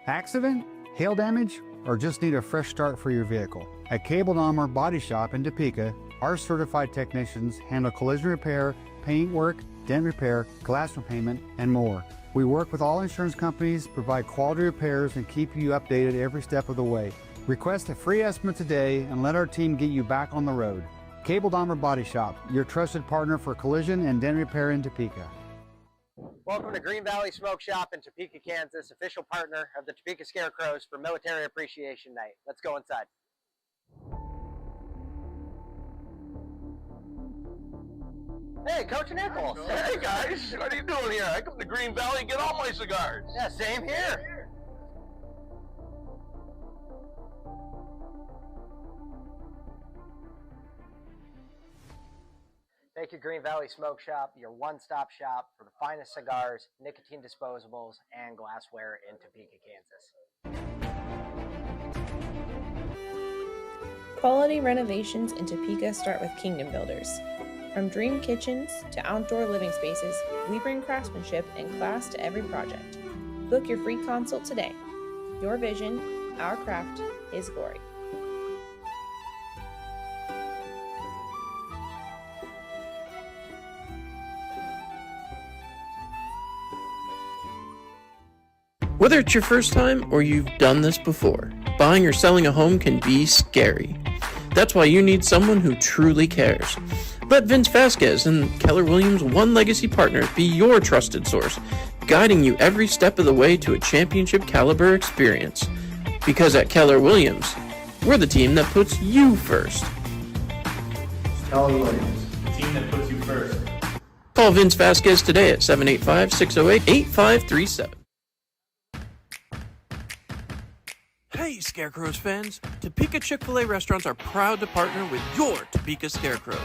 Accident? Hail damage? Or just need a fresh start for your vehicle? At Cable Armor Body Shop in Topeka, our certified technicians handle collision repair, paint work, dent repair, glass repairment, and more. We work with all insurance companies, provide quality repairs, and keep you updated every step of the way. Request a free estimate today and let our team get you back on the road. Cable Armor Body Shop, your trusted partner for collision and dent repair in Topeka. Welcome to Green Valley Smoke Shop in Topeka, Kansas, official partner of the Topeka Scarecrows for Military Appreciation Night. Let's go inside. Hey, Coach Nichols. Hey guys, what are you doing here? I come to Green Valley and get all my cigars. Yeah, same here. Thank you, Green Valley Smoke Shop, your one-stop shop for the finest cigars, nicotine disposables, and glassware in Topeka, Kansas. Quality renovations in Topeka start with Kingdom Builders. From dream kitchens to outdoor living spaces, we bring craftsmanship and class to every project. Book your free consult today. Your vision, our craft, His glory. Whether it's your first time or you've done this before, buying or selling a home can be scary. That's why you need someone who truly cares. Let Vince Vasquez and Keller Williams One Legacy Partners be your trusted source, guiding you every step of the way to a championship caliber experience. Because at Keller Williams, we're the team that puts you first. Keller Williams, the team that puts you first. Call Vince Vasquez today at 785-608-8537. Hey, Scarecrows fans! Topeka Chick-fil-A restaurants are proud to partner with your Topeka Scarecrows.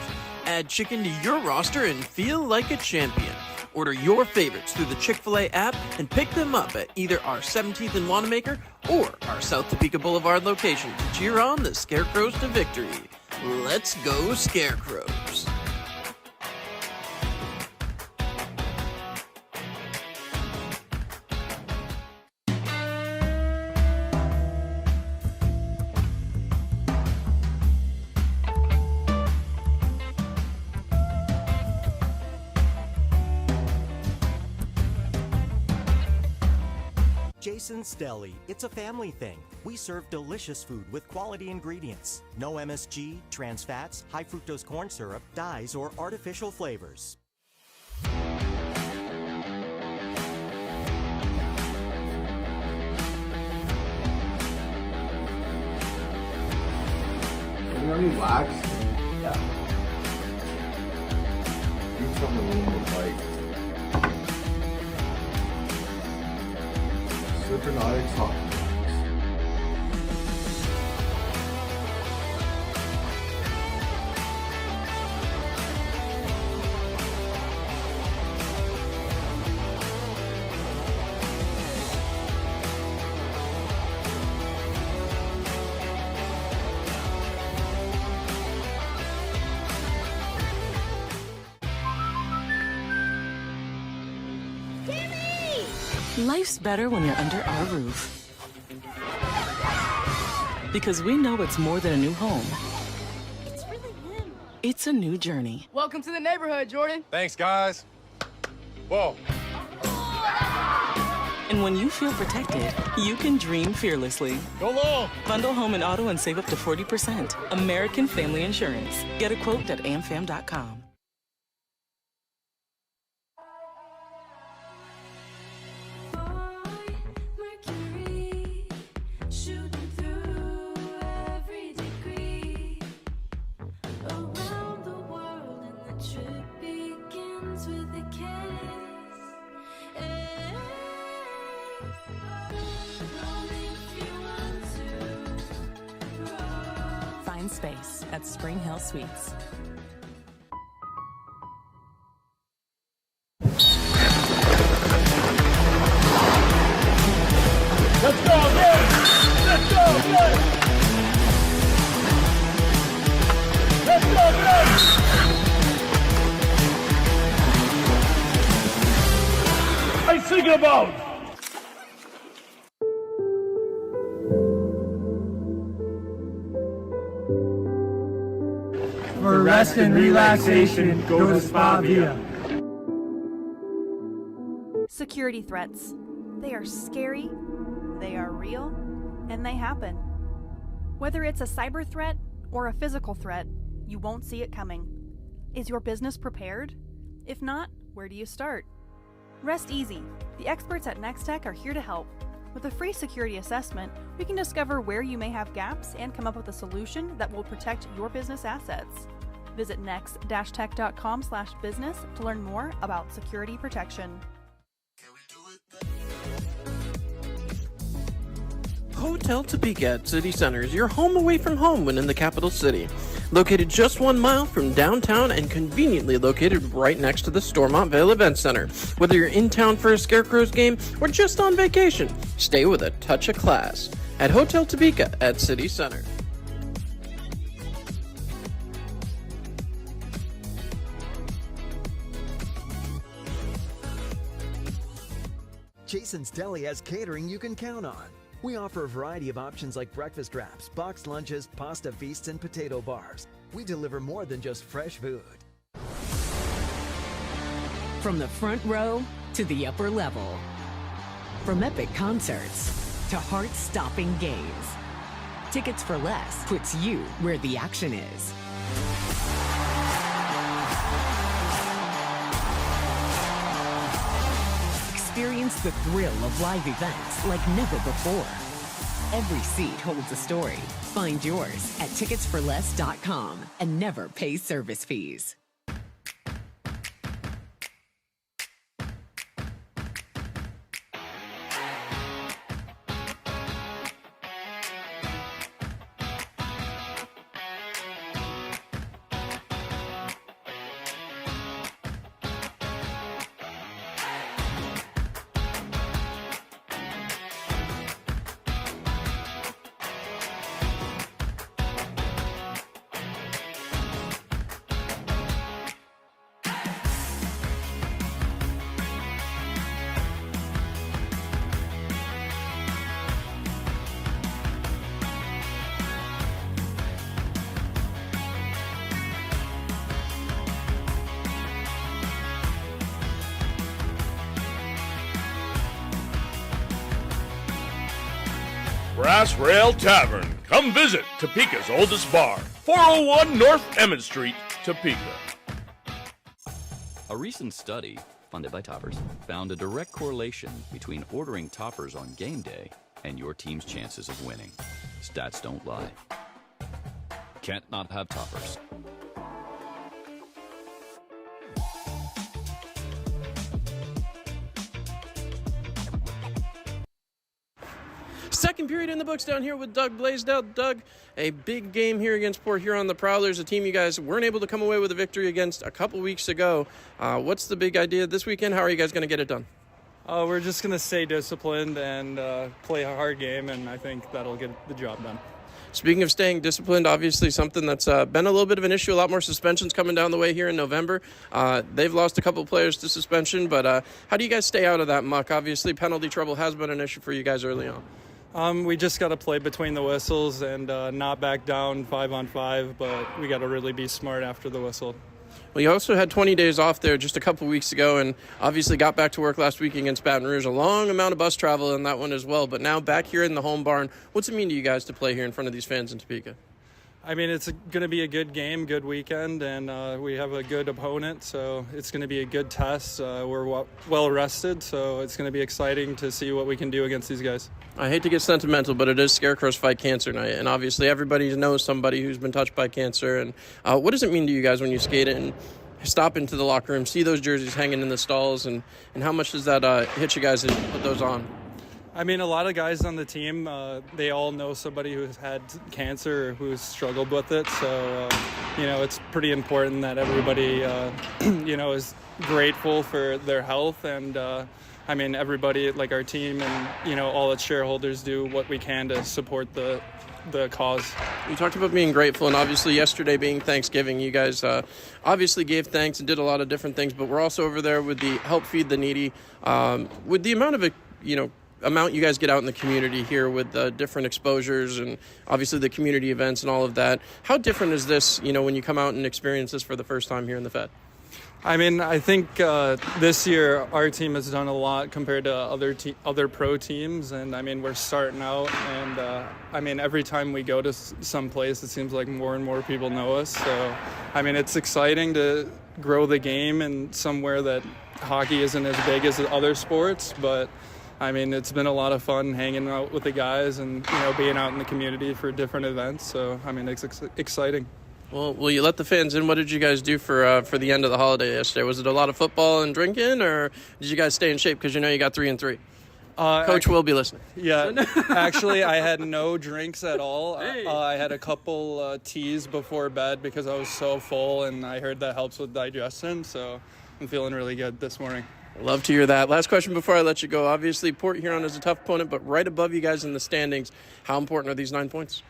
Add chicken to your roster and feel like a champion. Order your favorites through the Chick-fil-A app and pick them up at either our 17th and Wanamaker or our South Topeka Boulevard location to cheer on the Scarecrows to victory. Let's go, Scarecrows! Jason's Deli, it's a family thing. We serve delicious food with quality ingredients. No MSG, trans fats, high fructose corn syrup, dyes, or artificial flavors. You know any wax? Yeah. You tell me a little bit like Citronautics hot. Life's better when you're under our roof. Because we know it's more than a new home. It's really him. It's a new journey. Welcome to the neighborhood, Jordan. Thanks, guys. Whoa. And when you feel protected, you can dream fearlessly. Go long. Bundle home and auto and save up to 40%. American Family Insurance. Get a quote at amfam.com. Shooting through Find space at Spring Hill Suites. Let's go, man! Let's go, man! Let's go, man! I think about. For rest and relaxation, go to Spavia. Security threats. They are scary, they are real, and they happen. Whether it's a cyber threat or a physical threat, you won't see it coming. Is your business prepared? If not, where do you start? Rest easy. The experts at Nextech are here to help. With a free security assessment, we can discover where you may have gaps and come up with a solution that will protect your business assets. Visit next-tech.com/business to learn more about security protection. Hotel Topeka at City Center is your home away from home when in the capital city. Located just 1 mile from downtown and conveniently located right next to the Stormont Vale Event Center. Whether you're in town for a Scarecrows game or just on vacation, stay with a touch of class at Hotel Topeka at City Center. Jason's Deli has catering you can count on. We offer a variety of options like breakfast wraps, boxed lunches, pasta feasts, and potato bars. We deliver more than just fresh food. From the front row to the upper level. From epic concerts to heart-stopping games. Tickets for Less puts you where the action is. Experience the thrill of live events like never before. Every seat holds a story. Find yours at ticketsforless.com and never pay service fees. Brass Rail Tavern. Come visit Topeka's oldest bar, 401 North Emmett Street, Topeka. A recent study, funded by Toppers, found a direct correlation between ordering Toppers on game day and your team's chances of winning. Stats don't lie. Can't not have Toppers. Second period in the books down here with Doug Blaisdell. Doug, a big game here against Port Huron, the Prowlers, a team you guys weren't able to come away with a victory against a couple weeks ago. What's the big idea this weekend? How are you guys going to get it done? We're just going to stay disciplined and play a hard game, and I think that'll get the job done. Speaking of staying disciplined, obviously something that's been a little bit of an issue, a lot more suspensions coming down the way here in November. They've lost a couple players to suspension, but how do you guys stay out of that muck? Obviously, penalty trouble has been an issue for you guys early on. We just got to play between the whistles and not back down 5-on-5, but we got to really be smart after the whistle. Well, you also had 20 days off there just a couple weeks ago and obviously got back to work last week against Baton Rouge. A long amount of bus travel in that one as well, but now back here in the home barn. What's it mean to you guys to play here in front of these fans in Topeka? I mean, it's going to be a good game, good weekend, and we have a good opponent, so it's going to be a good test. We're well rested, so it's going to be exciting to see what we can do against these guys. I hate to get sentimental, but it is Scarecrows Fight Cancer Night, and obviously everybody knows somebody who's been touched by cancer. And what does it mean to you guys when you skate in stop into the locker room, see those jerseys hanging in the stalls, and how much does that hit you guys to put those on? I mean, a lot of guys on the team, they all know somebody who's had cancer or who's struggled with it. So, it's pretty important that everybody, is grateful for their health. And, everybody, like our team and, all its shareholders do what we can to support the cause. You talked about being grateful, and obviously yesterday being Thanksgiving, you guys obviously gave thanks and did a lot of different things, but we're also over there with the Help Feed the Needy, with the amount you guys get out in the community here with different exposures and obviously the community events and all of that. How different is this, when you come out and experience this for the first time here in the Fed? I mean, I think this year our team has done a lot compared to other pro teams, and I mean, we're starting out, and every time we go to some place, it seems like more and more people know us. So, I mean, it's exciting to grow the game in somewhere that hockey isn't as big as other sports, but I mean, it's been a lot of fun hanging out with the guys and being out in the community for different events. So, I mean, it's exciting. Well, will you let the fans in? What did you guys do for the end of the holiday yesterday? Was it a lot of football and drinking, or did you guys stay in shape because you got 3-3? Coach will be listening. Yeah, actually, I had no drinks at all. Hey. I had a couple teas before bed because I was so full, and I heard that helps with digestion, so I'm feeling really good this morning. Love to hear that. Last question before I let you go. Obviously, Port Huron is a tough opponent, but right above you guys in the standings, how important are these 9 points?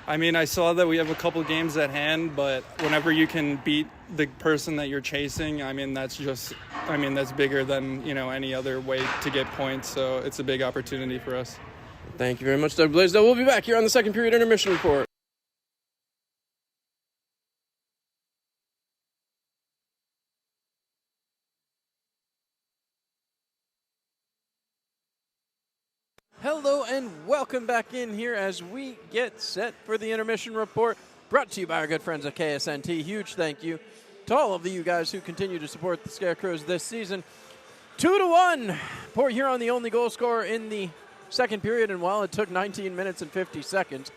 I mean, I saw that we have a couple games at hand, but whenever you can beat the person that you're chasing, I mean, that's bigger than, any other way to get points. So it's a big opportunity for us. Thank you very much, Doug Blaisdell. We'll be back here on the second period intermission report. Hello and welcome back in here as we get set for the intermission report, brought to you by our good friends at KSNT. Huge thank you to all of you guys who continue to support the Scarecrows this season. 2-1. Port Huron the only goal scorer in the second period, and while it took 19 minutes and 50 seconds,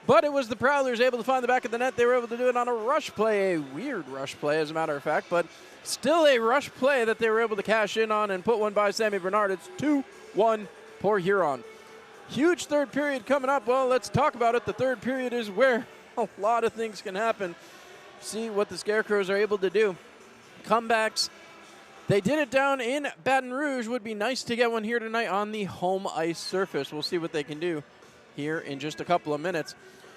but it was the Prowlers able to find the back of the net. They were able to do it on a rush play, a weird rush play as a matter of fact, but still a rush play that they were able to cash in on and put one by Sammy Bernard. It's 2-1. Port Huron. Huge third period coming up. Well, let's talk about it. The third period is where a lot of things can happen. See what the Scarecrows are able to do. Comebacks. They did it down in Baton Rouge. Would be nice to get one here tonight on the home ice surface. We'll see what they can do here in just a couple of minutes.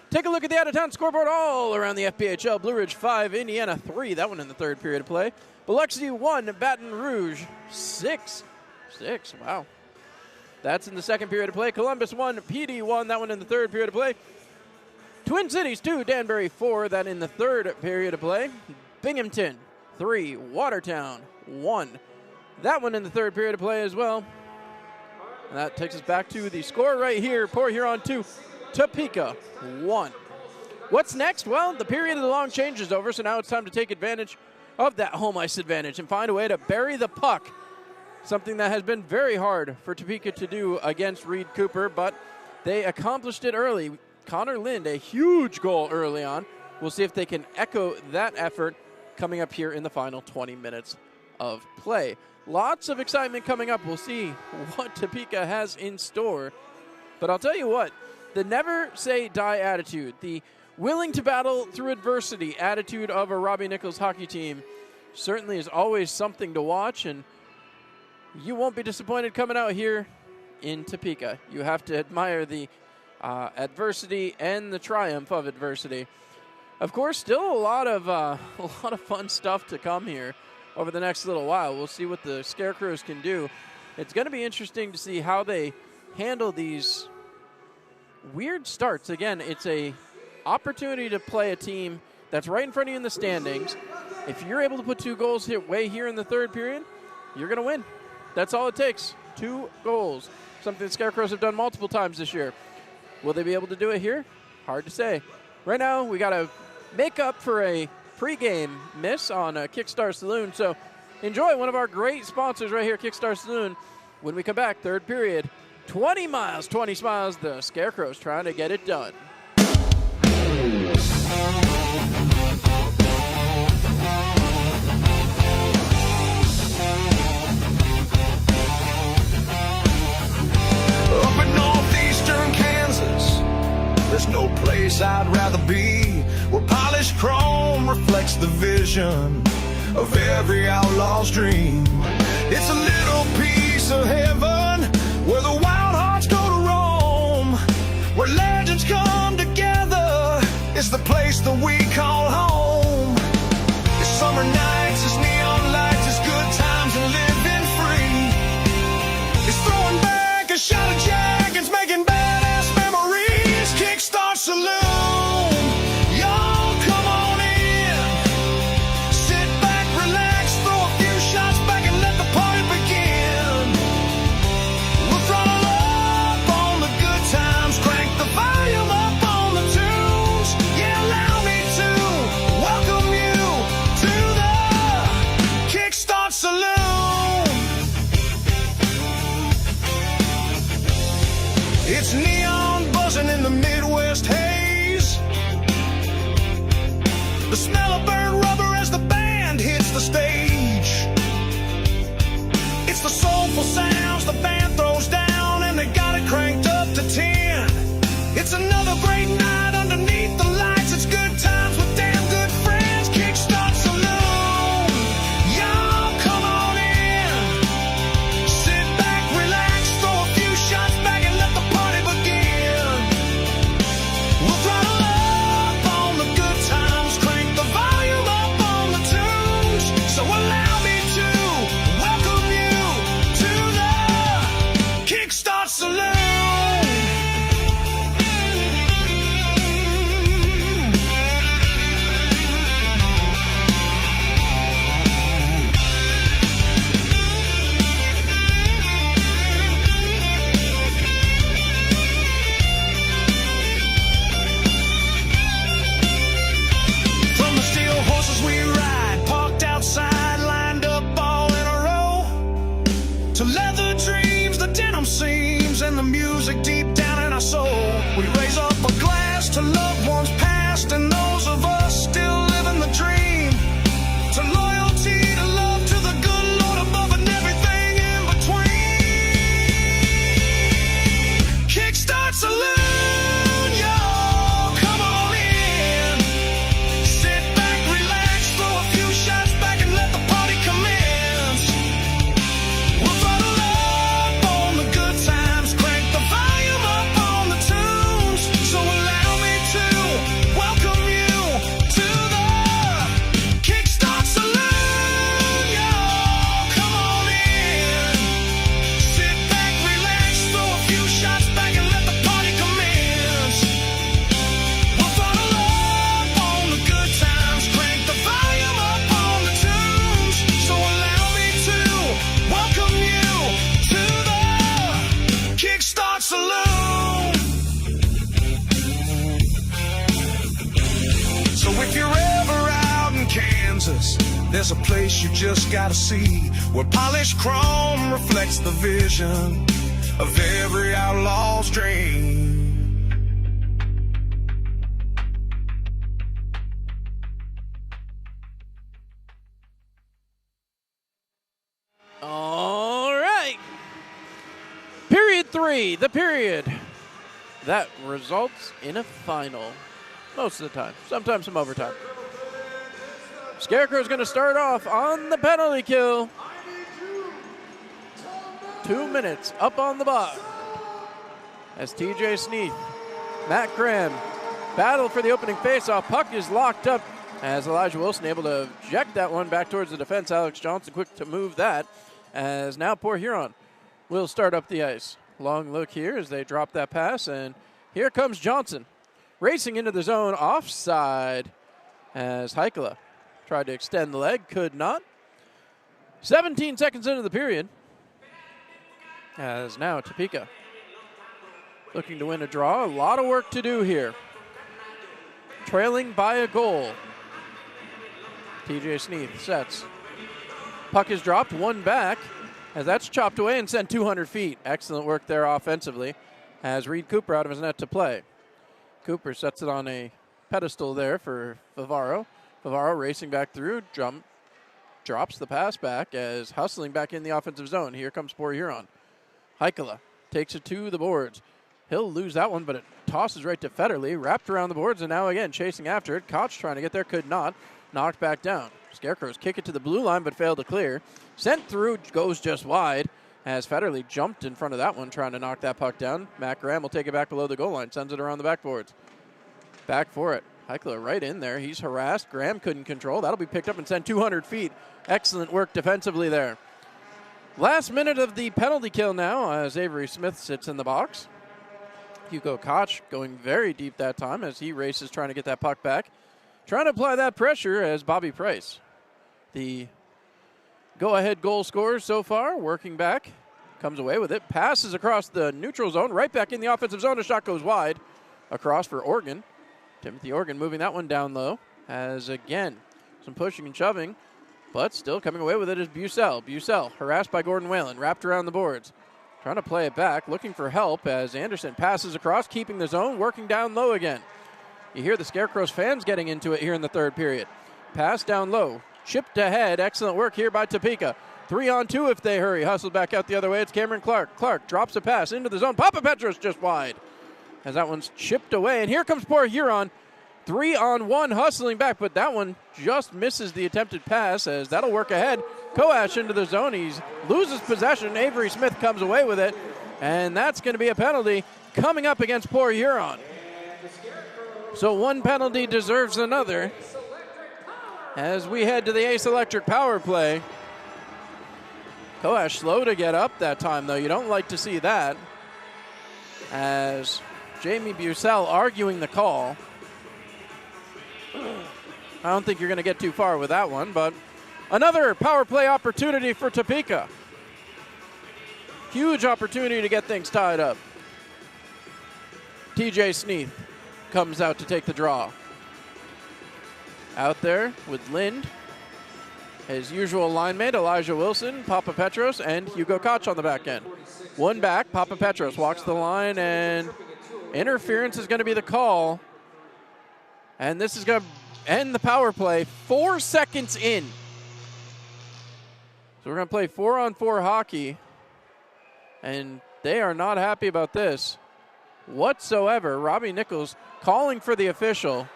Take a look at the out-of-town scoreboard all around the FPHL. Blue Ridge 5, Indiana 3. That one in the third period of play. Biloxi 1, Baton Rouge 6. Wow. That's in the second period of play. Columbus 1, PD 1. That one in the third period of play. Twin Cities 2, Danbury 4. That in the third period of play. Binghamton 3, Watertown 1. That one in the third period of play as well. And that takes us back to the score right here. Port Huron 2, Topeka 1. What's next? Well, the period of the long change is over, so now it's time to take advantage of that home ice advantage and find a way to bury the puck. Something that has been very hard for Topeka to do against Reed Cooper, but they accomplished it early. Connor Lind, a huge goal early on. We'll see if they can echo that effort coming up here in the final 20 minutes of play. Lots of excitement coming up. We'll see what Topeka has in store. But I'll tell you what, the never say die attitude, the willing to battle through adversity attitude of a Robbie Nichols hockey team certainly is always something to watch, and you won't be disappointed coming out here in Topeka. You have to admire the adversity and the triumph of adversity. Of course, still a lot of fun stuff to come here over the next little while. We'll see what the Scarecrows can do. It's going to be interesting to see how they handle these weird starts. Again, it's a opportunity to play a team that's right in front of you in the standings. If you're able to put 2 goals here in the third period, you're going to win. That's all it takes. 2 goals. Something the Scarecrows have done multiple times this year. Will they be able to do it here? Hard to say. Right now, we got to make up for a pregame miss on Kickstar Saloon. So enjoy one of our great sponsors right here, Kickstar Saloon. When we come back, third period, 20 miles, 20 smiles. The Scarecrows trying to get it done. place I'd rather be, where polished chrome reflects the vision of every outlaw's dream. It's a little piece of heaven where the wild hearts go to roam, where legends come together. It's the place that we call home. It's summer nights, it's neon lights, it's good times and living free. It's throwing back a shot of Jack, it's making badass memories. Kickstart Saloon. It's neon buzzing in the Midwest haze. The smell of burnt rubber as the band hits the stage. It's the soulful sounds the band throws down, and they got it cranked up to 10. It's another great night underneath the lights. It's good times with damn good friends. Kickstart Saloon. Y'all come on in. Sit back, relax, throw a few shots back and let the party begin. We'll throttle up on the good times, crank the volume up on the tunes. So allow me to welcome you to the Kickstart Saloon. From the steel horses we ride, parked outside, lined up all in a row, to leather dreams, the denim seams, and the music deep down in our soul. We raise up a glass to loved ones past and those of us still living the dream, to loyalty, to love, to the good Lord above and everything in between. Kickstart Saloon, y'all, come on in. Sit back, relax, throw a few shots back and let the party commence. We'll throttle up on the good times, crank the volume up on the tunes. So allow me to welcome you to the Kickstart Saloon. Y'all, come on in. Sit back, relax, throw a few shots back and let the party commence. We'll throttle up on the good times, crank the volume up on the tunes. So allow me to welcome you to the Kickstart Saloon. So if you're ever out in Kansas, there's a place you just gotta see, where polished chrome reflects the vision of every outlaw's dream. All right. Period 3, the period that results in a final. Most of the time. Sometimes some overtime. Scarecrow's going to start off on the penalty kill. 2 minutes up on the box. As TJ Sneath, Matt Graham battle for the opening faceoff. Puck is locked up as Elijah Wilson able to eject that one back towards the defense. Alex Johnson quick to move that, as now Port Huron will start up the ice. Long look here as they drop that pass, and here comes Johnson racing into the zone, offside, as Heikkila tried to extend the leg, could not. 17 seconds into the period, as now Topeka looking to win a draw. A lot of work to do here. Trailing by a goal. TJ Sneath sets. Puck is dropped, one back, as that's chopped away and sent 200 feet. Excellent work there offensively, as Reed Cooper out of his net to play. Cooper sets it on a pedestal there for Favaro. Favaro racing back through, drops the pass back as hustling back in the offensive zone. Here comes Port Huron. Heikkila takes it to the boards. He'll lose that one, but it tosses right to Federle, wrapped around the boards, and now again chasing after it. Koch trying to get there, could not. Knocked back down. Scarecrows kick it to the blue line, but failed to clear. Sent through, goes just wide, as Federle jumped in front of that one, trying to knock that puck down. Matt Graham will take it back below the goal line, sends it around the backboards. Back for it. Heikler right in there. He's harassed. Graham couldn't control. That'll be picked up and sent 200 feet. Excellent work defensively there. Last minute of the penalty kill now as Avery Smith sits in the box. Hugo Koch going very deep that time as he races trying to get that puck back. Trying to apply that pressure as Bobby Price, the go-ahead goal scorer so far, working back, comes away with it, passes across the neutral zone, right back in the offensive zone. A shot goes wide across for Oregon. Timothy Oregon moving that one down low as, again, some pushing and shoving, but still coming away with it is Bucell. Bucell harassed by Gordon Whalen, wrapped around the boards. Trying to play it back, looking for help as Anderson passes across, keeping the zone, working down low again. You hear the Scarecrows fans getting into it here in the third period. Pass down low, chipped ahead. Excellent work here by Topeka. 3-on-2 if they hurry. Hustled back out the other way. It's Cameron Clark. Clark drops a pass into the zone. Papa Petros just wide as that one's chipped away. And here comes poor Huron. 3-on-1 hustling back, but that one just misses the attempted pass as that'll work ahead. Koash into the zone. He loses possession. Avery Smith comes away with it. And that's going to be a penalty coming up against poor Huron. So one penalty deserves another as we head to the Ace Electric power play. Koash slow to get up that time, though. You don't like to see that. As Jamie Bucell arguing the call. I don't think you're going to get too far with that one, but another power play opportunity for Topeka. Huge opportunity to get things tied up. TJ Sneath comes out to take the draw. Out there with Lind, his usual line mate, Elijah Wilson, Papa Petros, and Hugo Koch on the back end. One back, Papa Petros walks the line, and interference is going to be the call. And this is going to end the power play 4 seconds in. So we're going to play 4-on-4 hockey, and they are not happy about this whatsoever. Robbie Nichols calling for the official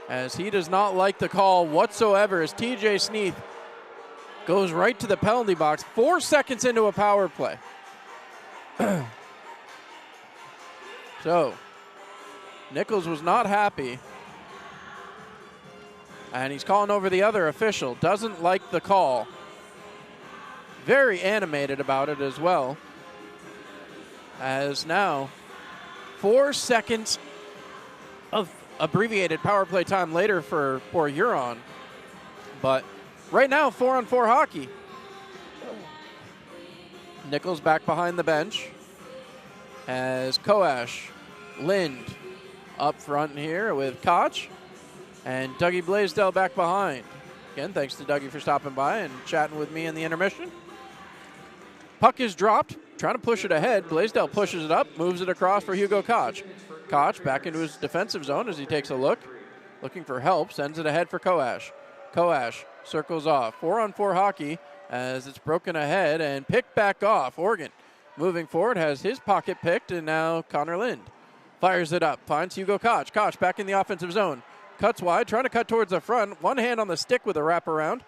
as he does not like the call whatsoever as TJ Sneath goes right to the penalty box 4 seconds into a power play. So Nichols was not happy and he's calling over the other official. Doesn't like the call. Very animated about it as well. As now 4 seconds of abbreviated power play time later for Huron. But right now, 4-on-4 hockey. Nichols back behind the bench as Koash, Lind up front here with Koch, and Dougie Blaisdell back behind. Again, thanks to Dougie for stopping by and chatting with me in the intermission. Puck is dropped, trying to push it ahead. Blaisdell pushes it up, moves it across for Hugo Koch. Koch back into his defensive zone as he takes a look, looking for help, sends it ahead for Koash. Koash circles off. 4-on-4 hockey as it's broken ahead and picked back off. Oregon moving forward, has his pocket picked, and now Connor Lind fires it up, finds Hugo Koch. Koch back in the offensive zone. Cuts wide, trying to cut towards the front. One hand on the stick with a wraparound.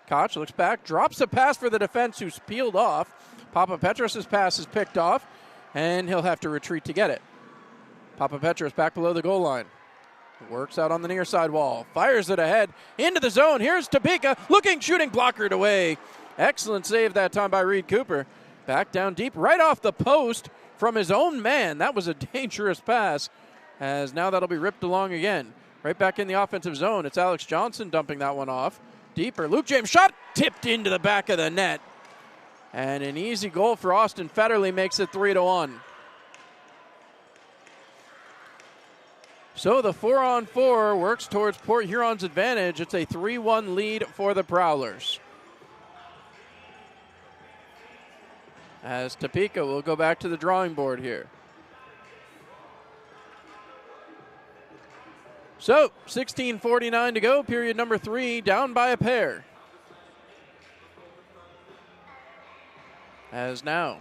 Koch looks back, drops a pass for the defense who's peeled off. Papa Petros' pass is picked off, and he'll have to retreat to get it. Papa Petros back below the goal line. Works out on the near side wall. Fires it ahead into the zone. Here's Topeka looking, shooting, blockered away. Excellent save that time by Reed Cooper. Back down deep, right off the post from his own man. That was a dangerous pass, as now that'll be ripped along again. Right back in the offensive zone. It's Alex Johnson dumping that one off. Deeper. Luke James shot tipped into the back of the net. And an easy goal for Austin Federle makes it 3-1. So the 4-on-4 works towards Port Huron's advantage. It's a 3-1 lead for the Prowlers. As Topeka will go back to the drawing board here. So 16:49 to go, period number 3, down by a pair. As now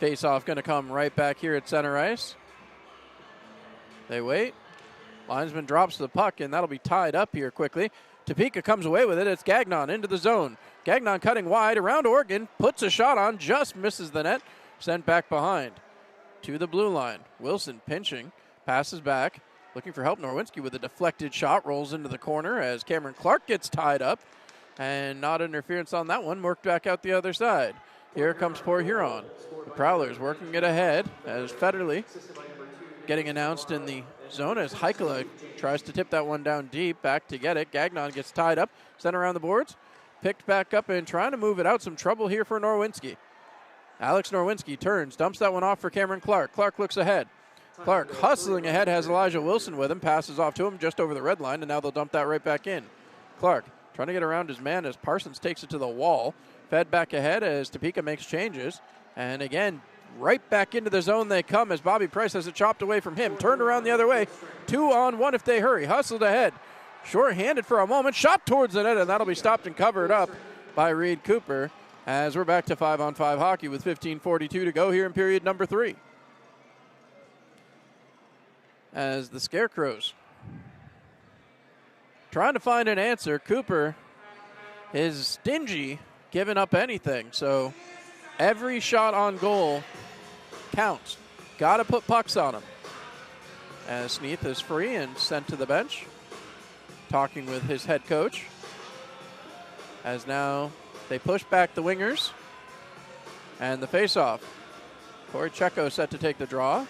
Face-off going to come right back here at center ice. They wait. Linesman drops the puck, and that'll be tied up here quickly. Topeka comes away with it. It's Gagnon into the zone. Gagnon cutting wide around Oregon, puts a shot on, just misses the net, sent back behind to the blue line. Wilson pinching, passes back, looking for help. Norwinski with a deflected shot, rolls into the corner as Cameron Clark gets tied up, and not interference on that one, worked back out the other side. Here comes Port Huron. The Prowlers working it ahead as Federley getting announced in the zone as Heikkila tries to tip that one down deep, back to get it. Gagnon gets tied up, sent around the boards, picked back up and trying to move it out. Some trouble here for Norwinski. Alex Norwinski turns, dumps that one off for Cameron Clark. Clark looks ahead. Clark hustling ahead, has Elijah Wilson with him, passes off to him just over the red line, and now they'll dump that right back in. Clark trying to get around his man as Parsons takes it to the wall. Fed back ahead as Topeka makes changes. And again, right back into the zone they come as Bobby Price has it chopped away from him. Turned around the other way. 2-on-1 if they hurry. Hustled ahead. Short-handed for a moment. Shot towards the net, and that'll be stopped and covered up by Reed Cooper as we're back to 5-on-5 hockey with 15:42 to go here in period number 3. As the Scarecrows trying to find an answer. Cooper is stingy giving up anything, so every shot on goal counts. Got to put pucks on him. As Sneath is free and sent to the bench, talking with his head coach. As now they push back the wingers. And the face-off. Corey Checo set to take the draw.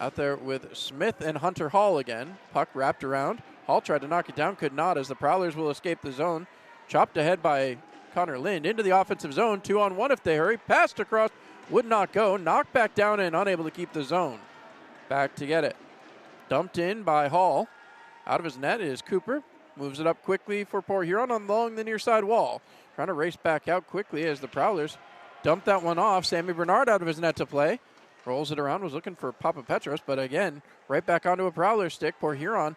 Out there with Smith and Hunter Hall again. Puck wrapped around. Hall tried to knock it down, could not, as the Prowlers will escape the zone. Chopped ahead by Connor Lind into the offensive zone. 2-on-1 if they hurry. Passed across, would not go. Knocked back down and unable to keep the zone. Back to get it. Dumped in by Hall. Out of his net is Cooper. Moves it up quickly for Port Huron along the near side wall. Trying to race back out quickly as the Prowlers dump that one off. Sammy Bernard out of his net to play. Rolls it around, was looking for Papa Petros, but again, right back onto a Prowler stick. Port Huron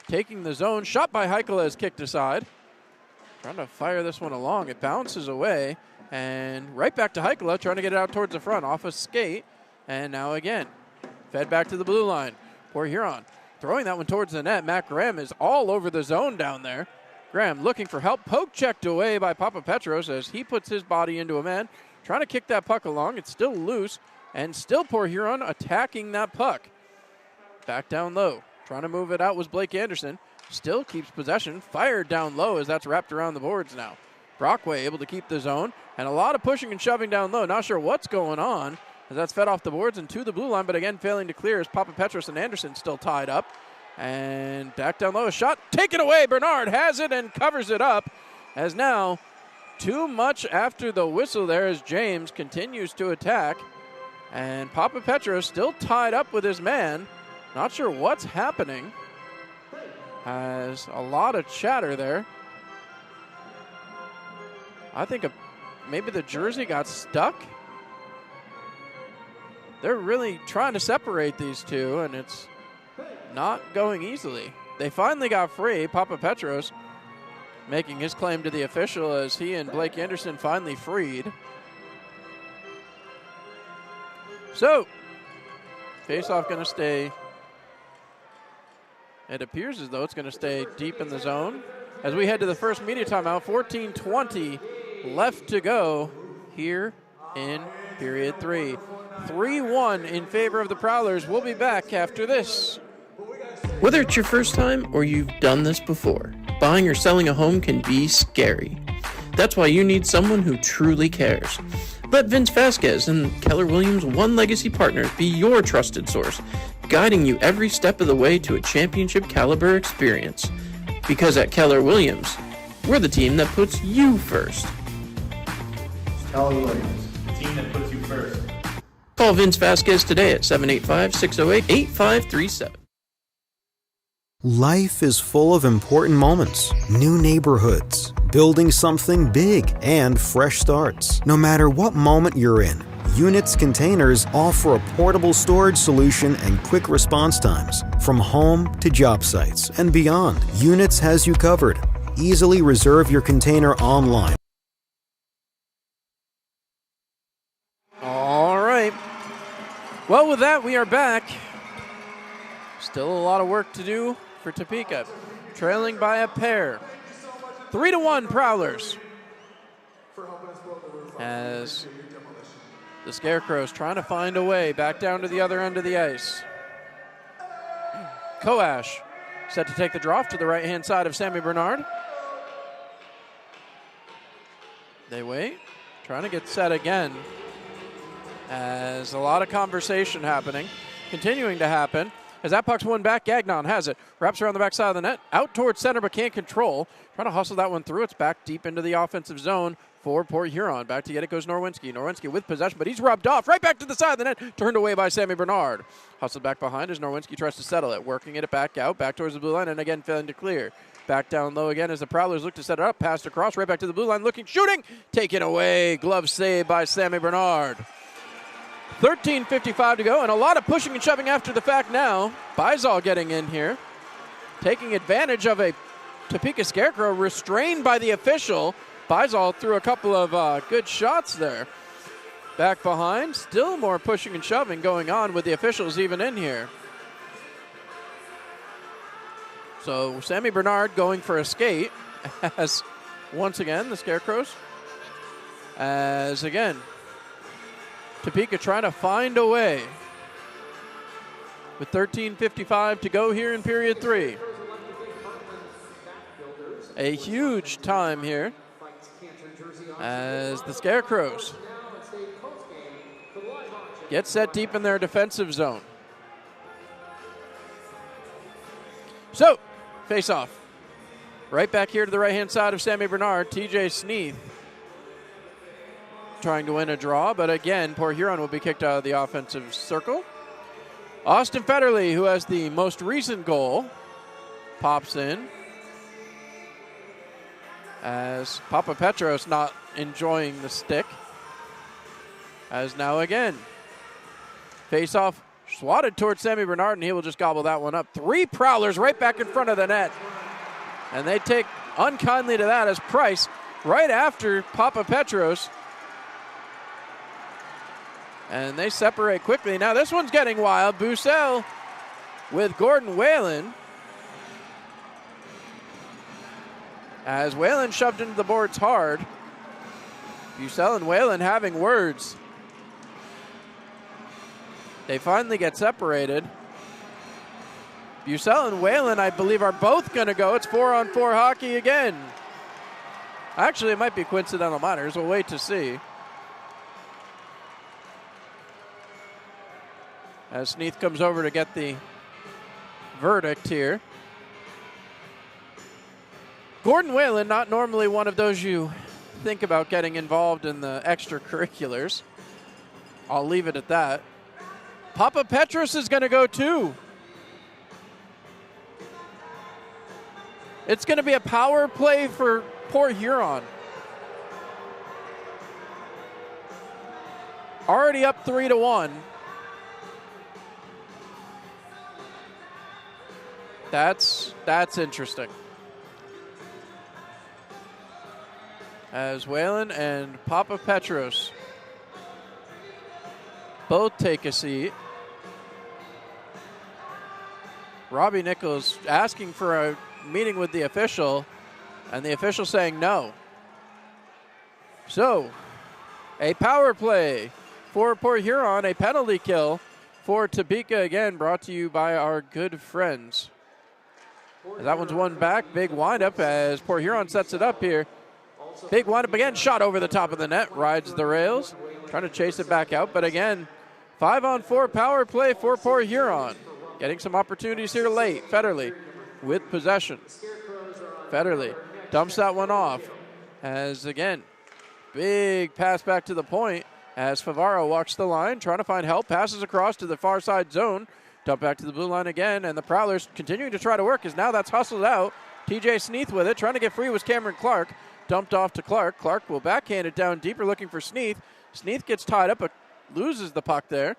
taking the zone. Shot by Heikkila is kicked aside. Trying to fire this one along. It bounces away, and right back to Heikkila, trying to get it out towards the front, off a skate. And now again, fed back to the blue line. Port Huron throwing that one towards the net. Matt Graham is all over the zone down there. Graham looking for help. Poke checked away by Papa Petros as he puts his body into a man. Trying to kick that puck along. It's still loose, and still Port Huron attacking that puck. Back down low. Trying to move it out was Blake Anderson. Still keeps possession. Fired down low as that's wrapped around the boards now. Brockway able to keep the zone. And a lot of pushing and shoving down low. Not sure what's going on as that's fed off the boards and to the blue line. But again, failing to clear as Papa Petros and Anderson still tied up. And back down low. A shot taken away. Bernard has it and covers it up. As now too much after the whistle there as James continues to attack. And Papa Petros still tied up with his man. Not sure what's happening. Has a lot of chatter there. I think maybe the jersey got stuck. They're really trying to separate these two, and it's not going easily. They finally got free. Papa Petros making his claim to the official as he and Blake Anderson finally freed. So, face-off going to stay. It appears as though it's going to stay deep in the zone. As we head to the first media timeout, 14:20 left to go here in period 3. 3-1 in favor of the Prowlers. We'll be back after this. Whether it's your first time or you've done this before, buying or selling a home can be scary. That's why you need someone who truly cares. Let Vince Vasquez and Keller Williams One Legacy Partners be your trusted source, guiding you every step of the way to a championship caliber experience. Because at Keller Williams, we're the team that puts you first. Keller Williams, the team that puts you first. Call Vince Vasquez today at 785-608-8537. Life is full of important moments, new neighborhoods, building something big, and fresh starts. No matter what moment you're in, Units Containers offer a portable storage solution and quick response times. From home to job sites and beyond, Units has you covered. Easily reserve your container online. All right, right. Well, with that, we are back. Still a lot of work to do for Topeka. Trailing by a pair. 3-1 Prowlers. As the Scarecrows trying to find a way back down to the other end of the ice. Koash set to take the draw to the right-hand side of Sammy Bernard. They wait, trying to get set again. As a lot of conversation happening, continuing to happen. As that puck's won back, Gagnon has it. Wraps around the backside of the net, out towards center, but can't control. Trying to hustle that one through. It's back deep into the offensive zone for Port Huron. Back to get it goes Norwinski. Norwinski with possession, but he's rubbed off. Right back to the side of the net, turned away by Sammy Bernard. Hustled back behind as Norwinski tries to settle it. Working it back out, back towards the blue line, and again failing to clear. Back down low again as the Prowlers look to set it up. Passed across, right back to the blue line, looking, shooting. Taken away. Glove save by Sammy Bernard. 13:55 to go, and a lot of pushing and shoving after the fact now. Bizal getting in here, taking advantage of a Topeka Scarecrow restrained by the official. Bizal threw a couple of good shots there. Back behind, still more pushing and shoving going on with the officials even in here. So Sammy Bernard going for a skate as once again the Scarecrows, as again Topeka trying to find a way. With 13:55 to go here in period 3. A huge time here as the Scarecrows get set deep in their defensive zone. So, face off. Right back here to the right-hand side of Sammy Bernard, TJ Sneath trying to win a draw, but again, Port Huron will be kicked out of the offensive circle. Austin Federley, who has the most recent goal, pops in. As Papa Petros not enjoying the stick. As now again, face-off swatted towards Sammy Bernard, and he will just gobble that one up. 3 Prowlers right back in front of the net. And they take unkindly to that as Price, right after Papa Petros. And they separate quickly. Now this one's getting wild. Bussell with Gordon Whalen. As Whalen shoved into the boards hard. Bussell and Whalen having words. They finally get separated. Bussell and Whalen, I believe, are both going to go. It's 4-on-4 hockey again. Actually, it might be coincidental minors. We'll wait to see. As Sneath comes over to get the verdict here. Gordon Whalen, not normally one of those you think about getting involved in the extracurriculars. I'll leave it at that. Papa Petros is going to go too. It's going to be a power play for Port Huron. Already up 3-1. That's interesting. As Whalen and Papa Petros both take a seat. Robbie Nichols asking for a meeting with the official, and the official saying no. So, a power play for Port Huron, a penalty kill for Topeka, again brought to you by our good friends. That one's won back. Big windup as Port Huron sets it up here. Big windup again, shot over the top of the net, rides the rails, trying to chase it back out, but again, 5-on-4 power play for Port Huron. Getting some opportunities here late. Federley with possession. Federley dumps that one off as, again, big pass back to the point as Favaro walks the line, trying to find help, passes across to the far side zone, dump back to the blue line again, and the Prowlers continuing to try to work as now that's hustled out. TJ Sneath with it, trying to get free was Cameron Clark. Dumped off to Clark. Clark will backhand it down deeper looking for Sneath. Sneath gets tied up but loses the puck there.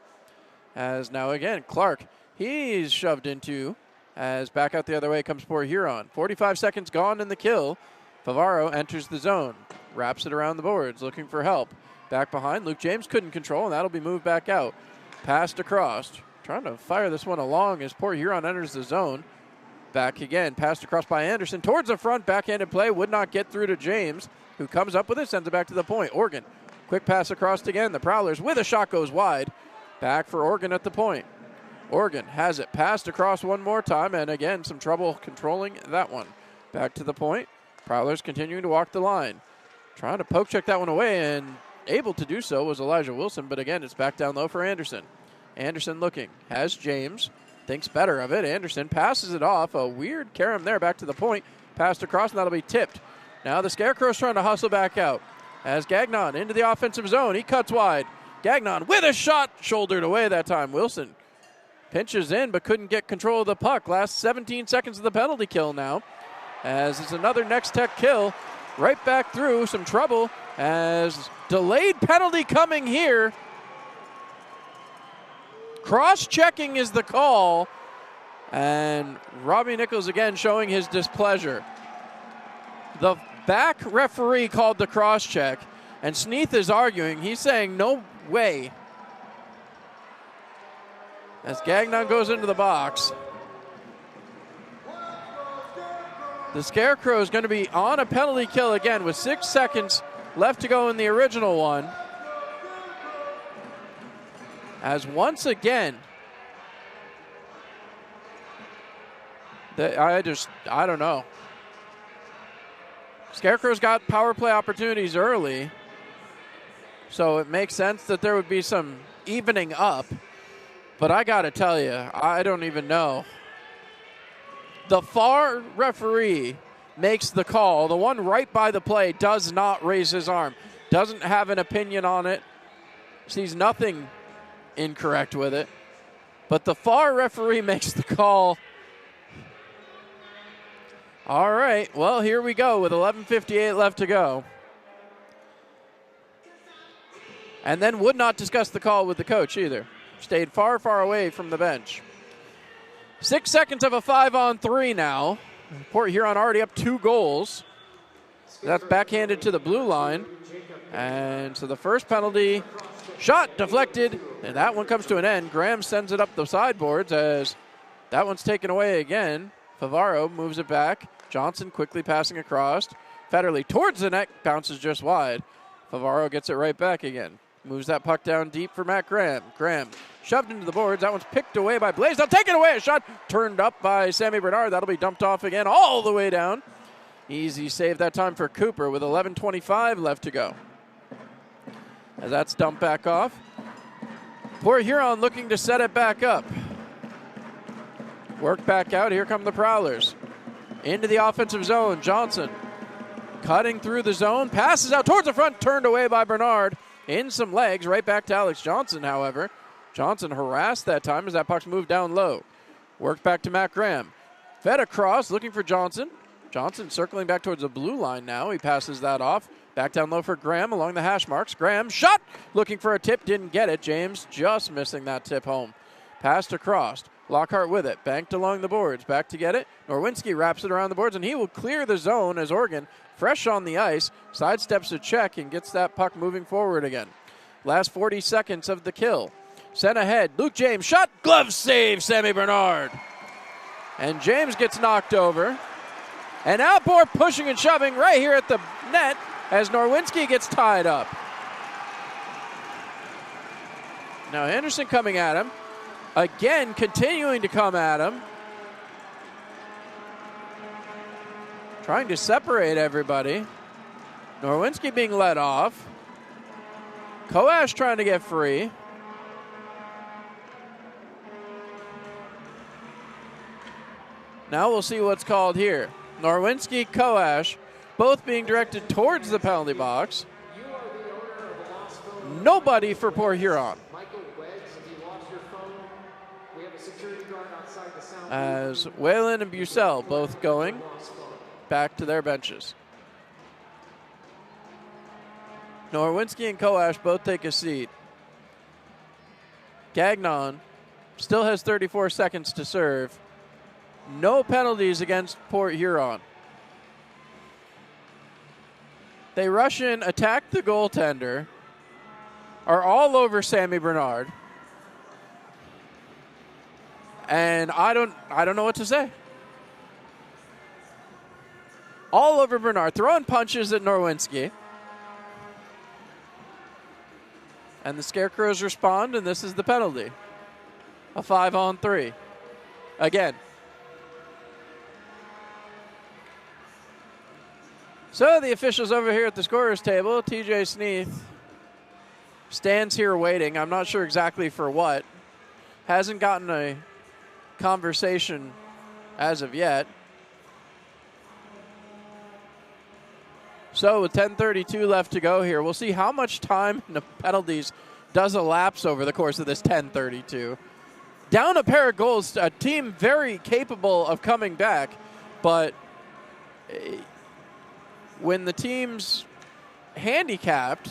As now again, Clark, he's shoved into as back out the other way comes Port Huron. 45 seconds gone in the kill. Favaro enters the zone. Wraps it around the boards looking for help. Back behind, Luke James couldn't control, and that'll be moved back out. Passed across. Trying to fire this one along as Port Huron enters the zone. Back again, passed across by Anderson. Towards the front, backhanded play. Would not get through to James, who comes up with it, sends it back to the point. Oregon, quick pass across again. The Prowlers with a shot goes wide. Back for Oregon at the point. Oregon has it passed across one more time, and again, some trouble controlling that one. Back to the point. Prowlers continuing to walk the line. Trying to poke check that one away, and able to do so was Elijah Wilson, but again, it's back down low for Anderson. Anderson looking, has James, thinks better of it. Anderson passes it off. A weird carom there, back to the point. Passed across, and that'll be tipped. Now the Scarecrows trying to hustle back out. As Gagnon into the offensive zone, he cuts wide. Gagnon with a shot, shouldered away that time. Wilson pinches in, but couldn't get control of the puck. Last 17 seconds of the penalty kill now. As it's another Next Tech kill. Right back through, some trouble as delayed penalty coming here. Cross-checking is the call, and Robbie Nichols again showing his displeasure. The back referee called the cross-check, and Sneath is arguing. He's saying no way. As Gagnon goes into the box. The Scarecrow is going to be on a penalty kill again with 6 seconds left to go in the original one. As once again, I don't know. Scarecrows got power play opportunities early, so it makes sense that there would be some evening up. But I got to tell you, I don't even know. The far referee makes the call. The one right by the play does not raise his arm, doesn't have an opinion on it, sees nothing incorrect with it. But the far referee makes the call. All right, well, here we go with 11:58 left to go. And then would not discuss the call with the coach either. Stayed far, far away from the bench. 6 seconds of a 5-on-3 now. Port Huron already up 2 goals. That's backhanded to the blue line. And so the first penalty, shot deflected, and that one comes to an end. Graham sends it up the sideboards as that one's taken away again. Favaro moves it back. Johnson quickly passing across. Federley towards the net, bounces just wide. Favaro gets it right back again. Moves that puck down deep for Matt Graham. Graham shoved into the boards. That one's picked away by Blaisdell. Taken away. A shot turned up by Sammy Bernard. That'll be dumped off again all the way down. Easy save that time for Cooper with 11:25 left to go. As that's dumped back off. Port Huron looking to set it back up. Work back out. Here come the Prowlers. Into the offensive zone. Johnson cutting through the zone. Passes out towards the front. Turned away by Bernard. In some legs. Right back to Alex Johnson, however. Johnson harassed that time as that puck's moved down low. Worked back to Matt Graham. Fed across, looking for Johnson. Johnson circling back towards the blue line now. He passes that off. Back down low for Graham along the hash marks. Graham shot, looking for a tip, didn't get it. James just missing that tip home. Passed across. Lockhart with it. Banked along the boards. Back to get it. Norwinski wraps it around the boards, and he will clear the zone as Oregon, fresh on the ice, sidesteps a check and gets that puck moving forward again. Last 40 seconds of the kill. Sent ahead. Luke James shot. Glove save. Sammy Bernard. And James gets knocked over. And Outboard pushing and shoving right here at the net as Norwinski gets tied up. Now Henderson coming at him. Again, continuing to come at him. Trying to separate everybody. Norwinski being let off. Koash trying to get free. Now we'll see what's called here. Norwinski, Koash, both being directed towards the penalty box. Nobody for Port Huron. As Whalen and Bucell both going back to their benches. Norwinski and Koash both take a seat. Gagnon still has 34 seconds to serve. No penalties against Port Huron. They rush in, attack the goaltender, are all over Sammy Bernard. And I don't know what to say. All over Bernard, throwing punches at Norwinski. And the Scarecrows respond, and this is the penalty. A 5-on-3. Again. So the officials over here at the scorer's table, TJ Sneath stands here waiting. I'm not sure exactly for what. Hasn't gotten a conversation as of yet. So with 10:32 left to go here, we'll see how much time in the penalties does elapse over the course of this 10:32. Down a pair of goals, a team very capable of coming back, but when the team's handicapped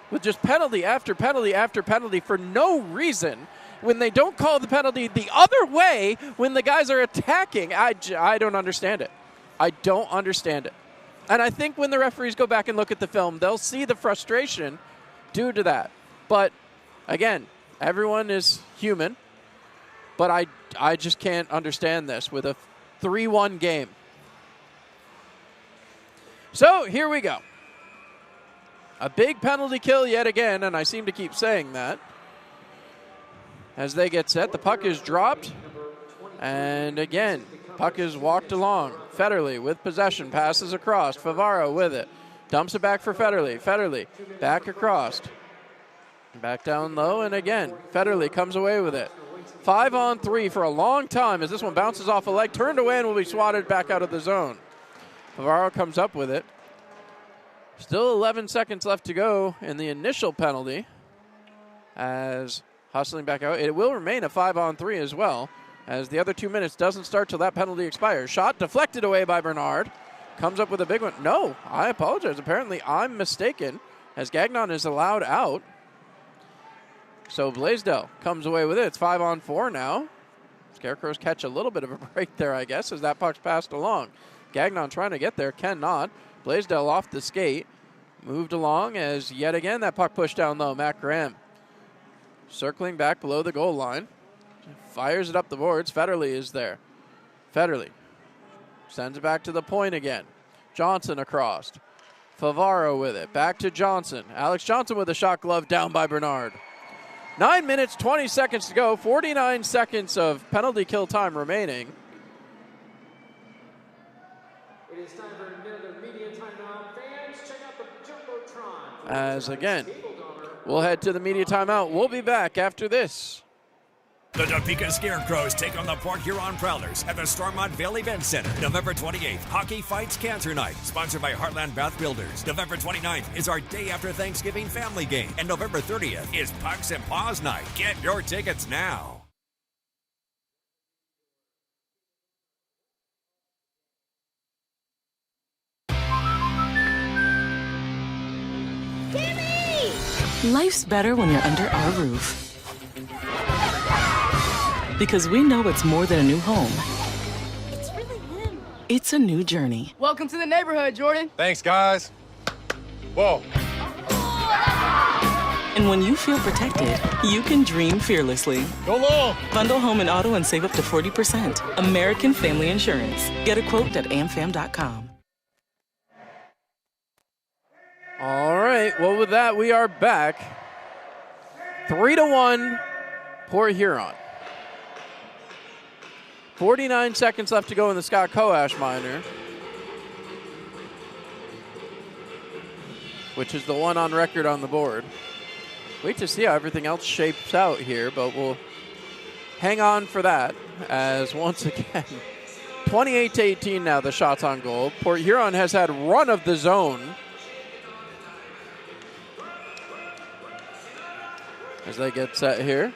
with just penalty after penalty after penalty for no reason, when they don't call the penalty the other way when the guys are attacking, I don't understand it. I don't understand it. And I think when the referees go back and look at the film, they'll see the frustration due to that. But, again, everyone is human. But I just can't understand this with a 3-1 game. So, here we go. A big penalty kill yet again, and I seem to keep saying that. As they get set, the puck is dropped. And, again, puck is walked along. Federley with possession, passes across. Favaro with it. Dumps it back for Federley. Federley back across. Back down low, and again, Federley comes away with it. 5-on-3 for a long time as this one bounces off a leg, turned away and will be swatted back out of the zone. Favaro comes up with it. Still 11 seconds left to go in the initial penalty as hustling back out. It will remain a 5-on-3 as well, as the other 2 minutes doesn't start till that penalty expires. Shot deflected away by Bernard. Comes up with a big one. No, I apologize. Apparently I'm mistaken as Gagnon is allowed out. So Blaisdell comes away with it. It's 5-on-4 now. Scarecrows catch a little bit of a break there, I guess, as that puck's passed along. Gagnon trying to get there, cannot. Blaisdell off the skate. Moved along as yet again that puck pushed down low. Matt Graham circling back below the goal line. Fires it up the boards. Federley is there. Federley sends it back to the point again. Johnson across. Favaro with it. Back to Johnson. Alex Johnson with a shot glove down by Bernard. 9 minutes, 20 seconds to go. 49 seconds of penalty kill time remaining. It is time for another media timeout. Fans, check out the Jumbotron. As again, we'll head to the media timeout. We'll be back after this. The Topeka Scarecrows take on the Port Huron Prowlers at the Stormont Vale Event Center. November 28th, Hockey Fights Cancer Night, sponsored by Heartland Bath Builders. November 29th is our day after Thanksgiving family game. And November 30th is Pucks and Paws Night. Get your tickets now. Life's better when you're under our roof. Because we know it's more than a new home. It's really him. It's a new journey. Welcome to the neighborhood, Jordan. Thanks, guys. Whoa. And when you feel protected, you can dream fearlessly. Go long. Bundle home and auto and save up to 40%. American Family Insurance. Get a quote at amfam.com. All right, well, with that, we are back. 3-1, Port Huron. 49 seconds left to go in the Scott Coash minor, which is the one on record on the board. Wait to see how everything else shapes out here, but we'll hang on for that, as once again, 28-18 now the shots on goal. Port Huron has had run of the zone as they get set here.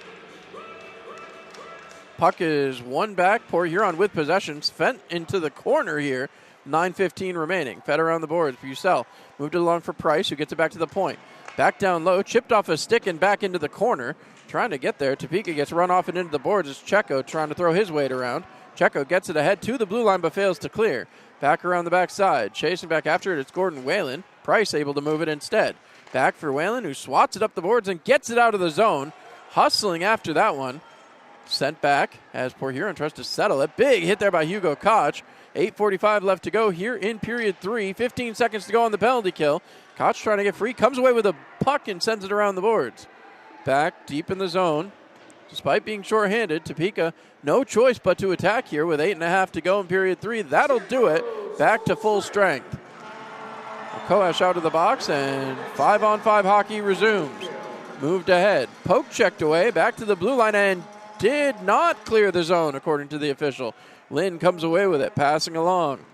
Puck is won back. Port Huron with possession. Fent into the corner here. 9:15 remaining. Fed around the boards. Bucell moved it along for Price, who gets it back to the point. Back down low. Chipped off a stick and back into the corner. Trying to get there. Topeka gets run off and into the boards. It's Checo trying to throw his weight around. Checo gets it ahead to the blue line but fails to clear. Back around the backside. Chasing back after it. It's Gordon Whalen. Price able to move it instead. Back for Whalen, who swats it up the boards and gets it out of the zone. Hustling after that one. Sent back as Port Huron tries to settle it. Big hit there by Hugo Koch. 8:45 left to go here in period 3. 15 seconds to go on the penalty kill. Koch trying to get free. Comes away with a puck and sends it around the boards. Back deep in the zone. Despite being shorthanded, Topeka no choice but to attack here with 8.5 to go in period 3. That'll do it. Back to full strength. Koash out of the box and 5-on-5 hockey resumes. Moved ahead. Poke checked away. Back to the blue line and did not clear the zone according to the official. Lynn comes away with it. Passing along.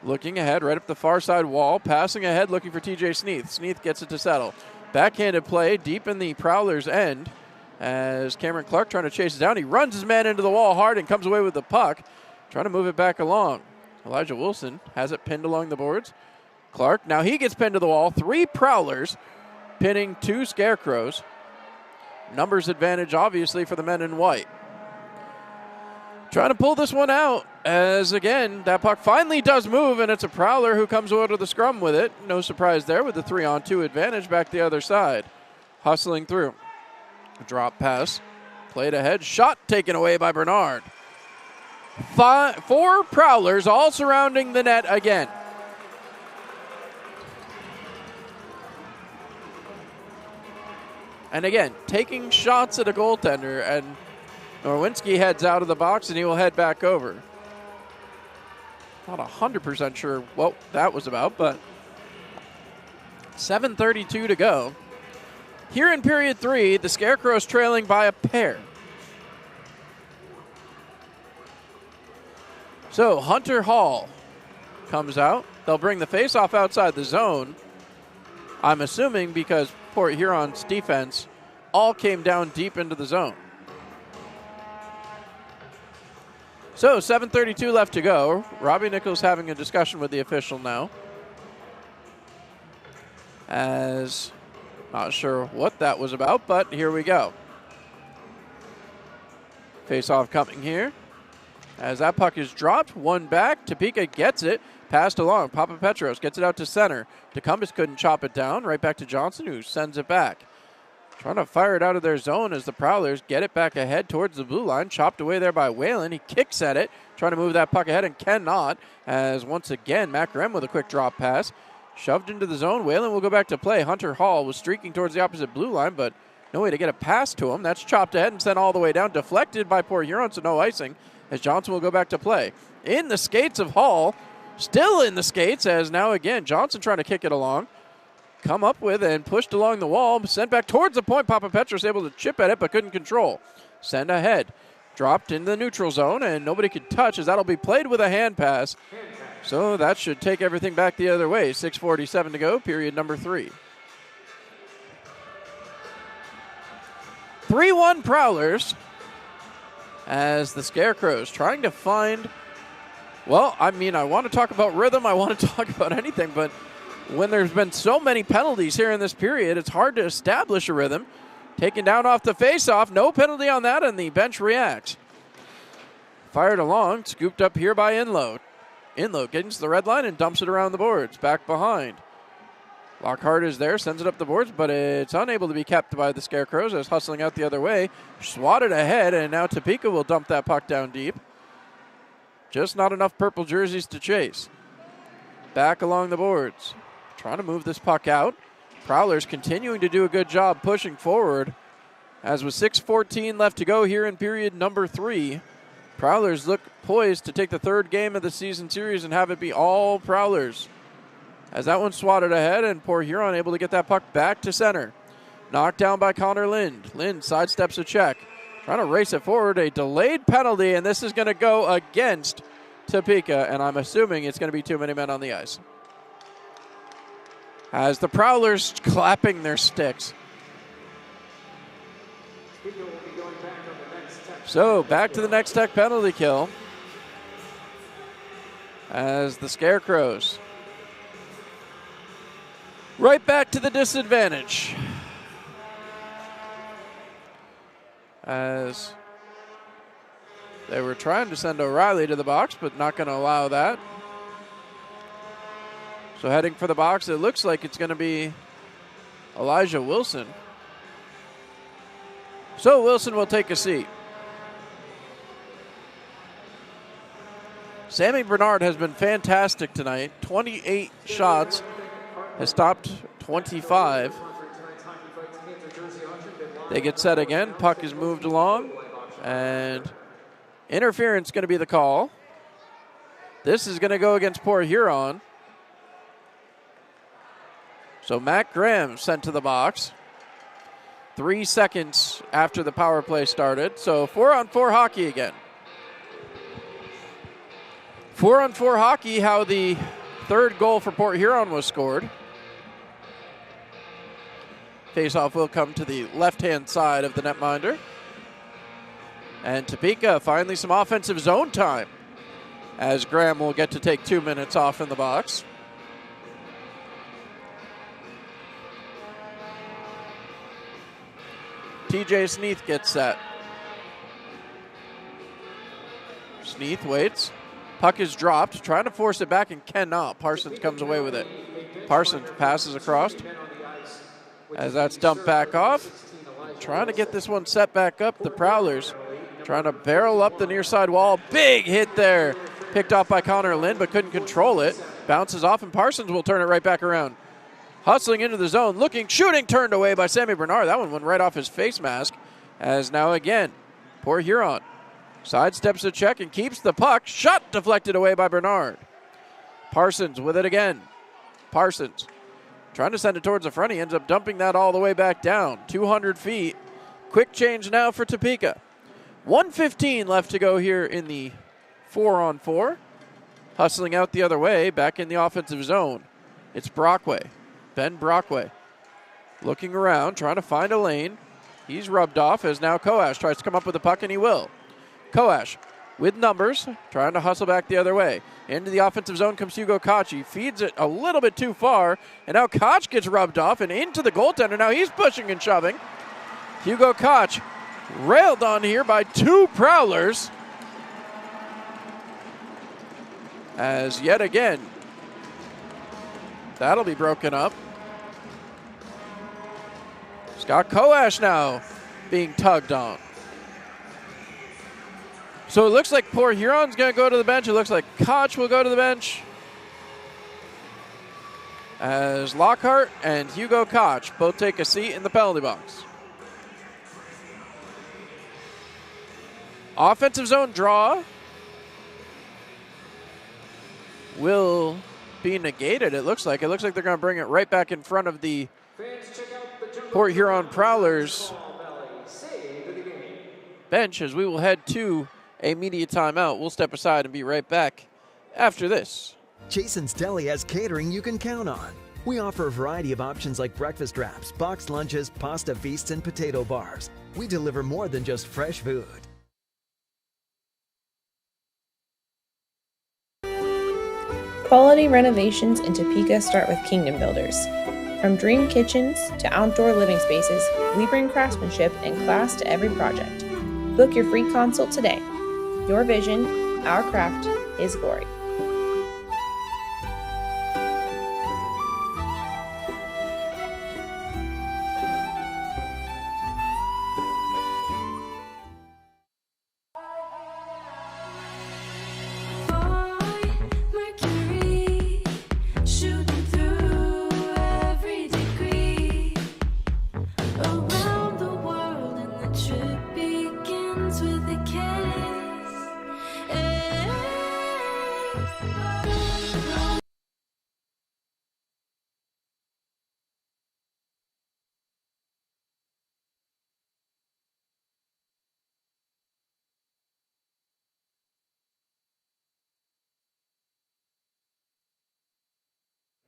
Looking ahead right up the far side wall. Passing ahead looking for TJ Sneath. Sneath gets it to settle. Backhanded play deep in the Prowlers' end. As Cameron Clark trying to chase it down. He runs his man into the wall hard and comes away with the puck. Trying to move it back along. Elijah Wilson has it pinned along the boards. Clark, now he gets pinned to the wall. 3 Prowlers pinning 2 Scarecrows. Numbers advantage, obviously, for the men in white. Trying to pull this one out as, again, that puck finally does move, and it's a Prowler who comes out of the scrum with it. No surprise there with the 3-on-2 advantage back the other side. Hustling through. Drop pass. Played ahead. Shot taken away by Bernard. 4 Prowlers all surrounding the net again. And again, taking shots at a goaltender, and Norwinski heads out of the box and he will head back over. Not 100% sure what that was about, but 7:32 to go. Here in period 3, the Scarecrows trailing by a pair. So Hunter Hall comes out. They'll bring the faceoff outside the zone. I'm assuming because Port Huron's defense all came down deep into the zone. So 7:32 left to go. Robbie Nichols having a discussion with the official now. As not sure what that was about, but here we go. Face-off coming here. As that puck is dropped, one back. Topeka gets it. Passed along. Papa Petros gets it out to center. Tecumseh couldn't chop it down. Right back to Johnson, who sends it back. Trying to fire it out of their zone as the Prowlers get it back ahead towards the blue line. Chopped away there by Whalen. He kicks at it. Trying to move that puck ahead and cannot. As once again, Macram with a quick drop pass. Shoved into the zone. Whalen will go back to play. Hunter Hall was streaking towards the opposite blue line, but no way to get a pass to him. That's chopped ahead and sent all the way down. Deflected by Port Huron, so no icing. As Johnson will go back to play. In the skates of Hall. Still in the skates as now again Johnson trying to kick it along. Come up with and pushed along the wall. Sent back towards the point. Papa Petros able to chip at it but couldn't control. Send ahead. Dropped in the neutral zone and nobody could touch as that'll be played with a hand pass. So that should take everything back the other way. 6:47 to go, period number 3. 3-1 Prowlers as the Scarecrows trying to find, well, I mean, I want to talk about rhythm, I want to talk about anything, but when there's been so many penalties here in this period, it's hard to establish a rhythm. Taken down off the faceoff, no penalty on that, and the bench reacts. Fired along, scooped up here by Inlow. Inlow gets to the red line and dumps it around the boards, back behind. Lockhart is there, sends it up the boards, but it's unable to be kept by the Scarecrows as hustling out the other way. Swatted ahead, and now Topeka will dump that puck down deep. Just not enough purple jerseys to chase. Back along the boards. Trying to move this puck out. Prowlers continuing to do a good job pushing forward. As with 6:14 left to go here in period number 3, Prowlers look poised to take the 3rd game of the season series and have it be all Prowlers. As that one swatted ahead and Port Huron able to get that puck back to center. Knocked down by Connor Lind. Lind sidesteps a check. Trying to race it forward. A delayed penalty, and this is going to go against Topeka, and I'm assuming it's going to be too many men on the ice. As the Prowlers clapping their sticks. So back to the next tech penalty kill. As the Scarecrows right back to the disadvantage. As they were trying to send O'Reilly to the box, but not going to allow that. So heading for the box, it looks like it's going to be Elijah Wilson. So Wilson will take a seat. Sammy Bernard has been fantastic tonight. 28 shots, has stopped 25. They get set again. Puck is moved along, and interference going to be the call. This is going to go against Port Huron. So Matt Graham sent to the box. 3 seconds after the power play started. So 4-on-4 hockey again. 4-on-4 hockey, how the third goal for Port Huron was scored. Faceoff will come to the left-hand side of the netminder. And Topeka finally some offensive zone time, as Graham will get to take 2 minutes off in the box. TJ Sneath gets set. Sneath waits. Puck is dropped, trying to force it back and cannot. Parsons comes away with it. Parsons passes across as that's dumped back off. Trying to get this one set back up. The Prowlers trying to barrel up the near side wall. Big hit there. Picked off by Connor Lind, but couldn't control it. Bounces off, and Parsons will turn it right back around. Hustling into the zone, looking, shooting, turned away by Sammy Bernard. That one went right off his face mask. As now again, Port Huron sidesteps the check and keeps the puck. Shot deflected away by Bernard. Parsons with it again. Parsons trying to send it towards the front. He ends up dumping that all the way back down. 200 feet. Quick change now for Topeka. 1:15 left to go here in the 4-on-4. Hustling out the other way, back in the offensive zone. It's Brockway. Ben Brockway looking around, trying to find a lane. He's rubbed off as now Koash tries to come up with the puck, and he will. Koash with numbers, trying to hustle back the other way. Into the offensive zone comes Hugo Koch. He feeds it a little bit too far, and now Koch gets rubbed off and into the goaltender. Now he's pushing and shoving. Hugo Koch railed on here by two Prowlers. As yet again, that'll be broken up. Scott Koash now being tugged on. So it looks like Port Huron's going to go to the bench. It looks like Koch will go to the bench, as Lockhart and Hugo Koch both take a seat in the penalty box. Offensive zone draw will be negated, it looks like. It looks like they're going to bring it right back in front of the Port Huron Prowlers bench, as we will head to a media timeout. We'll step aside and be right back after this. Jason's Deli has catering you can count on. We offer a variety of options like breakfast wraps, boxed lunches, pasta feasts, and potato bars. We deliver more than just fresh food. Quality renovations in Topeka start with Kingdom Builders. From dream kitchens to outdoor living spaces, we bring craftsmanship and class to every project. Book your free consult today. Your vision, our craft, His glory.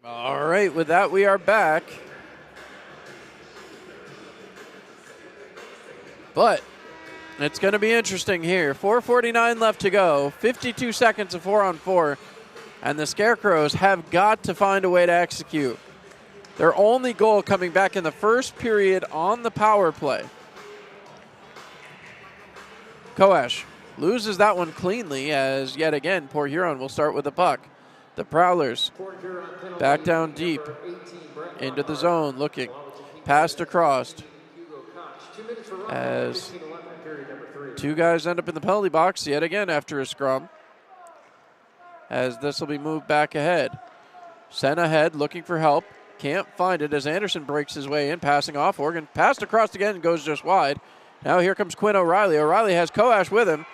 All right, with that, we are back. But it's going to be interesting here. 4:49 left to go, 52 seconds of 4-on-4, and the Scarecrows have got to find a way to execute. Their only goal coming back in the first period on the power play. Koash loses that one cleanly, as yet again, Port Huron will start with the puck. The Prowlers back down deep into the zone, looking. Passed across as two guys end up in the penalty box yet again after a scrum, as this will be moved back ahead. Sent ahead, looking for help. Can't find it as Anderson breaks his way in, passing off. Oregon passed across again and goes just wide. Now here comes Quinn O'Reilly. O'Reilly has Koash with him.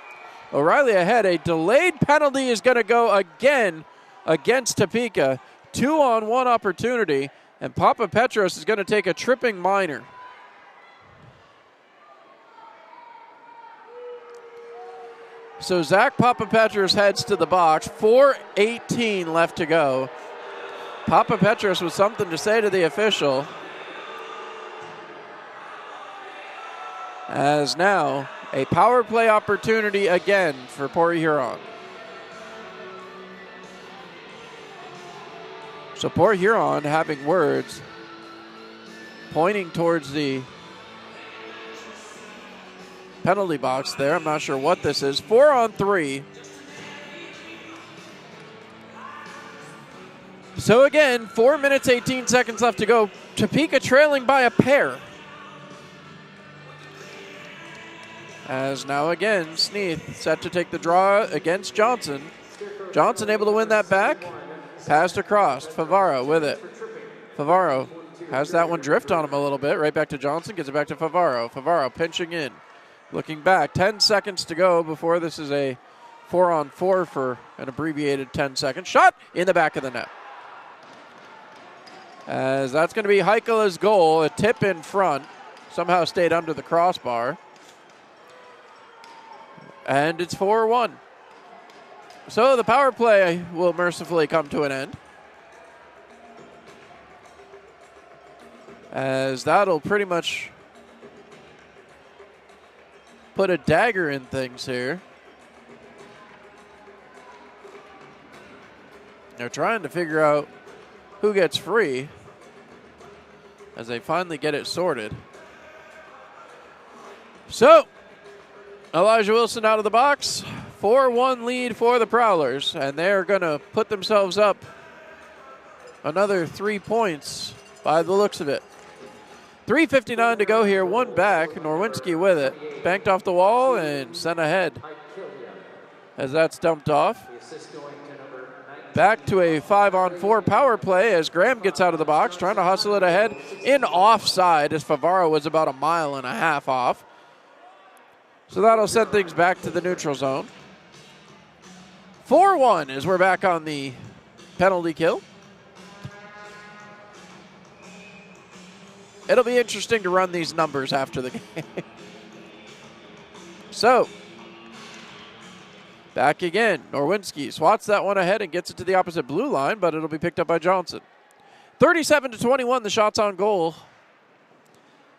O'Reilly ahead. A delayed penalty is going to go again against Topeka. 2-on-1 opportunity, and Papa Petros is going to take a tripping minor. So Zach Papa Petros heads to the box. 4:18 left to go. Papa Petros with something to say to the official. As now a power play opportunity again for Port Huron. So Port Huron having words, pointing towards the penalty box there. I'm not sure what this is. 4-on-3. So again, 4 minutes, 18 seconds left to go. Topeka trailing by a pair. As now again, Sneath set to take the draw against Johnson. Johnson able to win that back. Passed across. Favaro with it. Favaro has that one drift on him a little bit. Right back to Johnson. Gets it back to Favaro. Favaro pinching in. Looking back. 10 seconds to go before this is a 4-on-4 for an abbreviated 10 seconds. Shot in the back of the net. As that's going to be Heikkala's goal. A tip in front. Somehow stayed under the crossbar. And it's 4-1. So the power play will mercifully come to an end. As that'll pretty much put a dagger in things here. They're trying to figure out who gets free as they finally get it sorted. So, Elijah Wilson out of the box. 4-1 lead for the Prowlers, and they're going to put themselves up another 3 points by the looks of it. 3:59 to go here, one back. Norwinski with it. Banked off the wall and sent ahead as that's dumped off. Back to a 5-on-4 power play as Graham gets out of the box, trying to hustle it ahead in offside as Favaro was about 1.5 miles off. So that'll send things back to the neutral zone. 4-1 as we're back on the penalty kill. It'll be interesting to run these numbers after the game. So, back again. Norwinski swats that one ahead and gets it to the opposite blue line, but it'll be picked up by Johnson. 37-21, the shots on goal.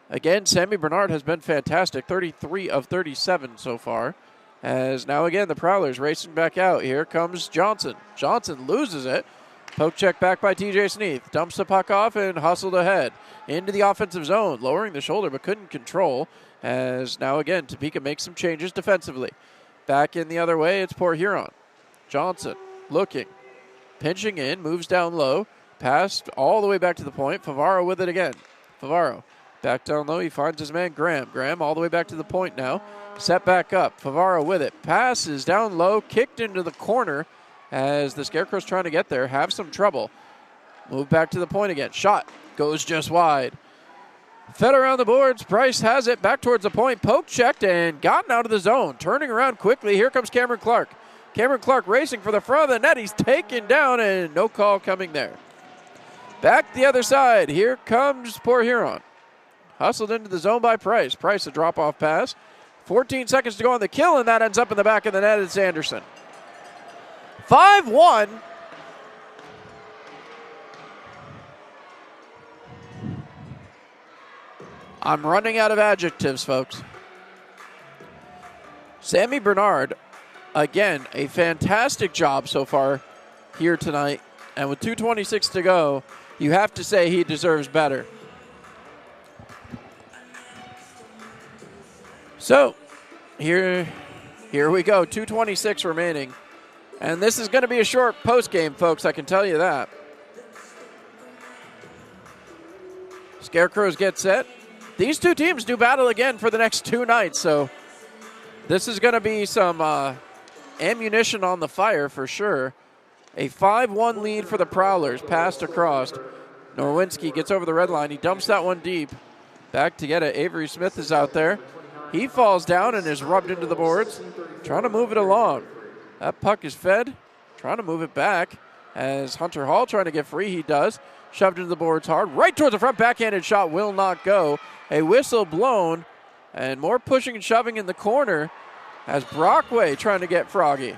Again, Sammy Bernard has been fantastic. 33 of 37 so far. As now again, the Prowlers racing back out. Here comes Johnson. Johnson loses it. Poke check back by TJ Sneath. Dumps the puck off and hustled ahead into the offensive zone, lowering the shoulder but couldn't control. As now again, Topeka makes some changes defensively. Back in the other way, it's Port Huron. Johnson looking, pinching in, moves down low, passed all the way back to the point. Favaro with it again. Favaro back down low, he finds his man Graham. Graham all the way back to the point now. Set back up. Favaro with it. Passes down low, kicked into the corner as the Scarecrows trying to get there. Have some trouble. Move back to the point again. Shot goes just wide. Fed around the boards. Price has it back towards the point. Poke checked and gotten out of the zone. Turning around quickly. Here comes Cameron Clark. Cameron Clark racing for the front of the net. He's taken down and no call coming there. Back the other side. Here comes Port Huron. Hustled into the zone by Price. Price a drop-off pass. 14 seconds to go on the kill, and that ends up in the back of the net. It's Anderson. 5-1. I'm running out of adjectives, folks. Sammy Bernard, again, a fantastic job so far here tonight. And with 2:26 to go, you have to say he deserves better. So, here we go. 2:26 remaining. And this is going to be a short post game, folks, I can tell you that. Scarecrows get set. These two teams do battle again for the next 2 nights, so this is going to be some ammunition on the fire for sure. A 5-1 lead for the Prowlers, passed across. Norwinski gets over the red line. He dumps that one deep. Back to get it. Avery Smith is out there. He falls down and is rubbed into the boards. Trying to move it along. That puck is fed. Trying to move it back. As Hunter Hall trying to get free, he does. Shoved into the boards hard. Right towards the front. Backhanded shot will not go. A whistle blown. And more pushing and shoving in the corner as Brockway trying to get Froggy.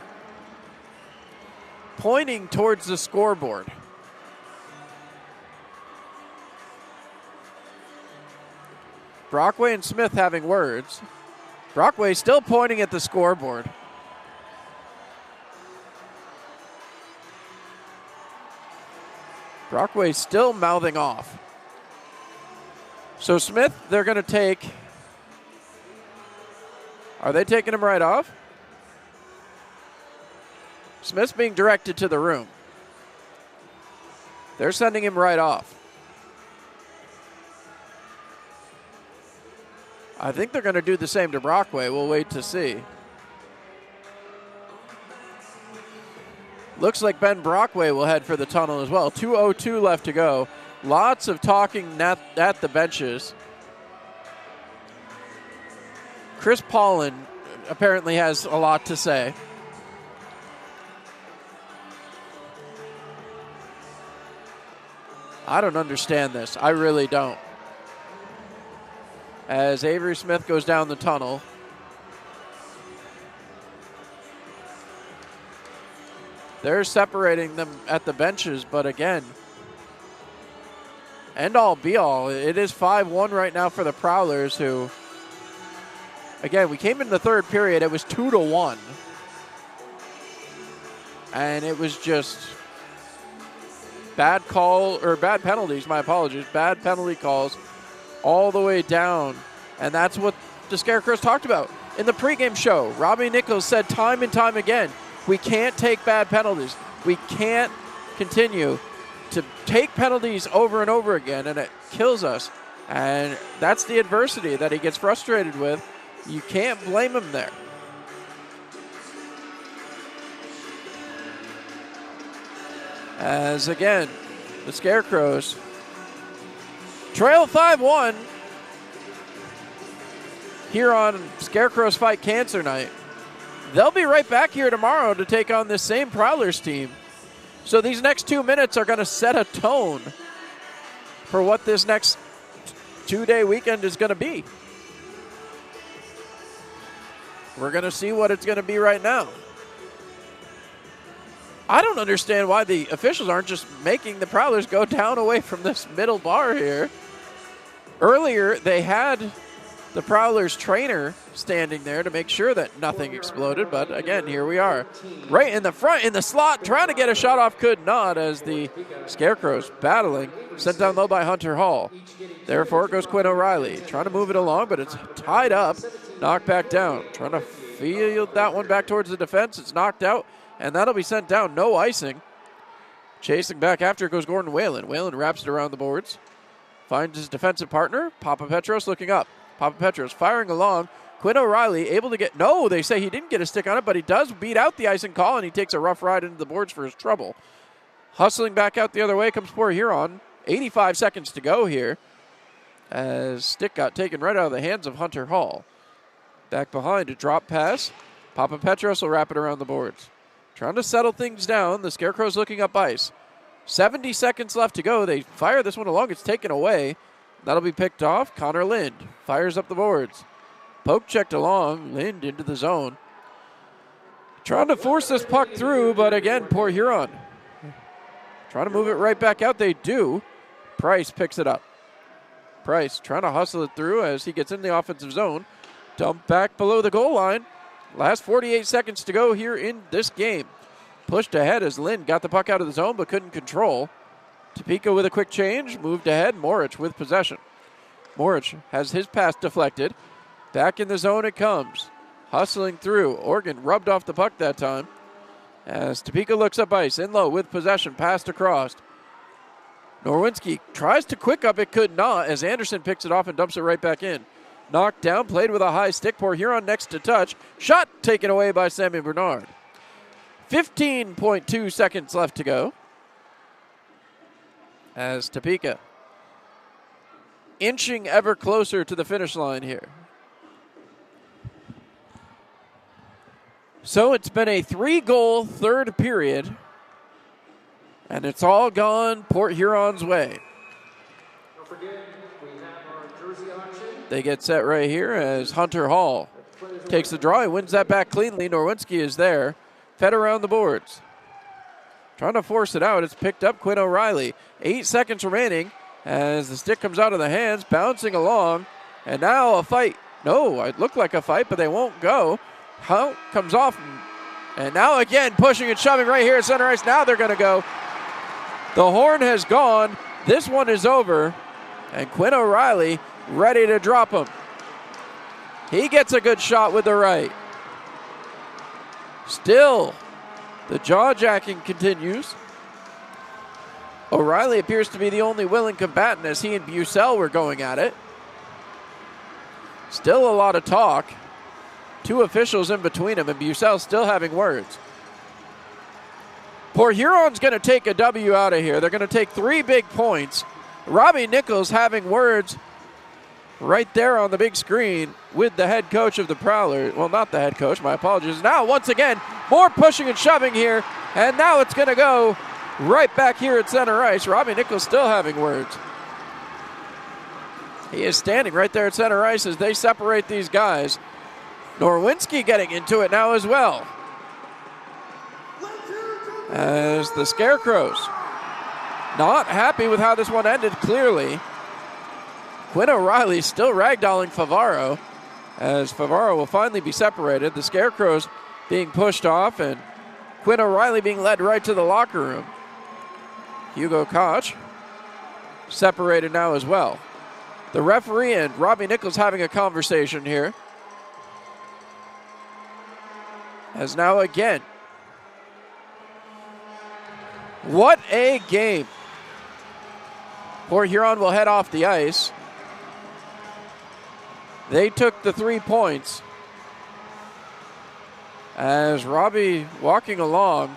Pointing towards the scoreboard. Brockway and Smith having words. Brockway still pointing at the scoreboard. Brockway still mouthing off. So Smith, they're going to take. Are they taking him right off? Smith's being directed to the room. They're sending him right off. I think they're going to do the same to Brockway. We'll wait to see. Looks like Ben Brockway will head for the tunnel as well. 2:02 left to go. Lots of talking at the benches. Chris Paulin apparently has a lot to say. I don't understand this. I really don't. As Avery Smith goes down the tunnel. They're separating them at the benches, but again, end all be all. It is 5-1 right now for the Prowlers, who, again, we came in the third period. It was 2-1. And it was just bad penalties, my apologies. Bad penalty calls all the way down. And that's what the Scarecrows talked about in the pregame show. Robbie Nichols said time and time again, we can't take bad penalties. We can't continue to take penalties over and over again, and it kills us. And that's the adversity that he gets frustrated with. You can't blame him there. As again, the Scarecrows trail 5-1 here on Scarecrows Fight Cancer Night. They'll be right back here tomorrow to take on this same Prowlers team. So these next 2 minutes are going to set a tone for what this next 2-day weekend is going to be. We're going to see what it's going to be right now. I don't understand why the officials aren't just making the Prowlers go down away from this middle bar here. Earlier, they had the Prowlers trainer standing there to make sure that nothing exploded, but again, here we are. Right in the front, in the slot, trying to get a shot off, could not, as the Scarecrows battling, sent down low by Hunter Hall. Therefore, it goes Quinn O'Reilly, trying to move it along, but it's tied up, knocked back down. Trying to field that one back towards the defense. It's knocked out, and that'll be sent down, no icing. Chasing back after it goes Gordon Whalen. Whalen wraps it around the boards, finds his defensive partner, Papa Petros looking up. Papa Petros firing along. Quinn O'Reilly able to get, no, they say he didn't get a stick on it, but he does beat out the icing call, and he takes a rough ride into the boards for his trouble. Hustling back out the other way comes poor Huron. 85 seconds to go here as stick got taken right out of the hands of Hunter Hall. Back behind, a drop pass. Papa Petros will wrap it around the boards. Trying to settle things down. The Scarecrows looking up ice. 70 seconds left to go. They fire this one along. It's taken away. That'll be picked off. Connor Lind fires up the boards. Poke checked along. Lind into the zone. Trying to force this puck through, but again, poor Huron. Trying to move it right back out. They do. Price picks it up. Price trying to hustle it through as he gets in the offensive zone. Dump back below the goal line. Last 48 seconds to go here in this game. Pushed ahead as Lind got the puck out of the zone but couldn't control. Topeka with a quick change. Moved ahead. Morich with possession. Morich has his pass deflected. Back in the zone it comes. Hustling through. Oregon rubbed off the puck that time. As Topeka looks up ice, in low with possession, passed across. Norwinski tries to quick up, it could not, as Anderson picks it off and dumps it right back in. Knocked down, played with a high stick, Port Huron next to touch. Shot taken away by Sammy Bernard. 15.2 seconds left to go. As Topeka inching ever closer to the finish line here. So it's been a 3-goal third period, and it's all gone Port Huron's way. Don't forget, we have our jersey auction. They get set right here as Hunter Hall takes the draw. He wins that back cleanly. Norwinski is there, fed around the boards. Trying to force it out. It's picked up Quinn O'Reilly. 8 seconds remaining as the stick comes out of the hands, bouncing along. And now a fight. No, it looked like a fight, but they won't go. Hunt comes off. And now again, pushing and shoving right here at center ice. Now they're going to go. The horn has gone. This one is over. And Quinn O'Reilly ready to drop him. He gets a good shot with the right. Still, the jaw-jacking continues. O'Reilly appears to be the only willing combatant as he and Bucell were going at it. Still a lot of talk. 2 officials in between them, and Bucell still having words. Port Huron's going to take a W out of here. They're going to take 3 big points. Robbie Nichols having words right there on the big screen with the head coach of the Prowlers. Well, not the head coach, my apologies. Now, once again, more pushing and shoving here, and now it's going to go right back here at center ice. Robbie Nichols still having words. He is standing right there at center ice as they separate these guys. Norwinski getting into it now as well. As the Scarecrows not happy with how this one ended, clearly. Quinn O'Reilly still ragdolling Favaro, as Favaro will finally be separated. The Scarecrows being pushed off, and Quinn O'Reilly being led right to the locker room. Hugo Koch separated now as well. The referee and Robbie Nichols having a conversation here. As now again, what a game. Port Huron will head off the ice. They took the 3 points. As Robbie walking along,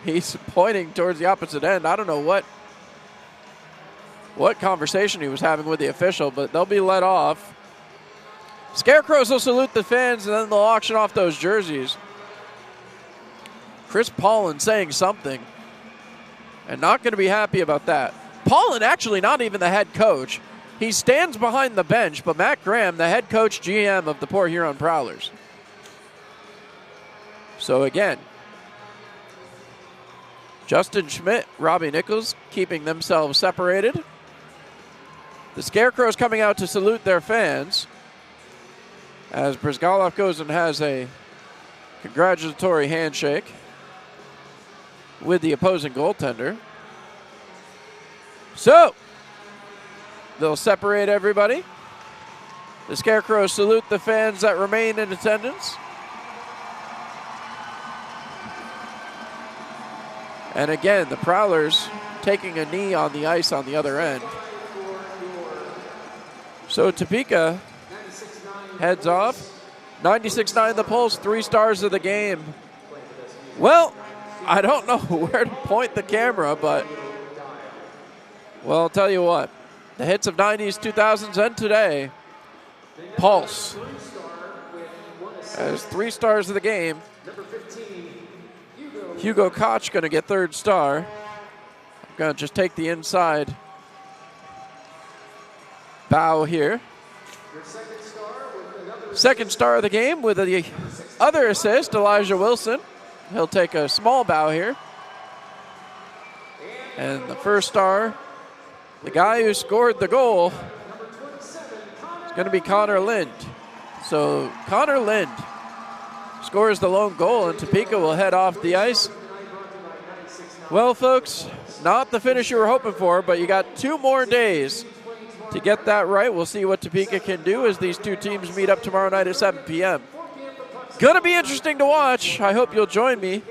he's pointing towards the opposite end. I don't know what conversation he was having with the official, but they'll be let off. Scarecrows will salute the fans, and then they'll auction off those jerseys. Chris Paulin saying something, and not going to be happy about that. Paulin actually not even the head coach. He stands behind the bench, but Matt Graham, the head coach GM of the Port Huron Prowlers. So again, Justin Schmidt, Robbie Nichols keeping themselves separated. The Scarecrows coming out to salute their fans as Brizgalov goes and has a congratulatory handshake with the opposing goaltender. So, they'll separate everybody. The Scarecrows salute the fans that remain in attendance. And again, the Prowlers taking a knee on the ice on the other end. So Topeka heads off. 96.9 the pulse, 3 stars of the game. Well, I don't know where to point the camera, but, well, I'll tell you what. The hits of 90s, 2000s, and today, Pulse as 3 stars of the game. Hugo Koch going to get 3rd star. I'm going to just take the inside bow here. 2nd star of the game with the other assist, Elijah Wilson. He'll take a small bow here. And the 1st star, the guy who scored the goal, is going to be Connor Lind. So Connor Lind scores the lone goal, and Topeka will head off the ice. Well, folks, not the finish you were hoping for, but you got 2 more days to get that right. We'll see what Topeka can do as these 2 teams meet up tomorrow night at 7 p.m. Gonna be interesting to watch. I hope you'll join me.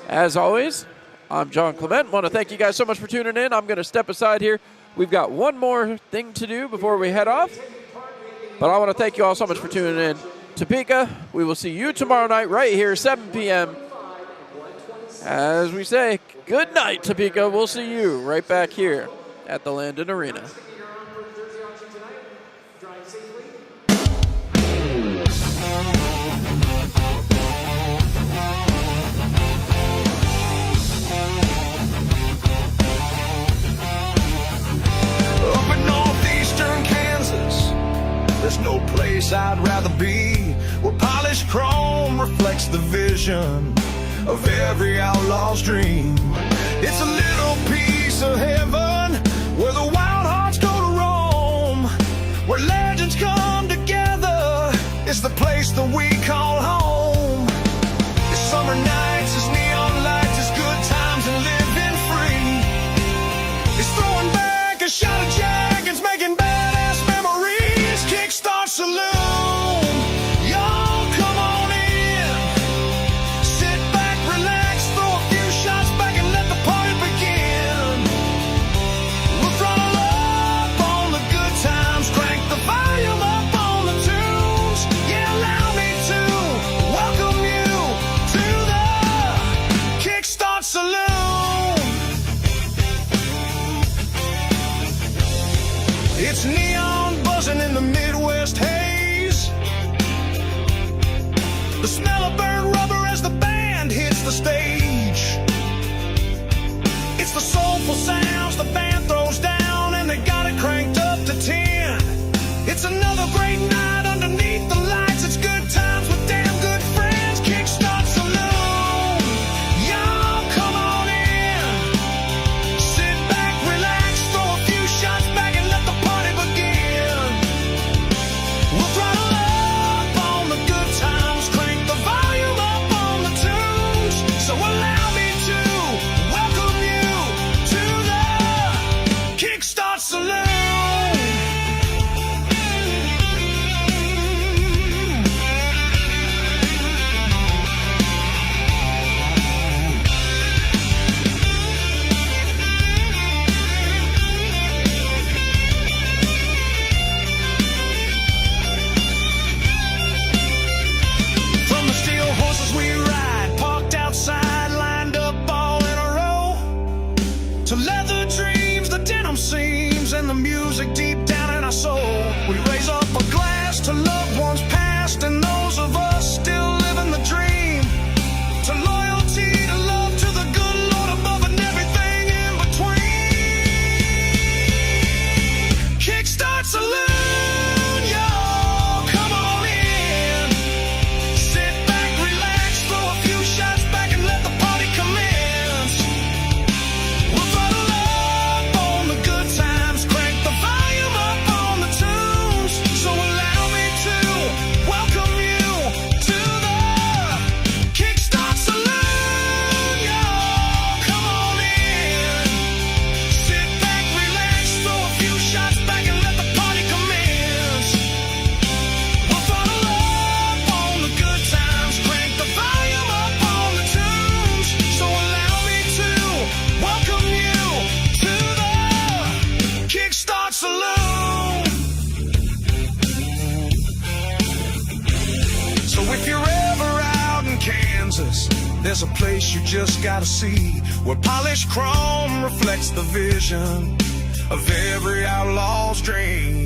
As always, I'm John Clement. Want to thank you guys so much for tuning in. I'm going to step aside here. We've got one more thing to do before we head off. But I want to thank you all so much for tuning in. Topeka, we will see you tomorrow night right here, 7 p.m. As we say, good night, Topeka. We'll see you right back here at the Landon Arena. Up in northeastern Kansas, there's no place I'd rather be, where polished chrome reflects the vision of every outlaw's dream. It's a little piece of heaven where the wild hearts go to roam, where legends come together. It's the place that we call home. It's summer nights, it's neon lights, it's good times and living free. It's throwing back a shot of Jack, it's making badass memories. Kickstart Saloon. It's neon buzzing in the Midwest haze, the smell of burnt rubber as the band hits the stage. It's the soulful sounds the band throws down, and they got it cranked up to 10. It's another great night underneath the lights. It's good times with damn good friends. Kickstart Saloon. Y'all come on in. Sit back, relax, throw a few shots back and let the party begin. We'll throttle up on the good times, crank the volume up on the tunes. So allow me to welcome you to the Kickstart Saloon. From the steel horses we ride, parked outside, lined up all in a row, to leather dreams, the denim seams, and the music deep down in our soul. We raise up a glass to loved ones past and those of us still living the dream, to loyalty, to love, to the good Lord above and everything in between. Kickstart Saloon, y'all, come on in. Sit back, relax, throw a few shots back and let the party commence. We'll throttle up on the good times, crank the volume up on the tunes. So allow me to welcome you to the Kickstart Saloon. Y'all, come on in. Sit back, relax, throw a few shots back and let the party commence. We'll throttle up on the good times, crank the volume up on the tunes. So allow me to welcome you to the Kickstart Saloon. So if you're ever out in Kansas, there's a place you just gotta see, where polished chrome reflects the vision of every outlaw's dream.